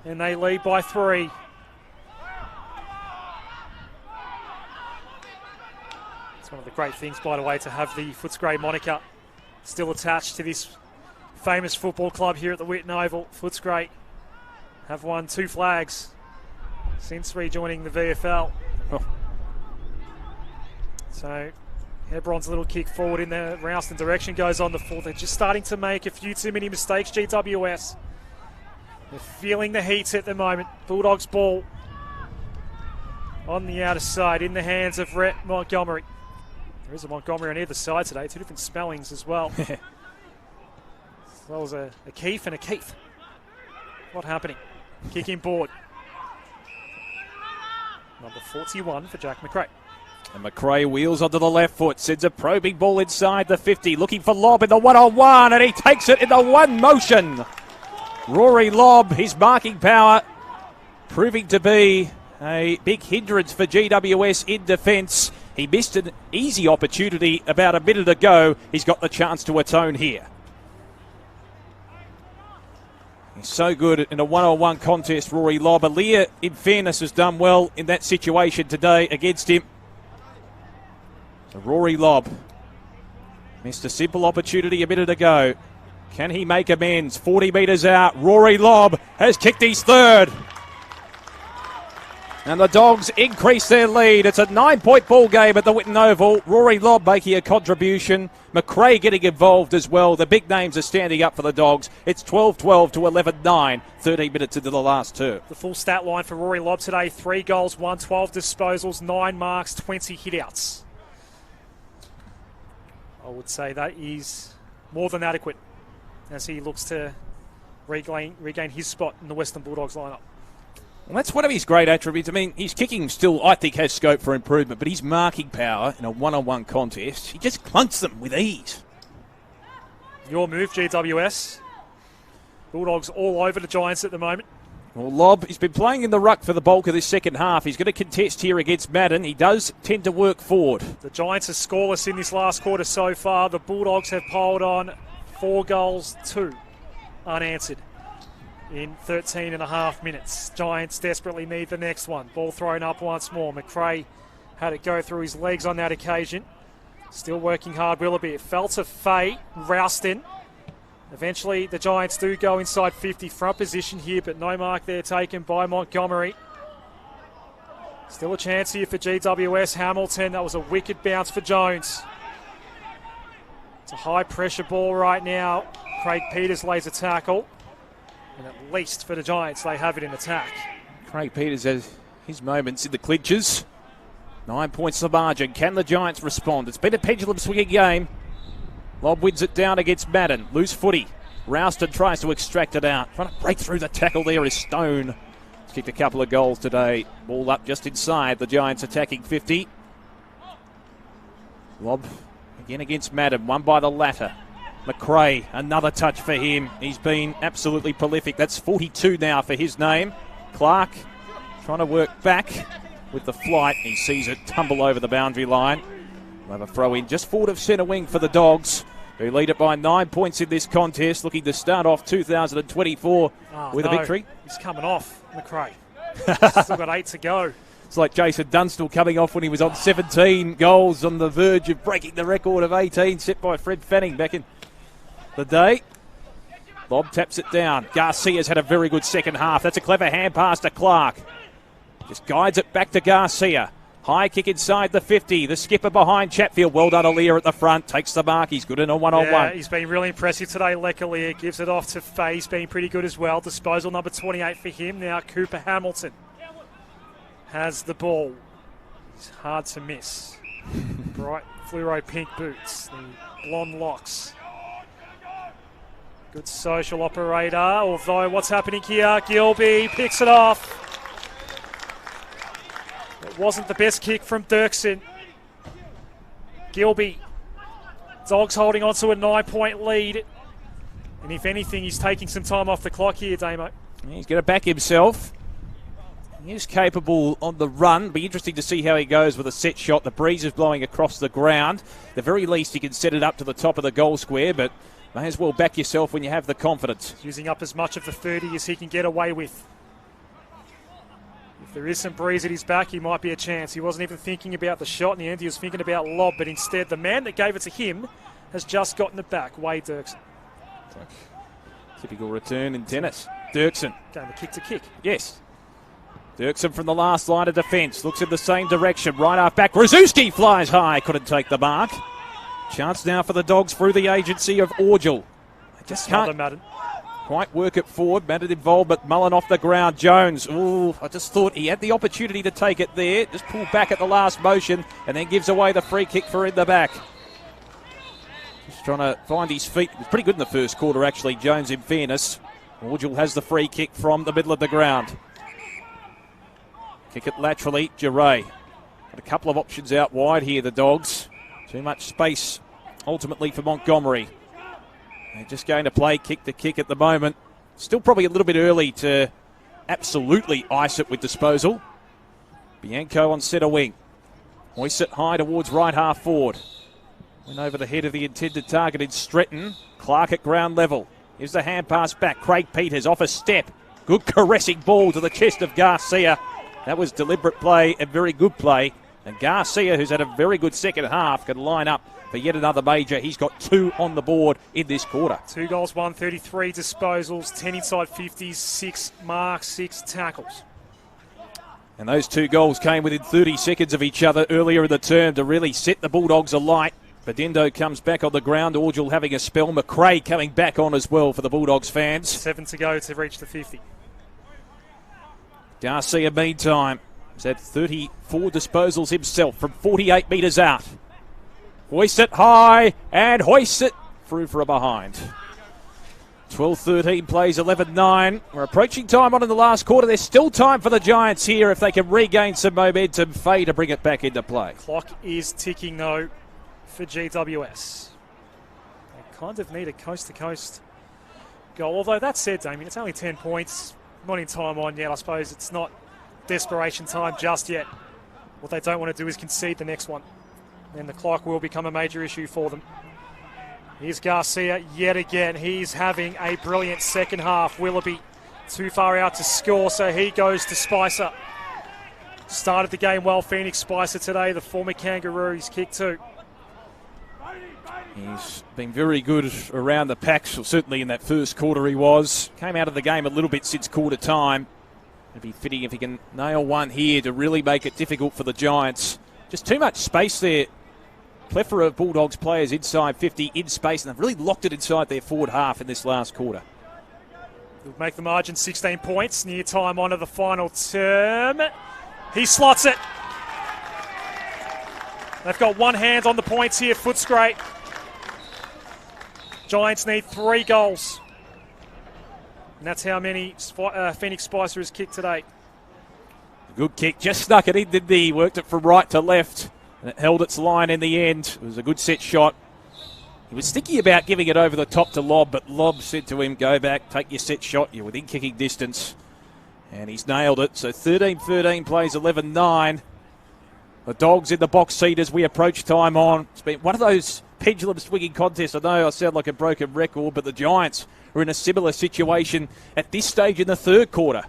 And they lead by 3. It's one of the great things, by the way, to have the Footscray moniker still attached to this famous football club here at the Whitten Oval. Footscray have won 2 flags since rejoining the VFL. Oh. So Hebron's little kick forward in the Ralston direction goes on the full. They're just starting to make a few too many mistakes, GWS. They're feeling the heat at the moment. Bulldogs ball on the outer side in the hands of Rhett Montgomery. There is a Montgomery on either side today. 2 different spellings as well. As well as a Keith and a Keith. What happening? Kicking board. Number 41 for Jack McRae. And McRae wheels onto the left foot, sends a probing ball inside the 50, looking for Lobb in the one-on-one, and he takes it in the one motion. Rory Lobb, his marking power, proving to be a big hindrance for GWS in defence. He missed an easy opportunity about a minute ago. He's got the chance to atone here. He's so good in a one-on-one contest, Rory Lobb. Alir, in fairness, has done well in that situation today against him. So Rory Lobb missed a simple opportunity a minute ago. Can he make amends? 40 metres out. Rory Lobb has kicked his third. And the Dogs increase their lead. It's a 9-point ball game at the Whitten Oval. Rory Lobb making a contribution. McRae getting involved as well. The big names are standing up for the Dogs. It's 12-12 to 11-9. 13 minutes into the last 2. The full stat line for Rory Lobb today. 3 goals, 1, 12 disposals, 9 marks, 20 hitouts. I would say that is more than adequate as he looks to regain his spot in the Western Bulldogs lineup. Well, that's one of his great attributes. I mean, his kicking still, I think, has scope for improvement, but his marking power in a one-on-one contest, he just clunks them with ease. Your move, GWS. Bulldogs all over the Giants at the moment. Well, Lobb, he's been playing in the ruck for the bulk of this second half. He's going to contest here against Madden. He does tend to work forward. The Giants are scoreless in this last quarter so far. The Bulldogs have piled on 4 goals, 2 unanswered in 13.5 minutes. Giants desperately need the next one. Ball thrown up once more. McRae had it go through his legs on that occasion. Still working hard, Willoughby. It fell to Fay, Ralston. Eventually, the Giants do go inside 50 front position here, but no mark there taken by Montgomery. Still a chance here for GWS. Hamilton, that was a wicked bounce for Jones. It's a high pressure ball right now. Craig Peters lays a tackle. And at least for the Giants, they have it in attack. Craig Peters has his moments in the clinches. 9 points the margin. Can the Giants respond? It's been a pendulum swinging game. Lob wins it down against Madden. Loose footy. Rouston tries to extract it out. Trying to break through the tackle there is Stone. He's kicked a couple of goals today. Ball up just inside. The Giants attacking 50. Lob again against Madden. Won by the latter. McRae, another touch for him. He's been absolutely prolific. That's 42 now for his name. Clark trying to work back with the flight. He sees it tumble over the boundary line. We'll have a throw in just forward of centre wing for the Dogs, who lead it by 9 points in this contest, looking to start off 2024 with a victory. He's coming off, McRae. Still got 8 to go. It's like Jason Dunstall coming off when he was on 17 goals, on the verge of breaking the record of 18 set by Fred Fanning back in the day. Lob taps it down. Garcia's had a very good second half. That's a clever hand pass to Clark. Just guides it back to Garcia. High kick inside the 50. The skipper behind Chatfield. Well done, Aaliyah at the front. Takes the mark. He's good in a one-on-one. Yeah, he's been really impressive today, Lecalier. Gives it off to Faye. He's been pretty good as well. Disposal number 28 for him. Now Cooper Hamilton has the ball. He's hard to miss. Bright fluoro pink boots. The blonde locks. Good social operator. Although what's happening here? Gilby picks it off. It wasn't the best kick from Dirksen. Gilby. Dogs holding on to a 9-point lead. And if anything, he's taking some time off the clock here, Damo. He's going to back himself. He is capable on the run. Be interesting to see how he goes with a set shot. The breeze is blowing across the ground. At the very least, he can set it up to the top of the goal square, but may as well back yourself when you have the confidence. Using up as much of the 30 as he can get away with. If there is some breeze at his back, he might be a chance. He wasn't even thinking about the shot in the end. He was thinking about lob, but instead the man that gave it to him has just gotten it back. Wade Dirksen. Typical return in tennis. Dirksen. Going to kick to kick. Yes. Dirksen from the last line of defence. Looks in the same direction. Right half back. Rzuski flies high. Couldn't take the mark. Chance now for the Dogs through the agency of Orgel. They just can't quite work it forward. Madden involved, but Mullen off the ground. Jones. Ooh, I just thought he had the opportunity to take it there. Just pulled back at the last motion and then gives away the free kick for in the back. Just trying to find his feet. He was pretty good in the first quarter, actually, Jones, in fairness. Orgel has the free kick from the middle of the ground. Kick it laterally. Giray. Got a couple of options out wide here, the Dogs. Too much space, ultimately, for Montgomery. They're just going to play kick to kick at the moment. Still probably a little bit early to absolutely ice it with disposal. Bianco on centre wing. Hoists it high towards right half forward. Went over the head of the intended target in Stretton. Clark at ground level. Here's the hand pass back. Craig Peters off a step. Good caressing ball to the chest of Garcia. That was deliberate play and very good play. And Garcia, who's had a very good second half, can line up for yet another major. He's got 2 on the board in this quarter. 2 goals, 1, 33 disposals, 10 inside 50s, 6 marks, 6 tackles. And those 2 goals came within 30 seconds of each other earlier in the term to really set the Bulldogs alight. Bedendo comes back on the ground. Orgel having a spell. McRae coming back on as well for the Bulldogs fans. 7 to go to reach the 50. Garcia, meantime, has had 34 disposals himself from 48 metres out. Hoists it high and hoists it through for a behind. 12-13 plays 11-9. We're approaching time on in the last quarter. There's still time for the Giants here if they can regain some momentum. Faye to bring it back into play. Clock is ticking though for GWS. They kind of need a coast-to-coast goal. Although that said, Damien, it's only 10 points. Not in time on yet. I suppose it's not desperation time just yet. What they don't want to do is concede the next one. And the clock will become a major issue for them. Here's Garcia yet again. He's having a brilliant second half. Willoughby too far out to score, so he goes to Spicer. Started the game well, Phoenix Spicer today, the former Kangaroo. He's kicked 2. He's been very good around the pack, certainly in that first quarter he was. Came out of the game a little bit since quarter time. It'd be fitting if he can nail one here to really make it difficult for the Giants. Just too much space there. Plethora of Bulldogs players inside 50 in space, and they've really locked it inside their forward half in this last quarter. He'll make the margin 16 points. Near time on to the final term. He slots it. They've got one hand on the points here, Footscray. Giants need 3 goals. And that's how many Phoenix Spicer has kicked today. Good kick, just snuck it in, didn't he? Worked it from right to left, and it held its line in the end. It was a good set shot. He was sticky about giving it over the top to Lobb, but Lobb said to him, go back, take your set shot, you're within kicking distance. And he's nailed it, so 13-13 plays 11-9. The Dogs in the box seat as we approach time on. It's been one of those pendulum swinging contests. I know I sound like a broken record, but the Giants are in a similar situation at this stage in the third quarter.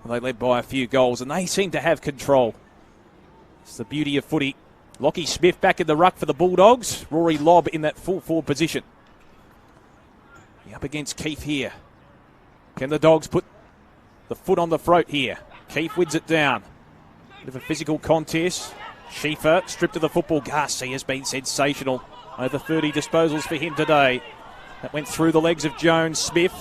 They led by a few goals, and they seem to have control. It's the beauty of footy. Lockie Smith back in the ruck for the Bulldogs. Rory Lobb in that full forward position. He up against Keith here. Can the Dogs put the foot on the throat here? Keith wins it down. Bit of a physical contest. Schiefer stripped of the football. Garcia has been sensational. Over 30 disposals for him today. That went through the legs of Jones. Smith.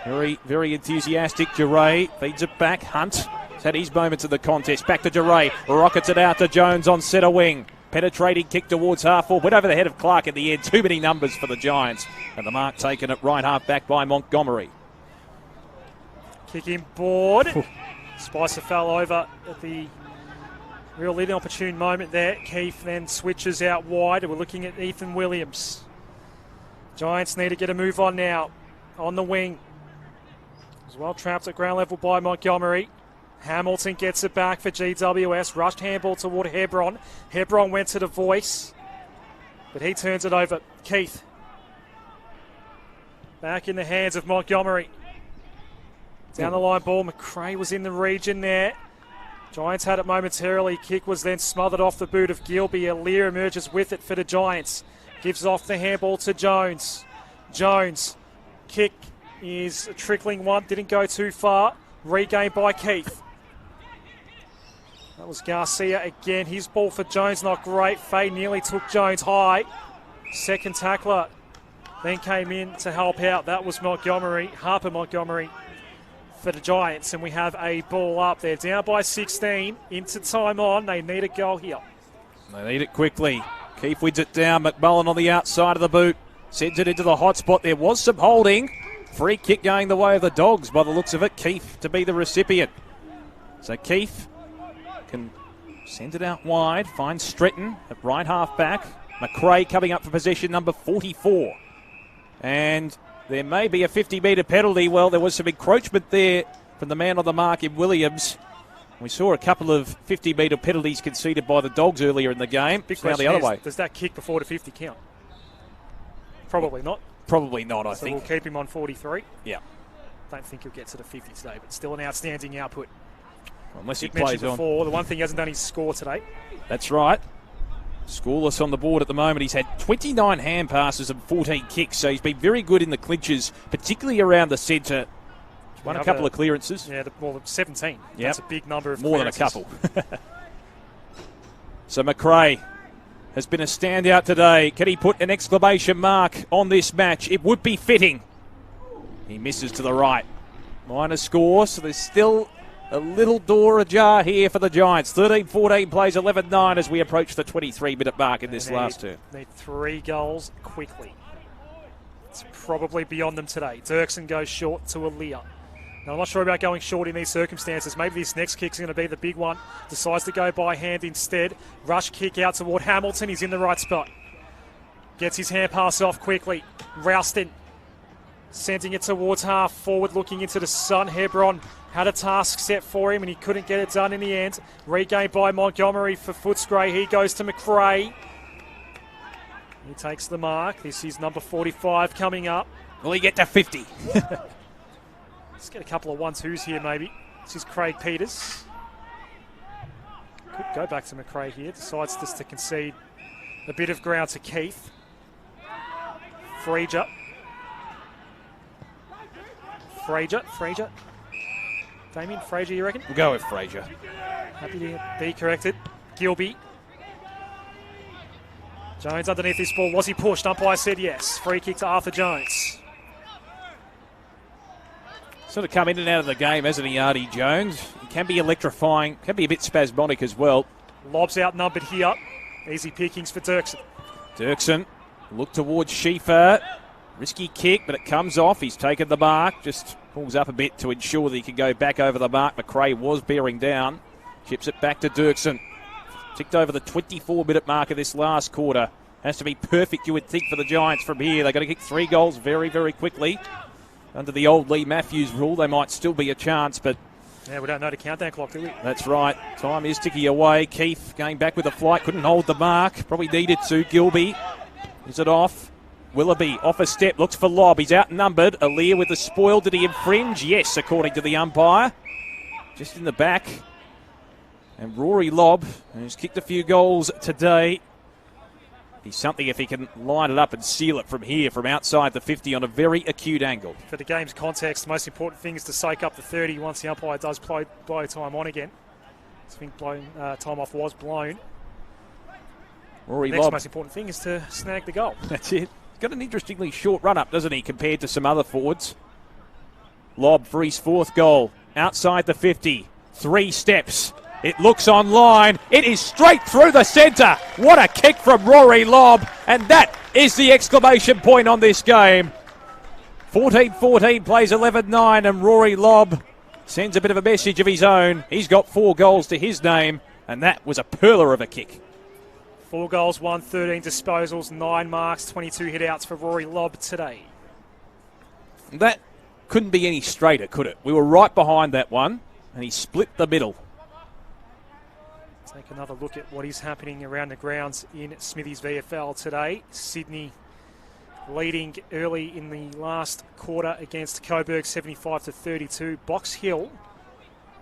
Very, very enthusiastic. Duray feeds it back. Hunt has had his moments in the contest. Back to Duray. Rockets it out to Jones on centre wing. Penetrating kick towards half forward. Went over the head of Clark in the end. Too many numbers for the Giants. And the mark taken at right half back by Montgomery. Kicking board. Spicer fell over at the real inopportune moment there. Keith then switches out wide. We're looking at Ethan Williams. Giants need to get a move on now. On the wing. As well trapped at ground level by Montgomery. Hamilton gets it back for GWS. Rushed handball toward Hebron. Hebron went to the voice, but he turns it over. Keith. Back in the hands of Montgomery. Down the line ball. McRae was in the region there. Giants had it momentarily. Kick was then smothered off the boot of Gilby. Alir emerges with it for the Giants. Gives off the handball to Jones. Jones. Kick is a trickling one. Didn't go too far. Regained by Keith. That was Garcia again. His ball for Jones, not great. Faye nearly took Jones high. Second tackler then came in to help out. That was Montgomery, Harper Montgomery for the Giants. And we have a ball up. They're down by 16. Into time on. They need a goal here. They need it quickly. Keith wins it down. McMullen on the outside of the boot. Sends it into the hot spot. There was some holding. Free kick going the way of the Dogs by the looks of it. Keith to be the recipient. So Keith can send it out wide. Finds Stretton at right half back. McRae coming up for possession number 44. And there may be a 50-metre penalty. Well, there was some encroachment there from the man on the mark in Williams. We saw a couple of 50-metre penalties conceded by the Dogs earlier in the game. Big now the other way. Does that kick before the 50 count? Probably not. Probably not, I so think. We'll keep him on 43. Yeah. Don't think he'll get to the 50 today, but still an outstanding output. Well, unless he plays plays before, on. The one thing he hasn't done is score today. That's right. Scoreless on the board at the moment. He's had 29 hand passes and 14 kicks, so he's been very good in the clinches, particularly around the centre. Won a couple of clearances. Yeah, 17. Yep. That's a big number of more than a couple. So McRae has been a standout today. Can he put an exclamation mark on this match? It would be fitting. He misses to the right. Minor score, so there's still a little door ajar here for the Giants. 13-14 plays 11-9 as we approach the 23-minute mark in this last turn. Need 3 goals quickly. It's probably beyond them today. Dirksen goes short to Alir. Now, I'm not sure about going short in these circumstances. Maybe this next kick's going to be the big one. Decides to go by hand instead. Rush kick out toward Hamilton. He's in the right spot. Gets his hand pass off quickly. Rouston sending it towards half forward, looking into the sun. Hebron had a task set for him and he couldn't get it done in the end. Regained by Montgomery for Footscray. He goes to McRae. He takes the mark. This is number 45 coming up. Will he get to 50? Let's get a couple of 1-2s here maybe. This is Craig Peters. Could go back to McRae here. Decides just to concede a bit of ground to Keith. Fraser. Damien Frazier, you reckon? We'll go with Frazier. Happy to be corrected. Gilby. Jones underneath this ball. Was he pushed? Umpire said yes. Free kick to Arthur Jones. Sort of come in and out of the game, hasn't he, Artie Jones? He can be electrifying, can be a bit spasmodic as well. Lob's outnumbered here. Easy pickings for Dirksen. Dirksen, look towards Schiefer. Risky kick, but it comes off. He's taken the mark. Just pulls up a bit to ensure that he can go back over the mark. McRae was bearing down. Chips it back to Dirksen. Ticked over the 24-minute mark of this last quarter. Has to be perfect, you would think, for the Giants from here. They've got to kick 3 goals very, very quickly. Under the old Lee Matthews rule, they might still be a chance, but... Yeah, we don't know the countdown clock, do we? That's right. Time is ticking away. Keith going back with a flight. Couldn't hold the mark. Probably needed to. Gilby. Is it off? Willoughby off a step. Looks for lob. He's outnumbered. Aaliyah with the spoil. Did he infringe? Yes, according to the umpire. Just in the back. And Rory Lobb, who's kicked a few goals today. He's something if he can line it up and seal it from here, from outside the 50 on a very acute angle. For the game's context, the most important thing is to soak up the 30 once the umpire does blow time on again. I think time off was blown. Rory The next Lobb. most important thing is to snag the goal. That's it. He's got an interestingly short run-up, doesn't he, compared to some other forwards. Lobb for his 4th goal. Outside the 50. 3 steps. It looks online. It is straight through the centre. What a kick from Rory Lobb. And that is the exclamation point on this game. 14-14 plays 11-9, and Rory Lobb sends a bit of a message of his own. He's got 4 goals to his name, and that was a perler of a kick. 4 goals, 13 disposals, 9 marks, 22 hit-outs for Rory Lobb today. That couldn't be any straighter, could it? We were right behind that one, and he split the middle. Take another look at what is happening around the grounds in Smithies VFL today. Sydney leading early in the last quarter against Coburg 75-32. Box Hill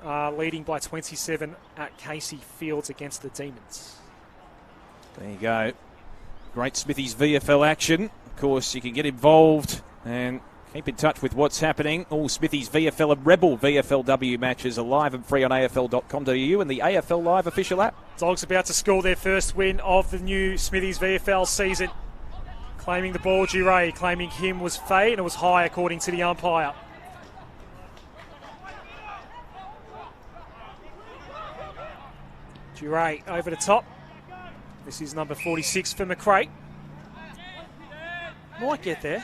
leading by 27 at Casey Fields against the Demons. There you go. Great Smithies VFL action. Of course, you can get involved and keep in touch with what's happening. All Smithies VFL and Rebel VFLW matches are live and free on afl.com.au and the AFL Live official app. Dogs about to score their first win of the new Smithies VFL season. Claiming the ball, Duray. Claiming him was Fay, and it was high according to the umpire. Duray over the top. This is number 46 for McRae. Might get there.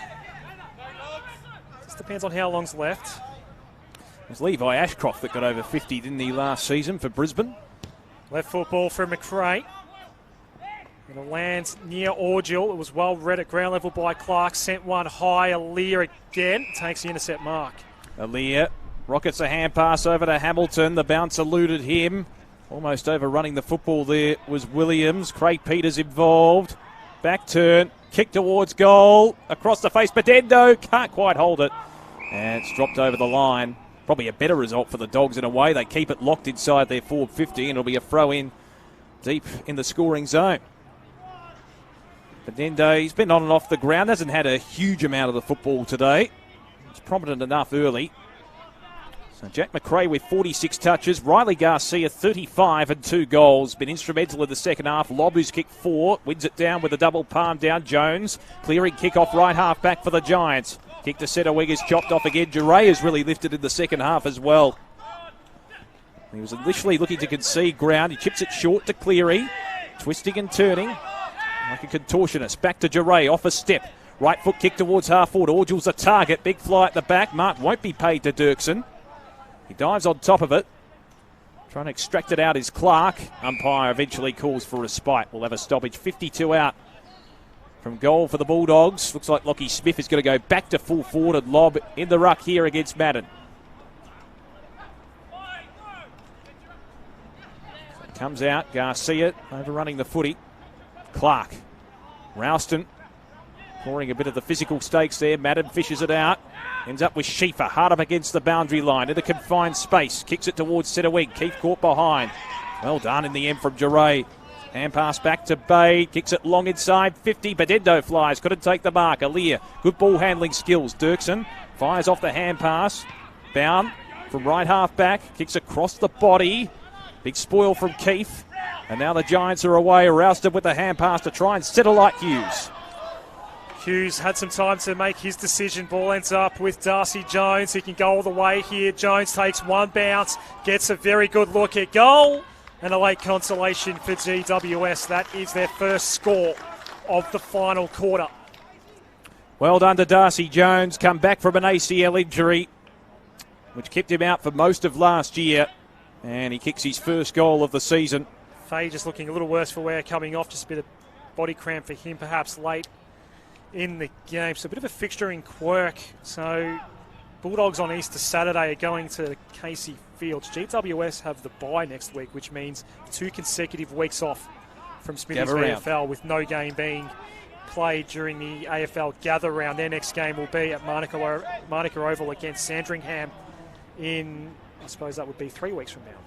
Just depends on how long's left. It was Levi Ashcroft that got over 50, didn't he, last season for Brisbane? Left foot ball for McRae. It'll land near Orgill. It was well read at ground level by Clark. Sent one high. Aaliyah again takes the intercept mark. Aaliyah rockets a hand pass over to Hamilton. The bounce eluded him. Almost overrunning the football there was Williams. Craig Peters involved. Back turn. Kick towards goal. Across the face. Bedendo can't quite hold it. And it's dropped over the line. Probably a better result for the Dogs in a way. They keep it locked inside their forward 50 and it'll be a throw in deep in the scoring zone. Bedendo, he's been on and off the ground. Hasn't had a huge amount of the football today. It's prominent enough early. So Jack McRae with 46 touches. Riley Garcia 35 and 2 goals. Been instrumental in the second half. Lobb, who's kicked 4, wins it down with a double palm down. Jones clearing kick off right half back for the Giants. Kick to centre wing is chopped off again. Duray has really lifted in the second half as well. He was initially looking to concede ground. He chips it short to Cleary. Twisting and turning like a contortionist. Back to Duray off a step. Right foot kick towards half forward. Orgill's a target. Big fly at the back. Mark won't be paid to Dirksen. He dives on top of it. Trying to extract it out is Clark. Umpire eventually calls for a respite. We'll have a stoppage. 52 out from goal for the Bulldogs. Looks like Lockie Smith is going to go back to full forward and lob in the ruck here against Madden. So comes out. Garcia overrunning the footy. Clark. Ralston pouring a bit of the physical stakes there. Madden fishes it out. Ends up with Schiefer, hard up against the boundary line, in a confined space. Kicks it towards centre wing. Keith caught behind. Well done in the end from Duray. Hand pass back to Bay. Kicks it long inside 50. Bedendo flies. Couldn't take the mark. Aaliyah. Good ball handling skills. Dirksen fires off the hand pass. Bound. from right half back. Kicks across the body. Big spoil from Keith. And now the Giants are away. Rousted with the hand pass to try and settle like Hughes. Hughes had some time to make his decision. Ball ends up with Darcy Jones. He can go all the way here. Jones takes one bounce, gets a very good look at goal, and a late consolation for GWS. That is their first score of the final quarter. Well done to Darcy Jones. Come back from an ACL injury, which kept him out for most of last year, and he kicks his first goal of the season. Faye just looking a little worse for wear coming off. Just a bit of body cramp for him, perhaps late in the game. So a bit of a fixturing quirk. So Bulldogs on Easter Saturday are going to Casey Fields. GWS have the bye next week, which means 2 consecutive weeks off from Smithy's VFL, with no game being played during the AFL gather round. Their next game will be at Monica Oval against Sandringham in, I suppose that would be 3 weeks from now.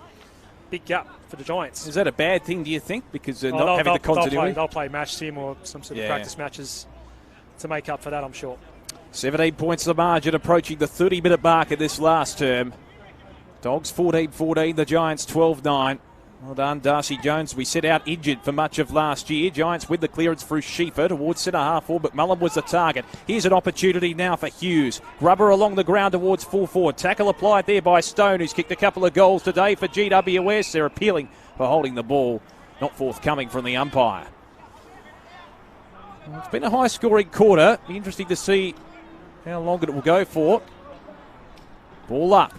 Big gap for the Giants. Is that a bad thing, do you think? Because they're not having the continuity? They'll play match sim or some sort of practice matches to make up for that, I'm sure. 17 points the margin, approaching the 30-minute mark of this last term. Dogs 14-14, the Giants 12-9. Well done, Darcy Jones. We set out injured for much of last year. Giants with the clearance through Schiefer towards centre half forward, but McMullen was the target. Here's an opportunity now for Hughes. Grubber along the ground towards full forward. Tackle applied there by Stone, who's kicked a couple of goals today for GWS. They're appealing for holding the ball. Not forthcoming from the umpire. Well, it's been a high-scoring quarter. Be interesting to see how long it will go for. Ball up.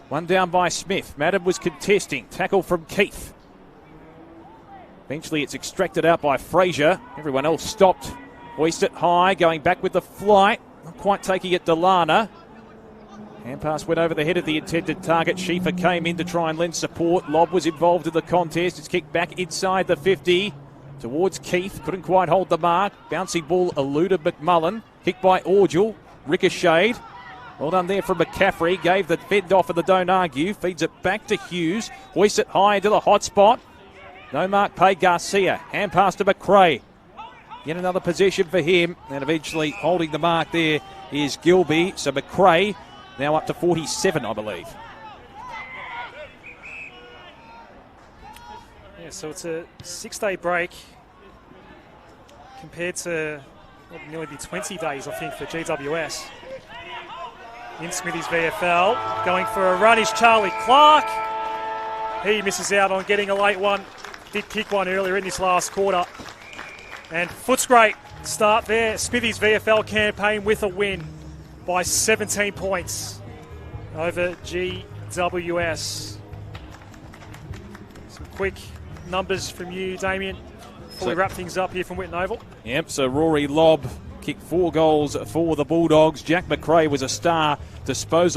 One down by Smith. Madden was contesting. Tackle from Keith. Eventually it's extracted out by Fraser. Everyone else stopped. Hoist it high, going back with the flight. Not quite taking it to Lana. Hand pass went over the head of the intended target. Schiefer came in to try and lend support. Lobb was involved in the contest. It's kicked back inside the 50. Towards Keith. Couldn't quite hold the mark. Bouncing ball eluded McMullen. Kicked by Orgel. Ricocheted. Well done there from McCaffrey. Gave the fend off and the don't argue. Feeds it back to Hughes. Hoists it high into the hot spot. No mark paid Garcia. Hand pass to McRae. Yet another possession for him. And eventually holding the mark there is Gilby. So McRae now up to 47, I believe. Yeah, so it's a 6-day break compared to what would nearly be 20 days, I think, for GWS. In Smithy's VFL, going for a run is Charlie Clark. He misses out on getting a late one. Did kick one earlier in this last quarter. And Footscray start there. Smithy's VFL campaign with a win by 17 points over GWS. Some quick numbers from you, Damien, before we wrap things up here from Whitten Oval. Yep, so Rory Lobb kicked 4 goals for the Bulldogs. Jack McRae was a star disposal.